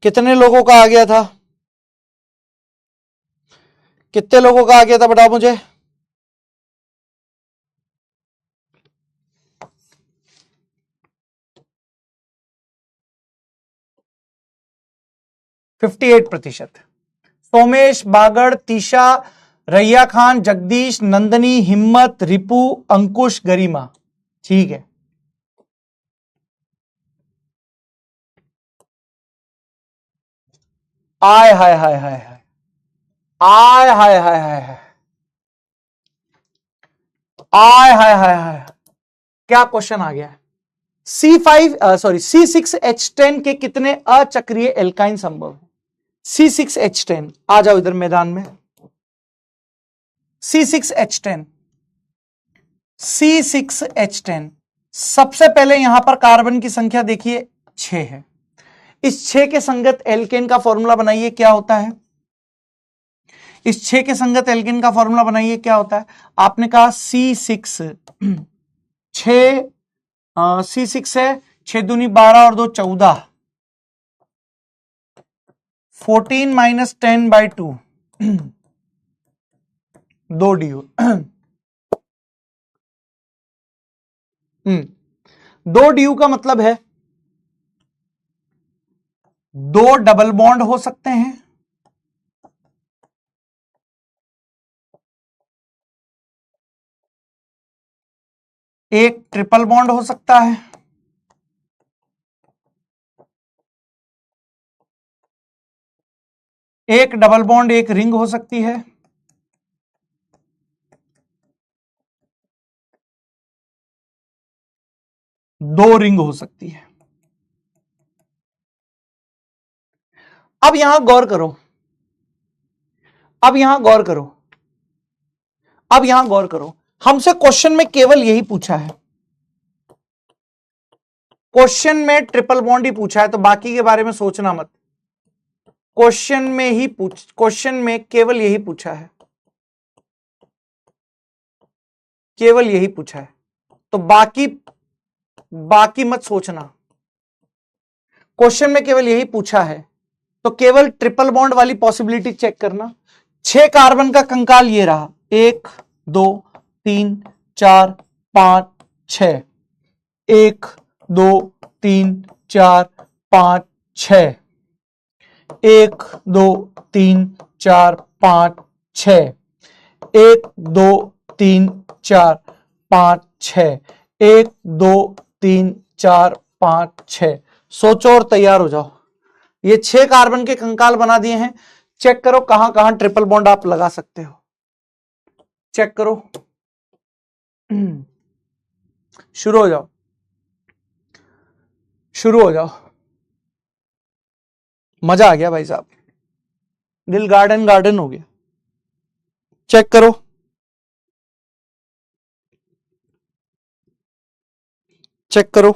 कितने लोगों का आ गया था, कितने लोगों का आ गया था बताओ मुझे। 58%। सोमेश, बागड़, तीशा, रैया खान, जगदीश, नंदनी, हिम्मत, रिपु, अंकुश, गरिमा, ठीक है। आय हाय हाय हाय हाय, आय हाय हाय हाय हाय, आय हाय हाय हाय, क्या क्वेश्चन आ गया है। C6H10 के कितने अचक्रीय एल्काइन संभव है। C6H10 आ जाओ इधर मैदान में। C6H10, C6H10 सबसे पहले यहां पर कार्बन की संख्या देखिए 6 है। इस 6 के संगत एल्केन का फॉर्मूला बनाइए, क्या होता है। इस 6 के संगत एल्केन का फॉर्मूला बनाइए, क्या होता है। आपने कहा C6, 6 C6 है, 6 दूनी 12 और 2 14, 14 माइनस 10/2, 2 DU, 2 DU का मतलब है 2 डबल बॉन्ड हो सकते हैं, एक ट्रिपल बॉन्ड हो सकता है, एक डबल बॉन्ड एक रिंग हो सकती है, दो रिंग हो सकती है। अब यहां गौर करो, अब यहां गौर करो, अब यहां गौर करो, हमसे क्वेश्चन में केवल यही पूछा है, क्वेश्चन में ट्रिपल बॉन्ड ही पूछा है, तो बाकी के बारे में सोचना मत। क्वेश्चन में केवल यही पूछा है, केवल यही पूछा है, तो बाकी मत सोचना। क्वेश्चन में केवल यही पूछा है, तो केवल ट्रिपल बॉन्ड वाली पॉसिबिलिटी चेक करना। 6 कार्बन का कंकाल ये रहा, 1 2 3 4 5 6, 1 2 3 4 5 6, 1 2 3 4 5 6, 1 2 3 4 5 6, 1 2 3 4 5 6। सोचो और तैयार हो जाओ। ये 6 कार्बन के कंकाल बना दिए हैं, चेक करो कहां कहां ट्रिपल बॉन्ड आप लगा सकते हो, चेक करो। शुरू हो जाओ, शुरू हो जाओ। मजा आ गया भाई साहब, दिल गार्डन गार्डन हो गया। चेक करो, चेक करो।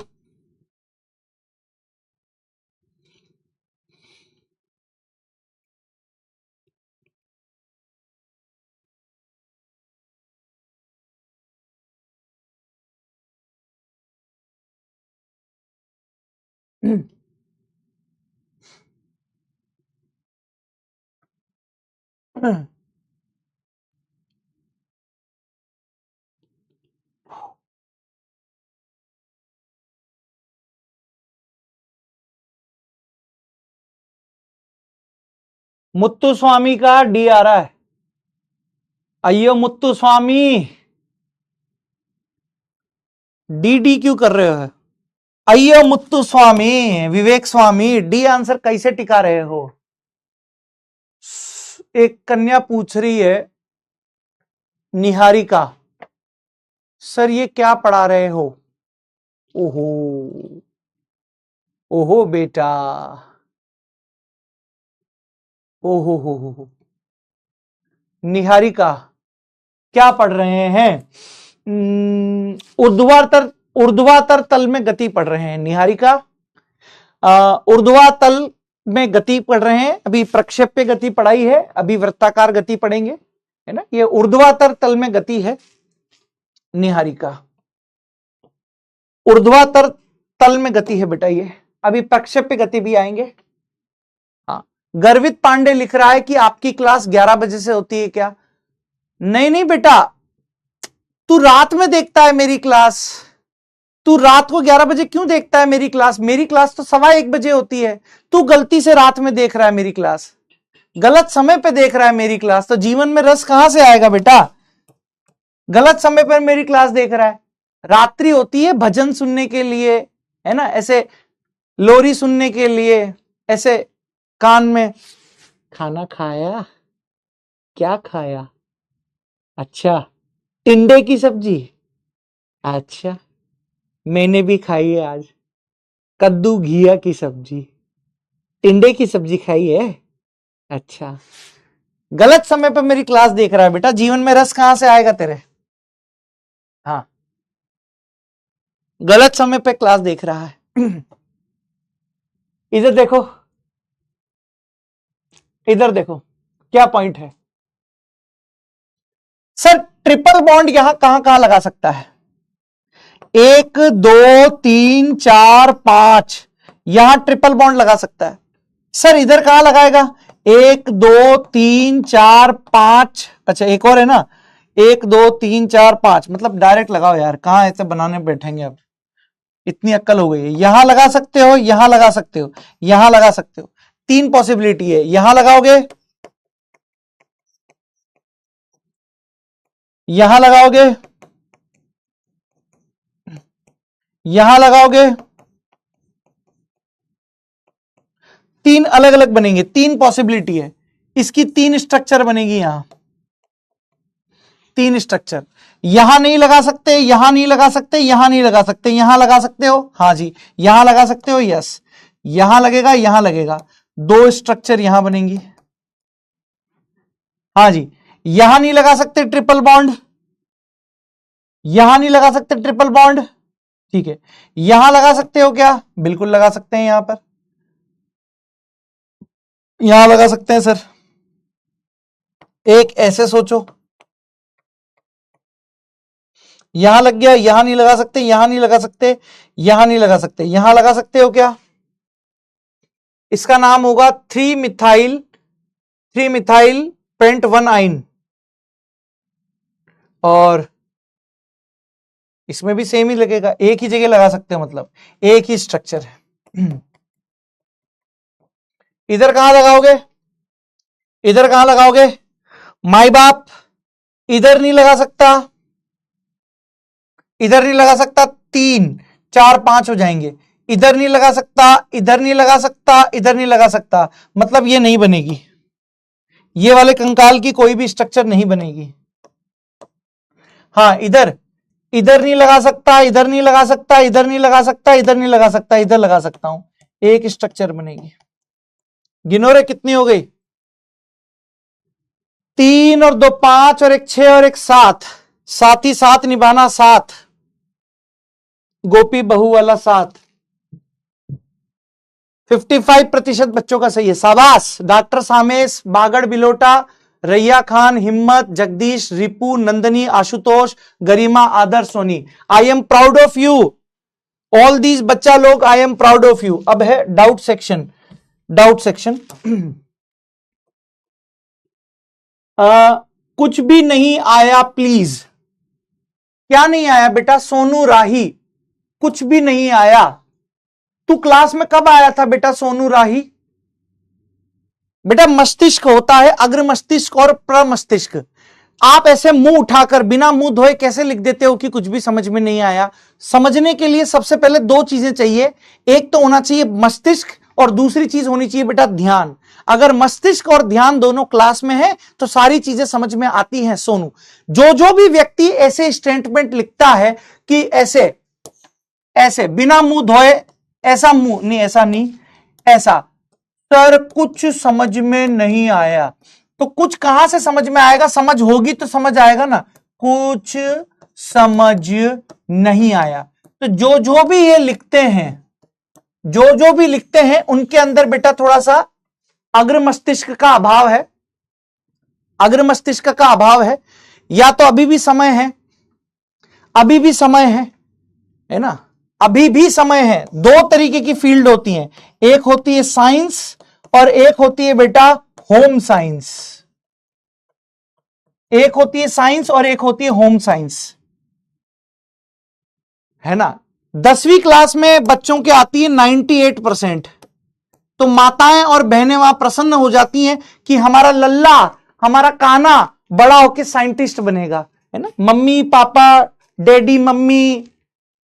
मुत्तु स्वामी का डी आ रहा है, आइयो मुत्तु स्वामी, डी डी क्यों कर रहे हो। अय्यो मुत्तु स्वामी, विवेक स्वामी, डी आंसर कैसे टिका रहे हो? एक कन्या पूछ रही है, निहारिका, सर ये क्या पढ़ा रहे हो? ओहो ओहो बेटा, ओहो हो। निहारिका क्या पढ़ रहे हैं? ऊर्ध्वाधर तल में गति पढ़ रहे हैं निहारिका। ऊर्ध्वातल में गति पढ़ रहे हैं, अभी प्रक्षेप्य गति पढ़ाई है, अभी वृत्ताकार गति पढ़ेंगे, है ना। ये ऊर्ध्वाधर तल में गति है निहारिका, ऊर्ध्वाधर तल में गति है बेटा ये, अभी प्रक्षेप्य गति भी आएंगे। हाँ, गर्वित पांडे लिख रहा है कि आपकी क्लास 11 बजे से होती है क्या? नहीं बेटा, तू रात में देखता है मेरी क्लास, तू रात को 11 बजे क्यों देखता है मेरी क्लास? मेरी क्लास तो 1:15 बजे होती है। तू गलती से रात में देख रहा है मेरी क्लास, गलत समय पे देख रहा है मेरी क्लास, तो जीवन में रस कहां से आएगा बेटा? गलत समय पर मेरी क्लास देख रहा है। रात्रि होती है भजन सुनने के लिए, है ना, ऐसे लोरी सुनने के लिए, ऐसे कान में। खाना खाया? क्या खाया? अच्छा, टिंडे की सब्जी। अच्छा, मैंने भी खाई है आज, कद्दू घिया की सब्जी। टिंडे की सब्जी खाई है? अच्छा, गलत समय पर मेरी क्लास देख रहा है बेटा, जीवन में रस कहां से आएगा तेरे? हाँ, गलत समय पे क्लास देख रहा है। इधर देखो, इधर देखो क्या पॉइंट है। सर ट्रिपल बॉन्ड यहां कहां कहां लगा सकता है? 1 2 3 4 5, यहां ट्रिपल बॉन्ड लगा सकता है। सर इधर कहां लगाएगा? 1 2 3 4 5, अच्छा एक और है ना, 1 2 3 4 5, मतलब डायरेक्ट लगाओ यार, कहां ऐसे बनाने बैठेंगे अब, इतनी अक्कल हो गई है। यहां लगा सकते हो, यहां लगा सकते हो, यहां लगा सकते हो, 3 पॉसिबिलिटी है। यहां लगाओगे, यहां लगाओगे, यहां लगाओगे, 3 अलग अलग बनेंगे, 3 पॉसिबिलिटी है इसकी, 3 स्ट्रक्चर बनेगी यहां, 3 स्ट्रक्चर। यहां नहीं लगा सकते, यहां नहीं लगा सकते, यहां नहीं लगा सकते, यहां लगा सकते हो, हाँ जी यहां लगा सकते हो, यस यहां लगेगा, यहां लगेगा, 2 स्ट्रक्चर यहां बनेंगी, हाँ जी। यहां नहीं लगा सकते ट्रिपल बॉन्ड, यहां नहीं लगा सकते ट्रिपल बॉन्ड, ठीक है। यहां लगा सकते हो क्या? बिल्कुल लगा सकते हैं, यहां पर यहां लगा सकते हैं सर। एक ऐसे सोचो, यहां लग गया, यहां नहीं लगा सकते, यहां नहीं लगा सकते, यहां नहीं लगा सकते, यहां लगा सकते हो क्या? इसका नाम होगा 3 मिथाइल पेंट 1 आइन, और इसमें भी सेम ही लगेगा, एक ही जगह लगा सकते हो, मतलब एक ही स्ट्रक्चर है। इधर कहां लगाओगे? इधर कहां लगाओगे? माई बाप, इधर नहीं लगा सकता, इधर नहीं लगा सकता, 3 4 5 हो जाएंगे। इधर नहीं लगा सकता, इधर नहीं लगा सकता, इधर नहीं लगा सकता, मतलब ये नहीं बनेगी, ये वाले कंकाल की कोई भी स्ट्रक्चर नहीं बनेगी। हाँ, इधर नहीं लगा सकता, इधर नहीं लगा सकता, इधर नहीं लगा सकता, इधर नहीं लगा सकता, इधर लगा सकता हूं, एक स्ट्रक्चर बनेगी। गिनो रे, कितनी हो गई? 3 और 2 5 और 1 6 और 1 7, साथ ही साथ निभाना 7, गोपी बहू वाला 7, 55% बच्चों का सही है, शाबाश। Doctor सामेश, Bagad Bilota, Raiya Khan, Himmat, Jagdish, Ripu, Nandini, Ashutosh, Garima, Adarsh, Soni, I am proud of you all these बच्चा लोग, I am proud of you. अब है डाउट सेक्शन, डाउट सेक्शन। कुछ भी नहीं आया प्लीज, क्या नहीं आया बेटा? सोनू राही, कुछ भी नहीं आया। तू क्लास में कब आया था बेटा सोनू राही? बेटा मस्तिष्क होता है अग्र मस्तिष्क और प्रमस्तिष्क, आप ऐसे मुंह उठाकर बिना मुंह धोए कैसे लिख देते हो कि कुछ भी समझ में नहीं आया? समझने के लिए सबसे पहले दो चीजें चाहिए, एक तो होना चाहिए मस्तिष्क और दूसरी चीज होनी चाहिए बेटा ध्यान। अगर मस्तिष्क और ध्यान दोनों क्लास में है तो सारी चीजें समझ में आती हैं सोनू। जो भी व्यक्ति ऐसे स्टेटमेंट लिखता है कि ऐसे ऐसे बिना मुंह धोए, ऐसा मुंह नहीं, ऐसा नहीं, ऐसा, सर कुछ समझ में नहीं आया, तो कुछ कहां से समझ में आएगा? समझ होगी तो समझ आएगा ना, कुछ समझ नहीं आया। तो जो भी ये लिखते हैं, जो भी लिखते हैं उनके अंदर बेटा थोड़ा सा अग्र मस्तिष्क का अभाव है, अग्र मस्तिष्क का अभाव है, या तो अभी भी समय है, अभी भी समय है ना, अभी भी समय है। दो तरीके की फील्ड होती हैं, एक होती है साइंस और एक होती है बेटा होम साइंस। एक होती है साइंस और एक होती है होम साइंस, है ना। 10वीं क्लास में बच्चों के आती है 98%, तो माताएं और बहनें वहां प्रसन्न हो जाती हैं कि हमारा लल्ला, हमारा काना बड़ा होकर साइंटिस्ट बनेगा, है ना। मम्मी पापा, डैडी मम्मी,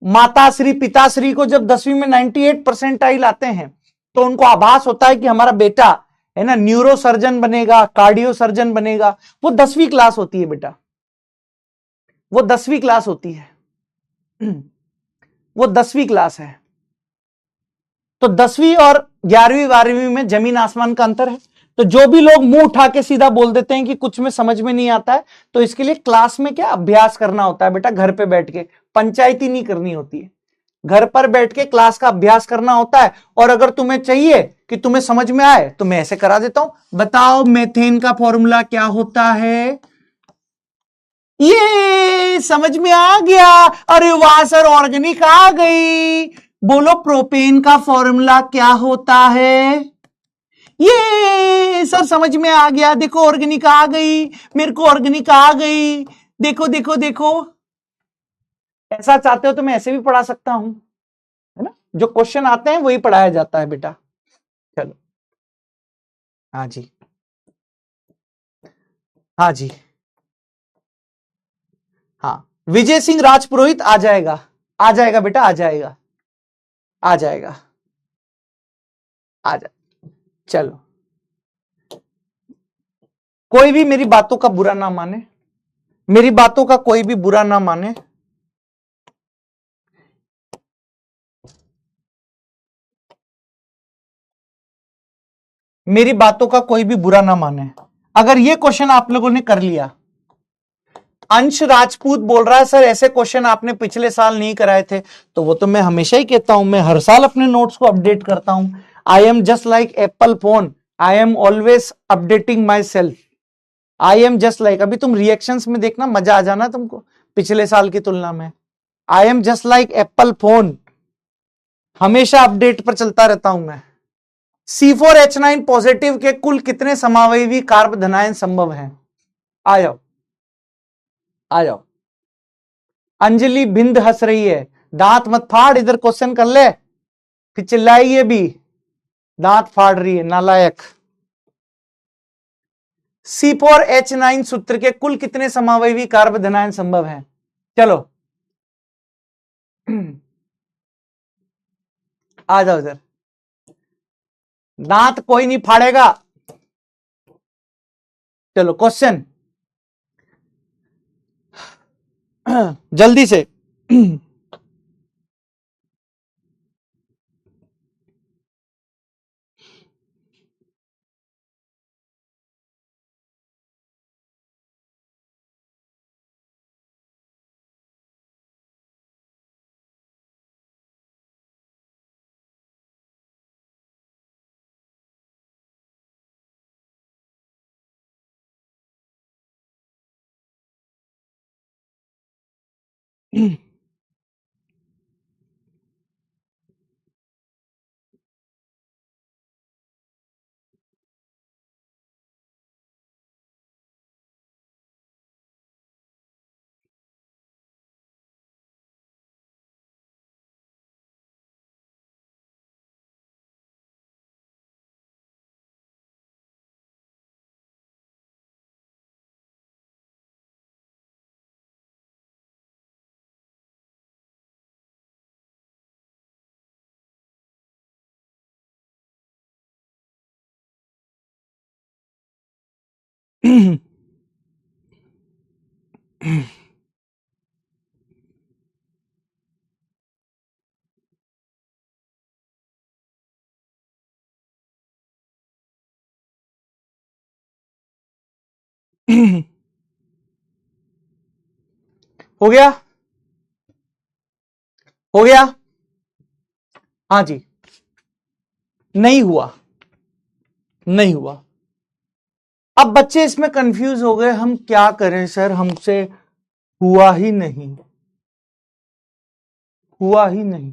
माताश्री पिताश्री को जब 10वीं में 98% आते हैं तो उनको आभास होता है कि हमारा बेटा, है ना, न्यूरो सर्जन बनेगा, कार्डियो सर्जन बनेगा। वो 10वीं क्लास होती है बेटा, वो 10वीं क्लास होती है, वो 10वीं क्लास है। तो 10वीं और 11वीं 12वीं में जमीन आसमान का अंतर है। तो जो भी लोग मुंह उठा के सीधा बोल देते हैं कि कुछ में समझ में नहीं आता है, तो इसके लिए क्लास में क्या अभ्यास करना होता है बेटा, घर पे बैठ के, पंचायती नहीं करनी होती है, घर पर बैठ के क्लास का अभ्यास करना होता है। और अगर तुम्हें चाहिए कि तुम्हें समझ में आए तो मैं ऐसे करा देता हूं, बताओ मेथेन का फॉर्मूला क्या होता है? ये समझ में आ गया? अरे वाह सर, ऑर्गेनिक आ गई। बोलो प्रोपेन का फॉर्मूला क्या होता है? ये सर समझ में आ गया, देखो ऑर्गेनिक आ गई, मेरे को ऑर्गेनिक आ गई, देखो देखो देखो। ऐसा चाहते हो तो मैं ऐसे भी पढ़ा सकता हूं, है ना, जो क्वेश्चन आते हैं वही पढ़ाया जाता है बेटा। चलो, हाँ जी, हाँ जी, हाँ, विजय सिंह राजपुरोहित आ जाएगा, आ जाएगा बेटा, आ जाएगा, आ जाएगा, आ जा। चलो, कोई भी मेरी बातों का बुरा ना माने, मेरी बातों का कोई भी बुरा ना माने। मेरी बातों का कोई भी बुरा ना माने। अगर ये क्वेश्चन आप लोगों ने कर लिया, अंश राजपूत बोल रहा है सर ऐसे क्वेश्चन आपने पिछले साल नहीं कराए थे, तो वो तो मैं हमेशा ही कहता हूं, मैं हर साल अपने नोट्स को अपडेट करता हूं। I am just like Apple phone, I am always updating my self. I am just like, अभी तुम रिएक्शंस में देखना, मजा आ जाना तुमको पिछले साल की तुलना में। I am just like Apple phone, हमेशा अपडेट पर चलता रहता हूं मैं। C4H9 पॉजिटिव के कुल कितने समावयवी कार्ब धनायन संभव हैं? आ जाओ, आ जाओ। अंजलि बिंद हंस रही है, दांत मत फाड़, इधर क्वेश्चन कर ले, फिर चिल्लाएगी भी, दांत फाड़ रही है नालायक। C4H9 सूत्र के कुल कितने समावयवी कार्ब धनायन संभव हैं? चलो आ जाओ इधर, दांत कोई नहीं फाड़ेगा। चलो क्वेश्चन जल्दी से हो गया, हो गया। हाँ जी, नहीं हुआ, नहीं हुआ। अब बच्चे इसमें कंफ्यूज हो गए, हम क्या करें सर, हमसे हुआ ही नहीं, हुआ ही नहीं।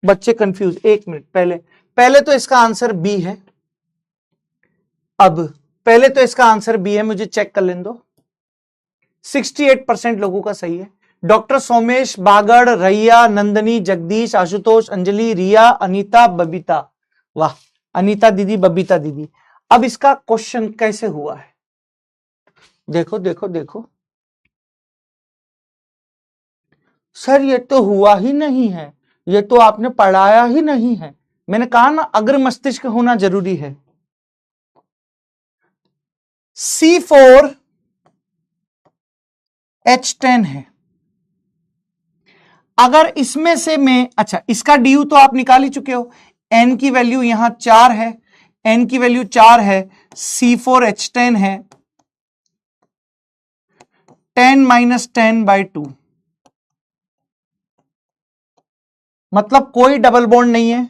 बच्चे कंफ्यूज, एक मिनट, पहले पहले तो इसका आंसर बी है। अब पहले तो इसका आंसर बी है, मुझे चेक कर लेने दो। 68% लोगों का सही है। डॉक्टर सोमेश, बागड़, रैया, नंदनी, जगदीश, आशुतोष, अंजलि, रिया, अनीता, बबीता। वाह, अनीता दीदी, बबीता दीदी। अब इसका क्वेश्चन कैसे हुआ है, देखो देखो देखो। सर ये तो हुआ ही नहीं है, ये तो आपने पढ़ाया ही नहीं है। मैंने कहा ना, अग्र मस्तिष्क होना जरूरी है। C4H10 है। अगर इसमें से मैं, अच्छा इसका ड्यू तो आप निकाल ही चुके हो, n की वैल्यू यहां 4 है, n की वैल्यू 4 है, C4H10 है 10-10/2, मतलब कोई डबल बॉन्ड नहीं है,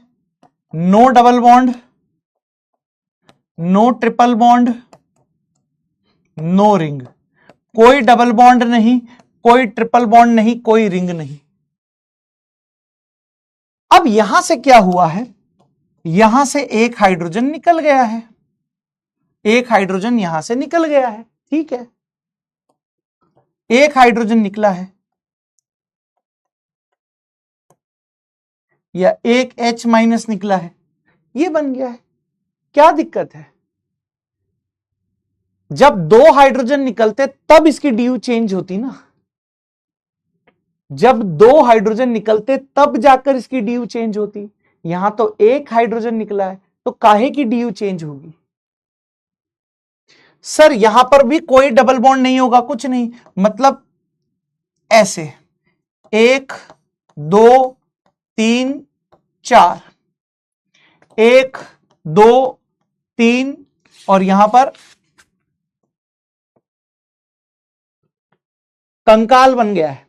no double bond, no triple bond, no ring. कोई डबल बॉन्ड नहीं, कोई ट्रिपल बॉन्ड नहीं, कोई रिंग नहीं। अब यहां से क्या हुआ है, यहां से एक हाइड्रोजन निकल गया है, एक हाइड्रोजन यहां से निकल गया है, ठीक है, एक हाइड्रोजन निकला है, या एक H- निकला है, ये बन गया है। क्या दिक्कत है, जब दो हाइड्रोजन निकलते तब इसकी ड्यू चेंज होती ना, जब दो हाइड्रोजन निकलते तब जाकर इसकी ड्यू चेंज होती। यहां तो एक हाइड्रोजन निकला है, तो काहे की ड्यू चेंज होगी। सर यहां पर भी कोई डबल बॉन्ड नहीं होगा, कुछ नहीं, मतलब ऐसे 1 2 3 4, 1 2 3, और यहां पर कंकाल बन गया है।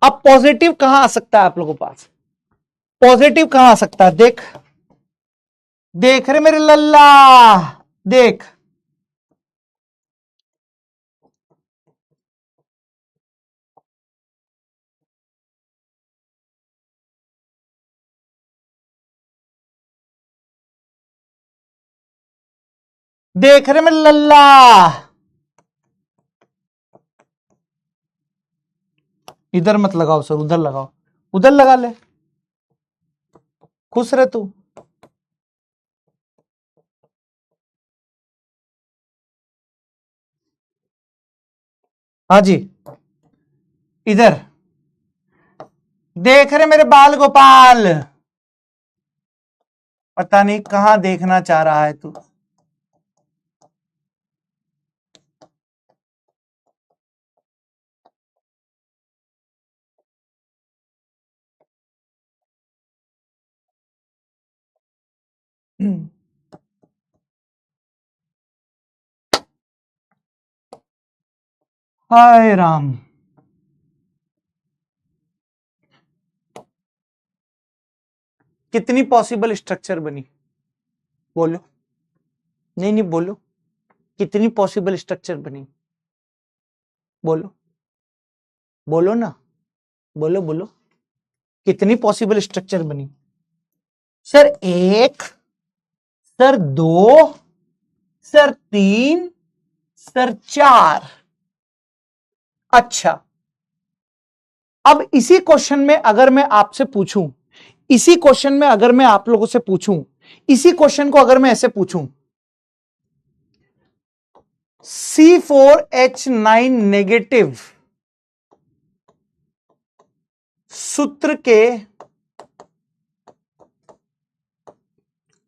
अब पॉजिटिव कहां आ सकता है आप लोगों के पास, पॉजिटिव कहां आ सकता है, देख देख रे मेरे लल्ला, देख देख रे मेरे लल्ला, इधर मत लगाओ सर, उधर लगाओ, उधर लगा ले, खुश रहे तू। हाँ जी, इधर देख रहे मेरे बाल गोपाल, पता नहीं कहां देखना चाह रहा है तू। हाय राम, कितनी पॉसिबल स्ट्रक्चर बनी, बोलो, नहीं नहीं बोलो, कितनी पॉसिबल स्ट्रक्चर बनी, बोलो, बोलो ना, बोलो बोलो, कितनी पॉसिबल स्ट्रक्चर बनी। Sir 1, sir 2, sir 3, sir 4। अच्छा, अब इसी क्वेश्चन में अगर मैं आपसे पूछूं, इसी क्वेश्चन में अगर मैं आप लोगों से पूछूं, इसी क्वेश्चन को अगर मैं ऐसे पूछूं, C4H9 नेगेटिव सूत्र के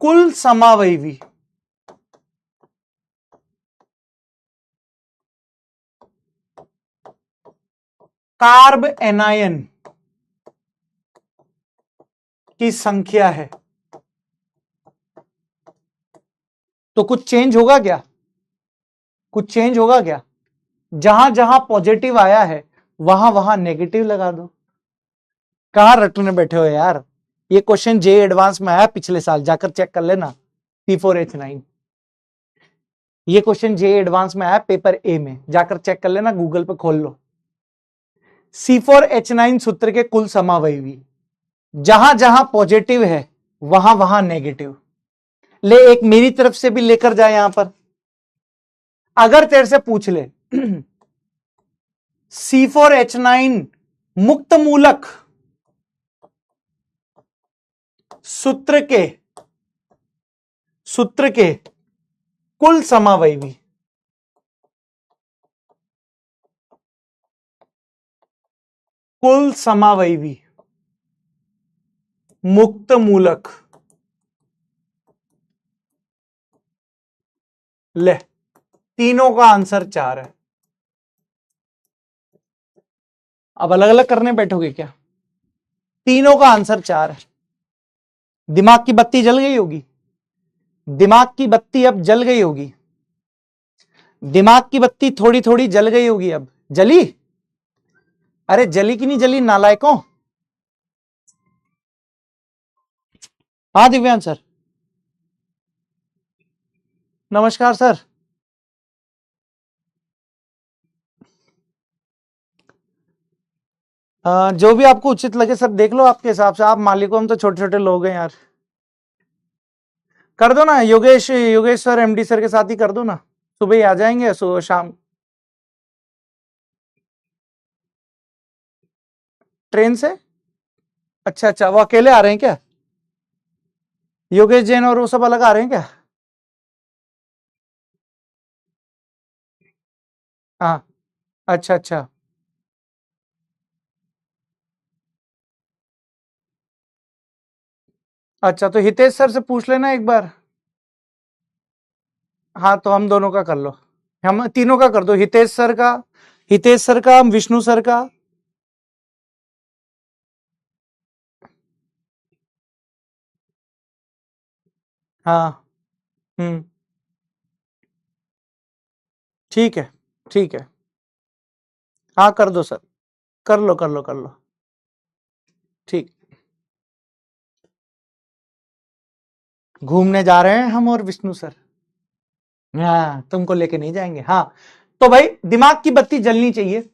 कुल समावयवी कार्ब एनायन की संख्या है, तो कुछ चेंज होगा क्या? कुछ चेंज होगा क्या? जहां जहां पॉजिटिव आया है वहां वहां नेगेटिव लगा दो। कहां रटने बैठे हो यार? ये क्वेश्चन जे एडवांस में आया पिछले साल, जाकर चेक कर लेना। C4H9 ये क्वेश्चन जे एडवांस में आया पेपर ए में, जाकर चेक कर लेना, गूगल पे खोल लो। C4H9 सूत्र के कुल समावयवी, जहां जहां पॉजिटिव है वहां वहां नेगेटिव। ले एक मेरी तरफ से भी लेकर जाए यहां पर। अगर तेरे से पूछ ले C4H9 मुक्त मूलक सूत्र के कुल समावयवी, कुल समावयवी मुक्त मूलक, ले तीनों का आंसर 4 है। अब अलग अलग करने बैठोगे क्या? तीनों का आंसर 4 है। दिमाग की बत्ती जल गई होगी, दिमाग की बत्ती अब जल गई होगी, दिमाग की बत्ती थोड़ी थोड़ी जल गई होगी। अब जली? अरे जली कि नहीं जली नालायकों? हाँ दिव्यांश सर, नमस्कार सर। जो भी आपको उचित लगे सर देख लो आपके हिसाब से, आप मालिकों, हम तो छोटे छोटे लोग हैं यार। कर दो ना Yogesh, Yogesh sir MD sir के साथ ही कर दो ना, सुबह ही आ जाएंगे, सुबह शाम ट्रेन से। अच्छा अच्छा, वो अकेले आ रहे हैं क्या? योगेश जैन और वो सब अलग आ रहे हैं क्या? हाँ, अच्छा अच्छा। अच्छा तो हितेश सर से पूछ लेना एक बार। हाँ तो हम दोनों का कर लो, हम तीनों का कर दो, हितेश सर का, हितेश सर का, विष्णु सर का। हाँ ठीक है, ठीक है। हाँ कर दो सर, कर लो कर लो कर लो, ठीक। घूमने जा रहे हैं हम और विष्णु सर। हाँ तुमको लेके नहीं जाएंगे। हाँ तो भाई दिमाग की बत्ती जलनी चाहिए।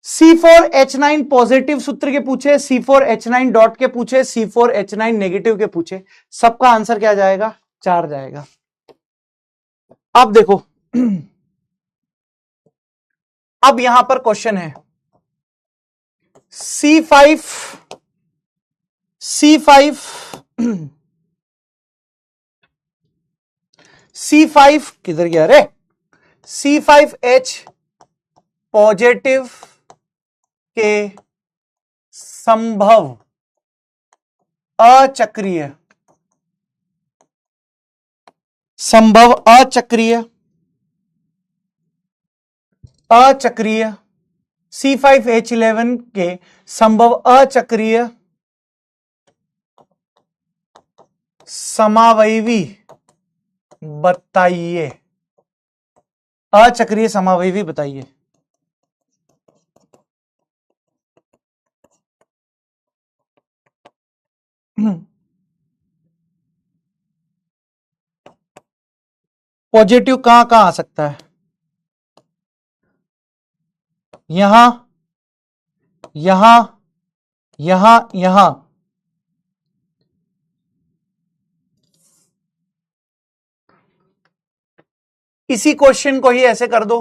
C4H9 पॉजिटिव सूत्र के पूछे, C4H9 डॉट के पूछे, C4H9 नेगेटिव के पूछे, सबका आंसर क्या जाएगा? 4 जाएगा। अब देखो अब यहां पर क्वेश्चन है C5 C5 किधर गया रे? C5H पॉजिटिव के संभव अचक्रीय, संभव अचक्रीय, अचक्रीय C5H11 के संभव अचक्रीय समावयवी बताइए, अचक्रीय समावयवी बताइए। पॉजिटिव कहां कहां आ सकता है? यहां, यहां, यहां, यहां। इसी क्वेश्चन को ही ऐसे कर दो,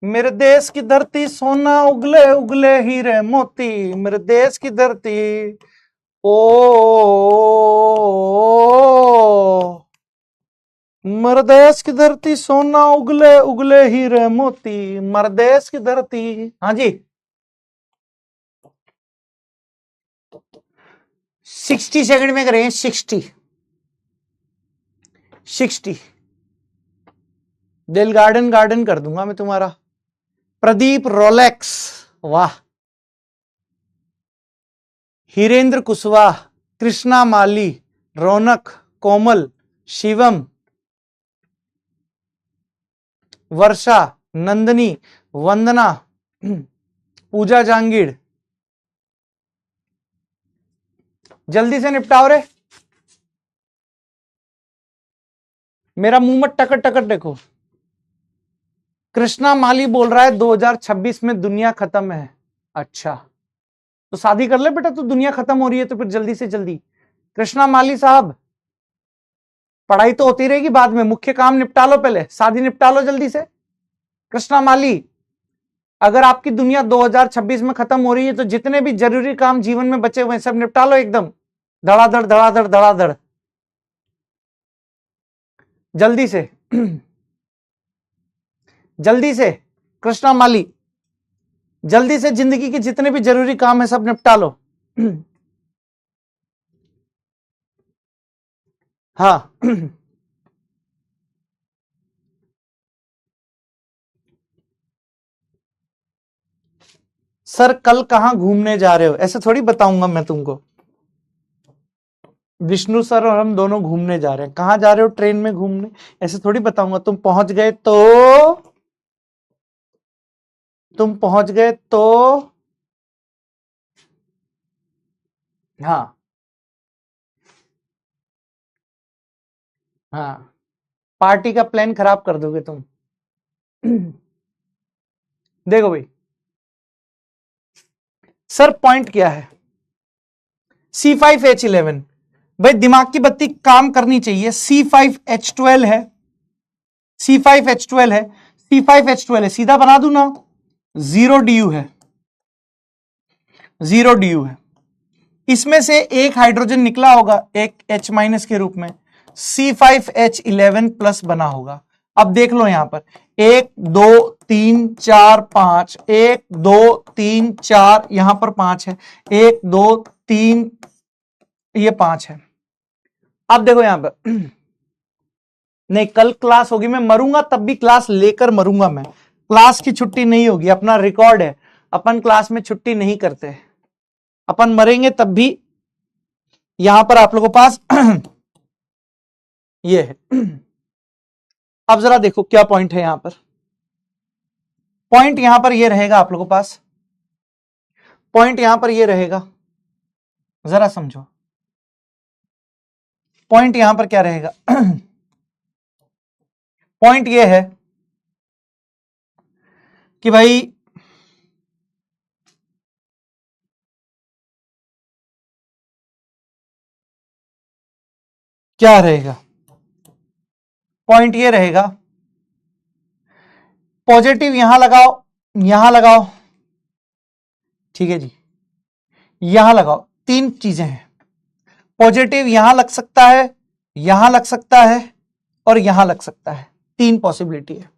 मेरे देश की धरती सोना उगले उगले हीरे मोती, मेरे देश की धरती ओ मेरे देश की धरती सोना उगले उगले हीरे मोती, मेरे देश की धरती। हाँ जी, 60 सेकंड में करेंगे 60 दिल गार्डन कर दूंगा मैं तुम्हारा। प्रदीप रोलेक्स, वाह। हीरेंद्र कुशवाहा, कृष्णा माली, रौनक, कोमल, शिवम, वर्षा, नंदनी, वंदना, पूजा जांगीड़, जल्दी से निपटाओ रे। मेरा मुंह मत टकट टकट देखो। कृष्णा माली बोल रहा है 2026 में दुनिया खत्म है। अच्छा, तो शादी कर ले बेटा, तो दुनिया खत्म हो रही है तो फिर जल्दी से जल्दी। कृष्णा माली साहब, पढ़ाई तो होती रहेगी बाद में, मुख्य काम निपटा लो पहले, शादी निपटा लो जल्दी से। कृष्णा माली, अगर आपकी दुनिया 2026 में खत्म हो रही है तो जितने भी जरूरी काम जीवन में बचे हुए हैं सब निपटा लो एकदम, धड़ाधड़ धड़ाधड़ धड़ाधड़, जल्दी से जल्दी से। कृष्णा माली, जल्दी से जिंदगी के जितने भी जरूरी काम है सब निपटा लो। हाँ सर कल कहां घूमने जा रहे हो? ऐसे थोड़ी बताऊंगा मैं तुमको। विष्णु सर और हम दोनों घूमने जा रहे हैं। कहां जा रहे हो? ट्रेन में घूमने, ऐसे थोड़ी बताऊंगा। तुम पहुंच गए तो हाँ हाँ, पार्टी का प्लान खराब कर दोगे तुम। देखो भाई, सर पॉइंट क्या है? C5H11, भाई दिमाग की बत्ती काम करनी चाहिए। C5H12 है, C5H12 है, C5H12 है, सीधा बना दूं ना, 0 DU है, 0 DU है। इसमें से एक हाइड्रोजन निकला होगा एक H- के रूप में, C5H11 प्लस बना होगा। अब देख लो यहां पर 1 2 3 4 5, 1 2 3 4, यहां पर 5 है, 1 2 3, ये 5 है। अब देखो यहां पर नहीं, कल क्लास होगी, मैं मरूंगा तब भी क्लास लेकर मरूंगा मैं। क्लास की छुट्टी नहीं होगी, अपना रिकॉर्ड है, अपन क्लास में छुट्टी नहीं करते, अपन मरेंगे तब भी। यहां पर आप लोगों के पास ये है। अब जरा देखो क्या पॉइंट है यहां पर। पॉइंट यहां पर ये रहेगा आप लोगों के पास, पॉइंट यहां पर ये रहेगा, जरा समझो पॉइंट यहां पर क्या रहेगा। पॉइंट ये है कि भाई क्या रहेगा, पॉइंट ये रहेगा, पॉजिटिव यहां लगाओ, यहां लगाओ, ठीक है जी, यहां लगाओ। तीन चीजें हैं, पॉजिटिव यहां लग सकता है, यहां लग सकता है और यहां लग सकता है, तीन पॉसिबिलिटी है।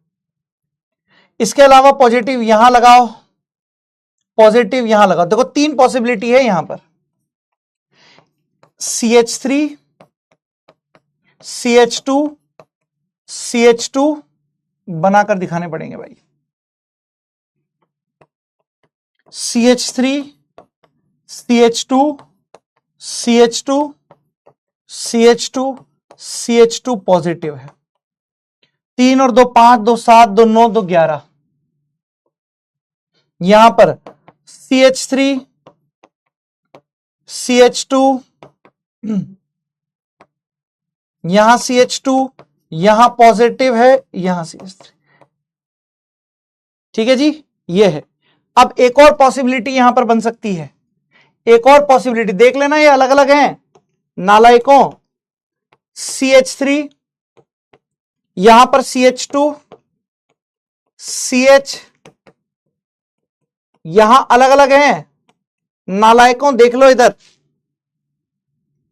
इसके अलावा पॉजिटिव यहां लगाओ, पॉजिटिव यहां लगाओ, देखो तीन पॉसिबिलिटी है यहां पर। CH3, CH2, CH2 बनाकर दिखाने पड़ेंगे भाई। CH3, CH2, CH2, CH2, CH2 positive है। 3 और 2 5, 2 7, 2 9, 2 11। यहां पर CH3, CH2, यहां CH2, यहां पॉजिटिव है, यहां CH3, ठीक है जी, ये है। अब एक और पॉसिबिलिटी यहां पर बन सकती है, एक और पॉसिबिलिटी देख लेना, ये अलग अलग हैं नालायकों। CH3, यहां पर CH2, CH, यहां अलग अलग हैं नालायकों, देख लो इधर,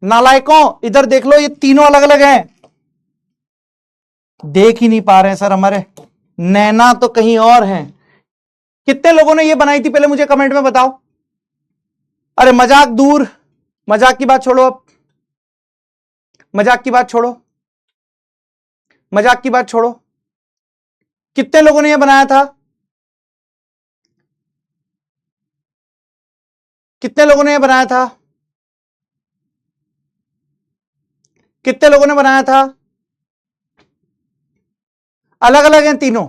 नालायकों इधर देख लो, ये तीनों अलग अलग हैं। देख ही नहीं पा रहे हैं सर हमारे, नैना तो कहीं और हैं। कितने लोगों ने ये बनाई थी पहले मुझे कमेंट में बताओ। अरे मजाक दूर, मजाक की बात छोड़ो, अब मजाक की बात छोड़ो, मजाक की बात छोड़ो। कितने लोगों ने यह बनाया था? कितने लोगों ने यह बनाया था? कितने लोगों ने बनाया था? अलग अलग हैं तीनों,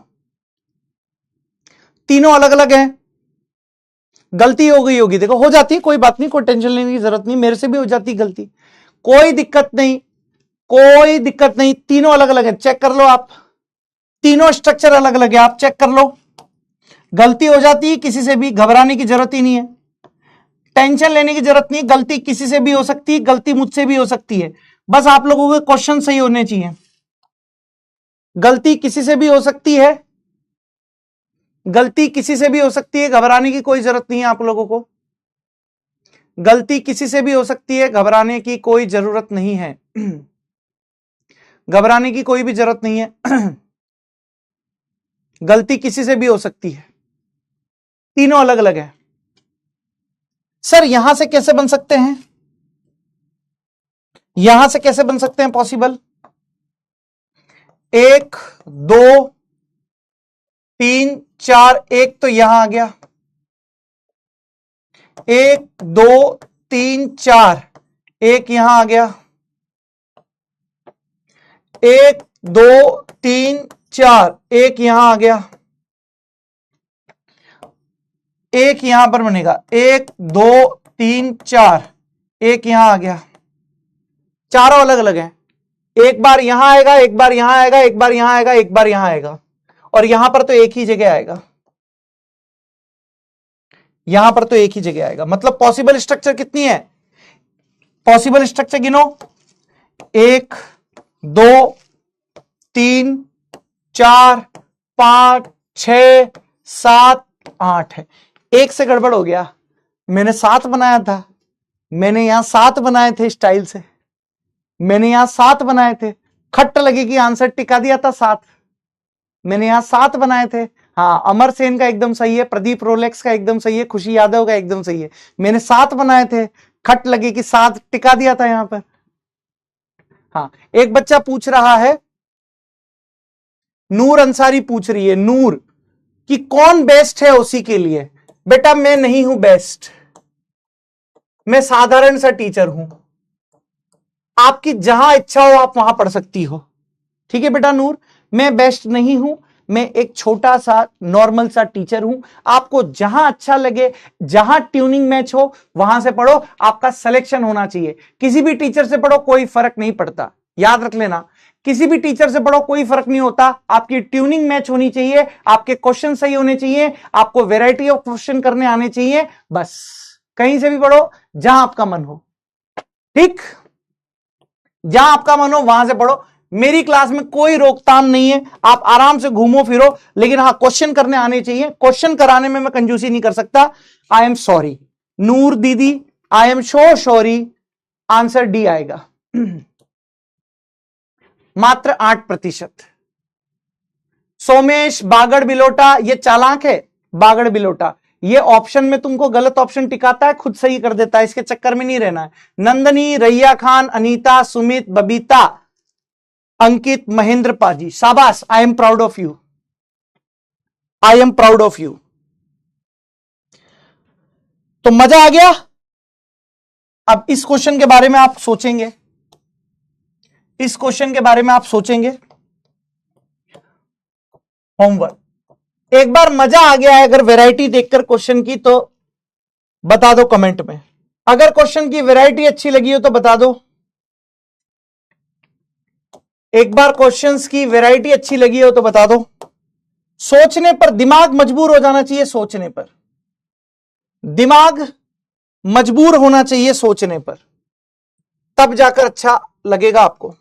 तीनों अलग अलग हैं। गलती हो गई होगी, देखो हो जाती है, कोई बात नहीं, कोई टेंशन लेने की जरूरत नहीं, मेरे से भी हो जाती गलती, कोई दिक्कत नहीं, कोई दिक्कत नहीं। तीनों अलग अलग है, चेक कर लो आप, तीनों स्ट्रक्चर अलग अलग है, आप चेक कर लो। गलती हो जाती है किसी से भी, घबराने की जरूरत ही नहीं है, टेंशन लेने की जरूरत नहीं। गलती किसी से भी हो सकती है, गलती मुझसे भी हो सकती है, बस आप लोगों के क्वेश्चन सही होने चाहिए। गलती किसी से भी हो सकती है, गलती किसी से भी हो सकती है, घबराने की कोई जरूरत नहीं है आप लोगों को। गलती किसी से भी हो सकती है, घबराने की कोई जरूरत नहीं है, घबराने की कोई भी जरूरत नहीं है। गलती किसी से भी हो सकती है, तीनों अलग अलग है। सर यहां से कैसे बन सकते हैं, यहां से कैसे बन सकते हैं पॉसिबल? 1 2 3 4, एक तो यहां आ गया, 1 2 3 4, एक यहां आ गया, 1 2 3 4, एक यहां आ गया, एक यहां पर बनेगा, 1 2 3 4, एक यहां आ गया। चारों अलग अलग हैं, एक बार यहां आएगा, एक बार यहां आएगा, एक बार यहां आएगा, एक बार यहां आएगा, और यहां पर तो एक ही जगह आएगा, यहां पर तो एक ही जगह आएगा। मतलब पॉसिबल स्ट्रक्चर कितनी है? पॉसिबल स्ट्रक्चर गिनो, 1 2 3 4 5 6 7 8 है। एक से गड़बड़ हो गया, मैंने 7 बनाया था, मैंने यहां 7 बनाए थे स्टाइल से, मैंने यहां 7 बनाए थे, खट्ट लगेगी आंसर टिका दिया था 7, मैंने यहां 7 बनाए थे। हाँ, अमर सेन का एकदम सही है, प्रदीप रोलेक्स का एकदम सही है, खुशी यादव का एकदम सही है, मैंने 7 बनाए थे, खट लगे कि 7 टिका दिया था यहां पर। हाँ, एक बच्चा पूछ रहा है, नूर अंसारी पूछ रही है, नूर कि कौन बेस्ट है उसी के लिए। बेटा मैं नहीं हूं बेस्ट, मैं साधारण सा टीचर हूं, आपकी जहां इच्छा हो आप वहां पढ़ सकती हो, ठीक है बेटा नूर, मैं बेस्ट नहीं हूं, मैं एक छोटा सा नॉर्मल सा टीचर हूं, आपको जहां अच्छा लगे, जहां ट्यूनिंग मैच हो वहां से पढ़ो, आपका सिलेक्शन होना चाहिए। किसी भी टीचर से पढ़ो कोई फर्क नहीं पड़ता, याद रख लेना, किसी भी टीचर से पढ़ो कोई फर्क नहीं होता, आपकी ट्यूनिंग मैच होनी चाहिए, आपके क्वेश्चन सही होने चाहिए, आपको वेराइटी ऑफ क्वेश्चन करने आने चाहिए, बस कहीं से भी पढ़ो जहां आपका मन हो, ठीक, जहां आपका मन हो वहां से पढ़ो, मेरी क्लास में कोई रोकथाम नहीं है, आप आराम से घूमो फिरो, लेकिन हाँ क्वेश्चन करने आने चाहिए, क्वेश्चन कराने में मैं कंजूसी नहीं कर सकता। आई एम सॉरी नूर दीदी, I am so sorry, answer D आएगा। मात्र 8%। सोमेश बागड़ बिलोटा, ये चालाक है बागड़ बिलोटा, ये ऑप्शन में तुमको गलत ऑप्शन टिकाता है, खुद सही कर देता है, इसके चक्कर में नहीं रहना है। नंदनी, रैया खान, अनीता, सुमित, बबीता, अंकित, महेंद्र पाजी, शाबाश, आई am proud of you, I am proud of you. तो मजा आ गया। अब इस क्वेश्चन के बारे में आप सोचेंगे, इस क्वेश्चन के बारे में आप सोचेंगे, होमवर्क, एक बार मजा आ गया है अगर वैरायटी देखकर क्वेश्चन की तो बता दो कमेंट में, अगर क्वेश्चन की वैरायटी अच्छी लगी हो तो बता दो, एक बार क्वेश्चंस की वैरायटी अच्छी लगी हो तो बता दो। सोचने पर दिमाग मजबूर हो जाना चाहिए, सोचने पर दिमाग मजबूर होना चाहिए, सोचने पर, तब जाकर अच्छा लगेगा आपको।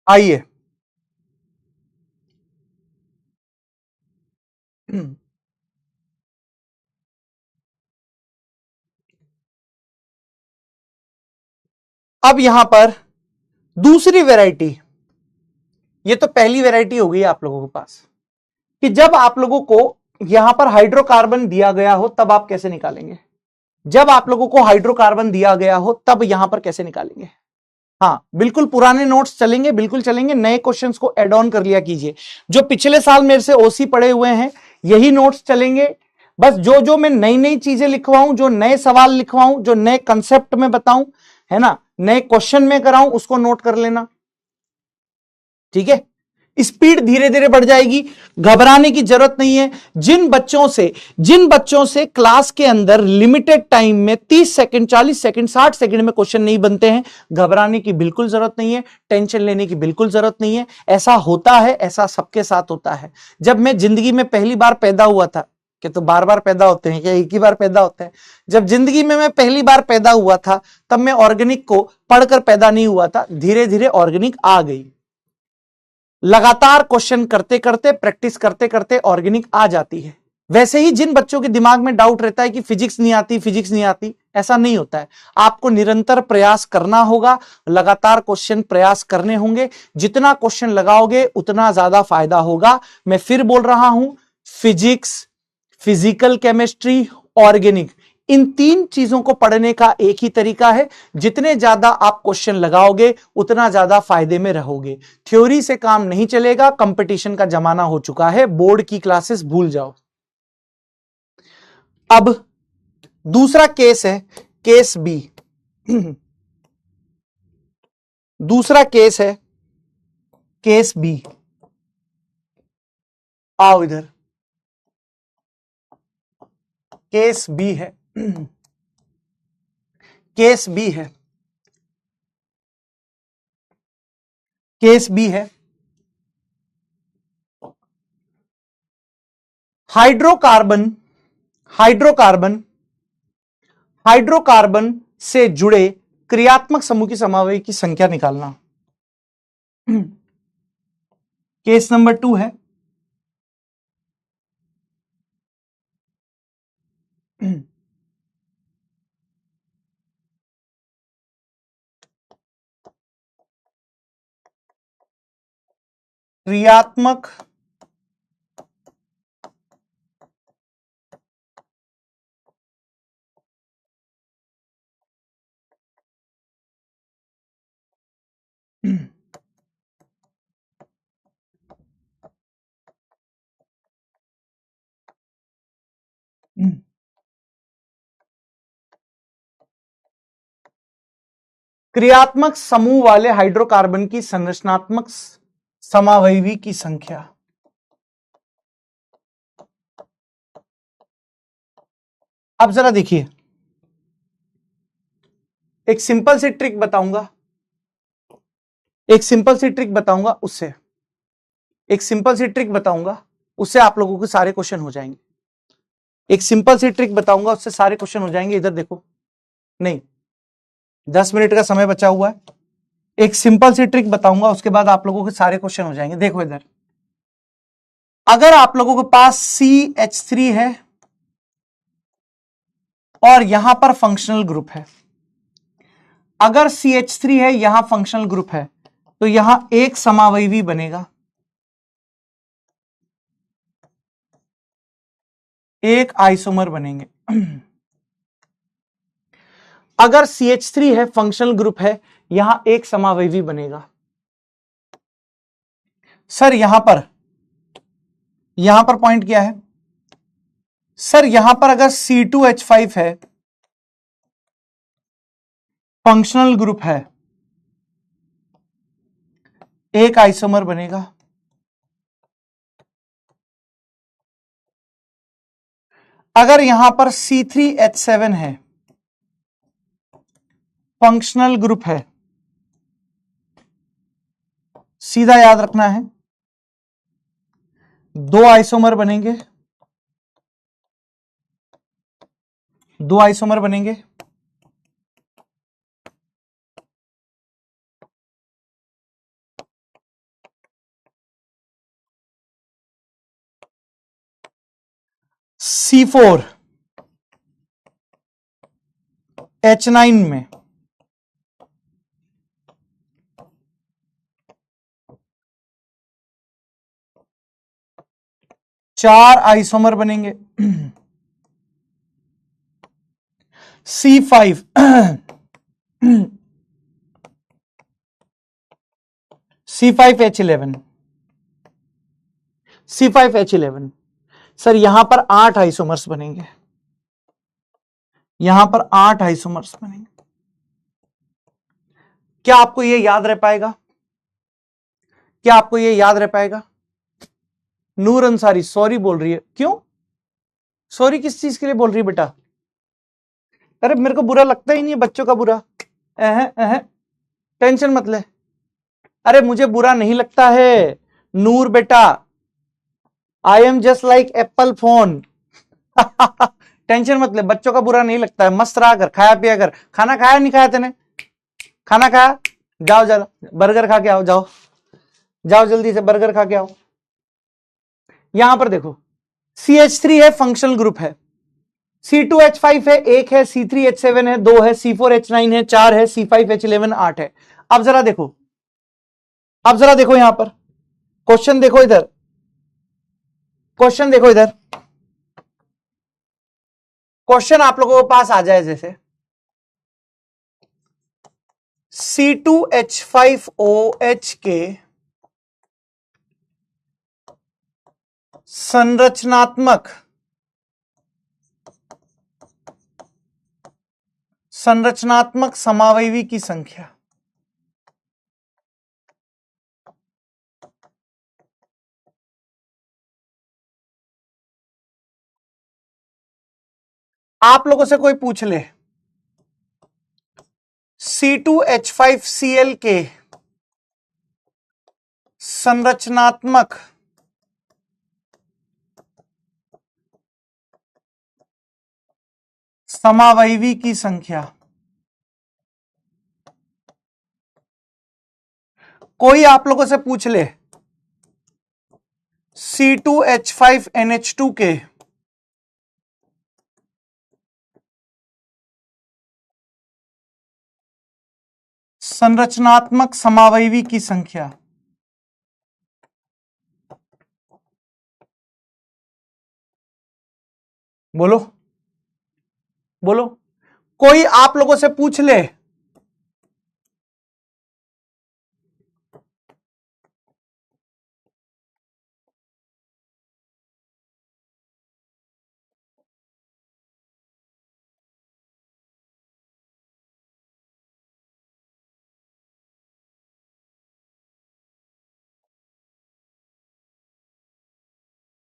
आइए, अब यहां पर दूसरी वैरायटी, ये तो पहली वैरायटी हो गई आप लोगों के पास कि जब आप लोगों को यहां पर हाइड्रोकार्बन दिया गया हो तब आप कैसे निकालेंगे, जब आप लोगों को हाइड्रोकार्बन दिया गया हो तब यहां पर कैसे निकालेंगे। हाँ बिल्कुल पुराने नोट्स चलेंगे, बिल्कुल चलेंगे, नए क्वेश्चंस को एड ऑन कर लिया कीजिए। जो पिछले साल मेरे से ओसी पढ़े हुए हैं यही नोट्स चलेंगे। बस जो जो मैं नई नई चीजें लिखवाऊं, जो नए सवाल लिखवाऊं, जो नए कंसेप्ट में बताऊं, है ना, नए क्वेश्चन में कराऊं, उसको नोट कर लेना, ठीक है। स्पीड धीरे धीरे बढ़ जाएगी, घबराने की जरूरत नहीं है। जिन बच्चों से क्लास के अंदर लिमिटेड टाइम में 30 सेकंड, 40 सेकंड, 60 सेकंड में क्वेश्चन नहीं बनते हैं, घबराने की बिल्कुल जरूरत नहीं है, टेंशन लेने की बिल्कुल जरूरत नहीं है। ऐसा होता है, ऐसा सबके साथ होता है। जब मैं जिंदगी में पहली बार पैदा हुआ था, कि तो बार बार पैदा होते हैं क्या, एक ही बार पैदा होते हैं। जब जिंदगी में मैं पहली बार पैदा हुआ था तब मैं ऑर्गेनिक को पढ़कर पैदा नहीं हुआ था, धीरे धीरे ऑर्गेनिक आ गई। लगातार क्वेश्चन करते करते, प्रैक्टिस करते करते ऑर्गेनिक आ जाती है। वैसे ही जिन बच्चों के दिमाग में डाउट रहता है कि फिजिक्स नहीं आती, फिजिक्स नहीं आती, ऐसा नहीं होता है। आपको निरंतर प्रयास करना होगा, लगातार क्वेश्चन प्रयास करने होंगे। जितना क्वेश्चन लगाओगे उतना ज्यादा फायदा होगा। मैं फिर बोल रहा हूं, फिजिक्स, फिजिकल केमिस्ट्री, ऑर्गेनिक, इन तीन चीजों को पढ़ने का एक ही तरीका है। जितने ज्यादा आप क्वेश्चन लगाओगे उतना ज्यादा फायदे में रहोगे। थ्योरी से काम नहीं चलेगा, कंपटीशन का जमाना हो चुका है, बोर्ड की क्लासेस भूल जाओ। अब दूसरा केस है, केस बी। दूसरा केस है केस बी। आओ इधर, केस बी है। केस बी है, केस बी है, हाइड्रोकार्बन, हाइड्रोकार्बन, हाइड्रोकार्बन से जुड़े क्रियात्मक समूह की समावयवी की संख्या निकालना। केस नंबर 2 है, क्रियात्मक क्रियात्मक समूह वाले हाइड्रोकार्बन की संरचनात्मक समावयवी की संख्या। अब जरा देखिए, एक सिंपल सी ट्रिक बताऊंगा, एक सिंपल सी ट्रिक बताऊंगा, उससे एक सिंपल सी ट्रिक बताऊंगा, उससे आप लोगों के सारे क्वेश्चन हो जाएंगे। एक सिंपल सी ट्रिक बताऊंगा, उससे सारे क्वेश्चन हो जाएंगे। इधर देखो, नहीं 10 मिनट का समय बचा हुआ है। एक सिंपल सी ट्रिक बताऊंगा, उसके बाद आप लोगों के सारे क्वेश्चन हो जाएंगे। देखो इधर, अगर आप लोगों के पास CH3 है और यहां पर फंक्शनल ग्रुप है, अगर CH3 है, यहां फंक्शनल ग्रुप है, तो यहां एक समावयवी बनेगा, एक आइसोमर बनेंगे। अगर CH3 है, फंक्शनल ग्रुप है, यहां एक समावयवी बनेगा। सर यहां पर पॉइंट क्या है सर, यहां पर अगर C2H5 है, फंक्शनल ग्रुप है, एक आइसोमर बनेगा। अगर यहां पर C3H7 है, फंक्शनल ग्रुप है, सीधा याद रखना है, दो आइसोमर बनेंगे, दो आइसोमर बनेंगे। C4H9 में 4 आइसोमर बनेंगे। C5 C5H11 C5H11 सर यहां पर 8 आइसोमर्स बनेंगे, यहां पर 8 आइसोमर्स बनेंगे। क्या आपको यह याद रह पाएगा? क्या आपको यह याद रह पाएगा? नूर अंसारी सॉरी बोल रही है, क्यों सॉरी किस चीज के लिए बोल रही है बेटा? अरे मेरे को बुरा लगता ही नहीं है बच्चों का बुरा। टेंशन मत ले। अरे मुझे बुरा नहीं लगता है नूर बेटा, I am just like Apple phone. Tension मत ले, बच्चों का बुरा नहीं लगता है, मस्त रहा कर, खाया पिया कर। खाना खाया नहीं खाया तेने? खाना खाया? जाओ जाओ बर्गर खा के आओ, जाओ जाओ जल्दी से बर्गर खा के आओ। यहां पर देखो CH3 है, फंक्शनल ग्रुप है, C2H5 है, 1 है, C3H7 है, 2 है, C4H9 है, 4 है, C5H11 8 है। अब जरा देखो, अब जरा देखो यहां पर क्वेश्चन देखो, इधर क्वेश्चन देखो, इधर क्वेश्चन आप लोगों के पास आ जाए जैसे C2H5OH के संरचनात्मक समावयवी की संख्या। आप लोगों से कोई पूछ ले C2H5Cl के संरचनात्मक समावयवी की संख्या, कोई आप लोगों से पूछ ले C2H5NH2 के संरचनात्मक समावयवी की संख्या, बोलो बोलो, कोई आप लोगों से पूछ ले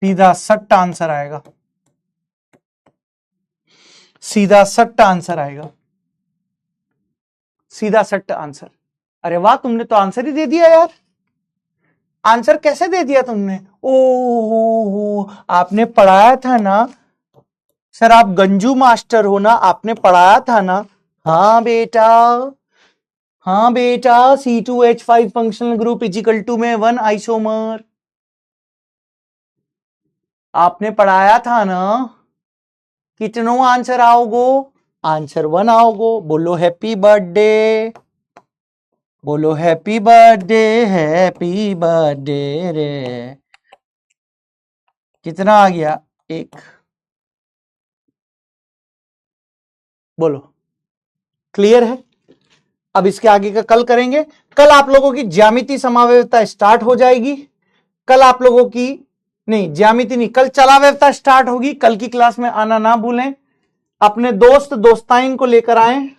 सीधा सट्टा आंसर आएगा, सीधा सट्टा आंसर आएगा, सीधा सट्टा आंसर। अरे वाह, तुमने तो आंसर ही दे दिया यार। आंसर कैसे दे दिया तुमने? ओ आपने पढ़ाया था ना सर, आप गंजू मास्टर हो ना, आपने पढ़ाया था ना। हाँ बेटा, हाँ बेटा, C2H5 functional group is equal to में 1 आइसोमर, आपने पढ़ाया था ना। कितनो आंसर आओगो? आंसर 1 आओगो। बोलो हैप्पी बर्थडे, बोलो हैप्पी बर्थडे, हैप्पी बर्थडे रे। कितना आ गया? 1। बोलो क्लियर है? अब इसके आगे का कल करेंगे। कल आप लोगों की ज्यामिति समावेशिता स्टार्ट हो जाएगी। कल आप लोगों की नहीं, ज्यामिति नहीं, कल चलावेवता स्टार्ट होगी। कल की क्लास में आना ना भूलें, अपने दोस्त दोस्ताइन को लेकर आए।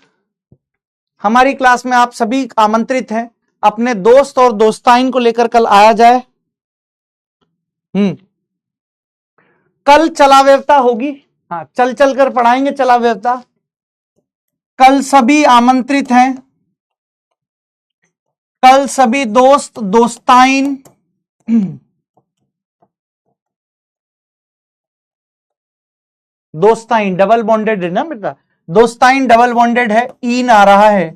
हमारी क्लास में आप सभी आमंत्रित हैं, अपने दोस्त और दोस्ताइन को लेकर कल आया जाए। कल चलावेवता होगी, हाँ चल चल कर पढ़ाएंगे चलावेवता। कल सभी आमंत्रित हैं, कल सभी दोस्त दोस्ताइन दोस्ताइन डबल बॉन्डेड है ना बेटा, दोस्ताइन डबल बॉन्डेड है, ईन आ रहा है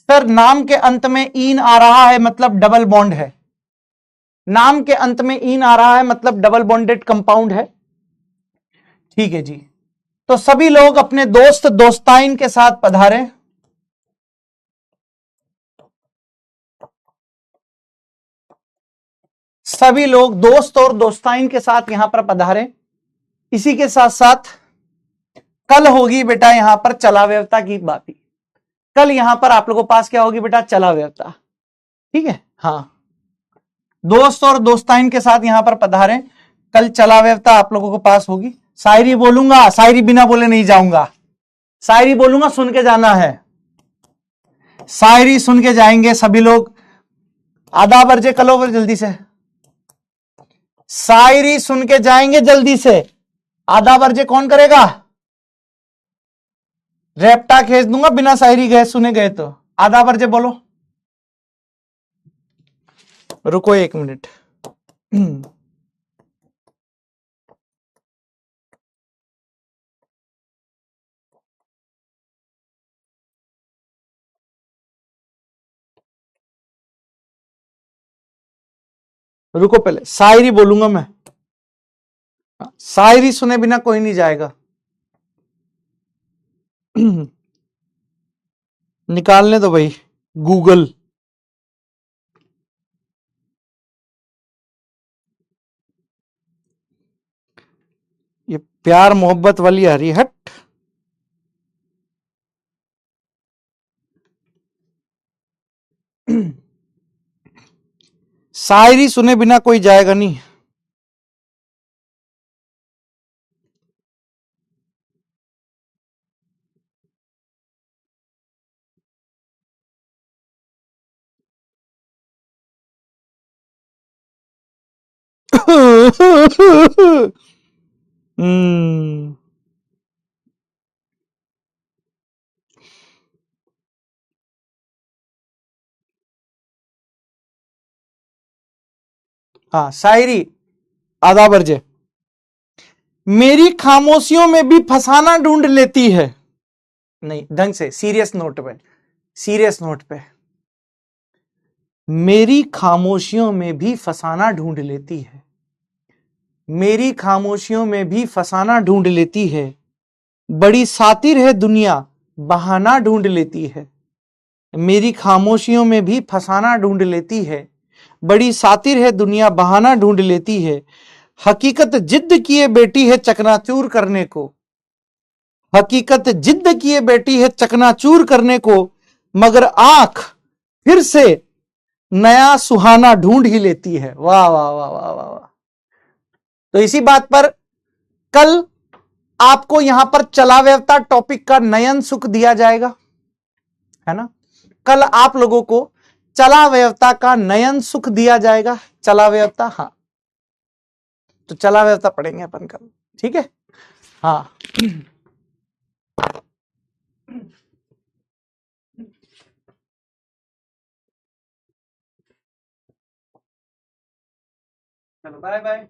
सर, नाम के अंत में ईन आ रहा है मतलब डबल बॉन्ड है, नाम के अंत में ईन आ रहा है मतलब डबल बॉन्डेड कंपाउंड है। ठीक है जी, तो सभी लोग अपने दोस्त दोस्ताइन के साथ पधारें। सभी लोग दोस्त और दोस्ताइन के साथ यहां पर पधारें। इसी के साथ साथ कल होगी बेटा यहां पर चलाव्ययता की बात। कल यहां पर आप लोगों के पास क्या होगी बेटा, चलाव्ययता। ठीक है, हाँ, दोस्त और दोस्ताइन के साथ यहां पर पधारें। कल चलाव्ययता आप लोगों के पास होगी। शायरी बोलूंगा, शायरी बिना बोले नहीं जाऊंगा। शायरी बोलूंगा, सुन के जाना है। शायरी सुन के जाएंगे सभी लोग। आधा बर्जे कल ओवर जल्दी से। शायरी सुन के जाएंगे जल्दी से। आधा बर्जे कौन करेगा? रेप्टा खींच दूंगा बिना शायरी गए सुने गए तो। आधा बर्जे बोलो। रुको 1 मिनट। रुको, पहले शायरी बोलूंगा मैं। शायरी सुने बिना कोई नहीं जाएगा। निकालने दो भाई गूगल। ये प्यार मोहब्बत वाली आ रही है, हट। शायरी सुने बिना कोई जाएगा नहीं। हम्म, हाँ, शायरी आधा बर्जे। मेरी खामोशियों में भी फसाना ढूंढ लेती है। नहीं, ढंग से, सीरियस नोट पे, सीरियस नोट पे। मेरी खामोशियों में भी फसाना ढूंढ लेती है। मेरी खामोशियों में भी फसाना ढूंढ लेती है। बड़ी सातिर है दुनिया, बहाना ढूंढ लेती है। मेरी खामोशियों में भी फसाना ढूंढ लेती है। बड़ी सातिर है दुनिया, बहाना ढूंढ लेती है। हकीकत जिद्द किए बेटी है चकनाचूर करने को। हकीकत जिद्द किए बेटी है चकनाचूर करने को, मगर आंख फिर से नया सुहाना ढूंढ ही लेती है। वाह वाह वाह वाह वाह वाह। तो इसी बात पर कल आपको यहां पर चलाव्ययता टॉपिक का नयन सुख दिया जाएगा, है ना। कल आप लोगों को चलाव्ययता का नयन सुख दिया जाएगा। चलाव्ययता, हाँ, तो चलाव्ययता पढ़ेंगे अपन कल। ठीक है, हाँ। चलो, बाय बाय।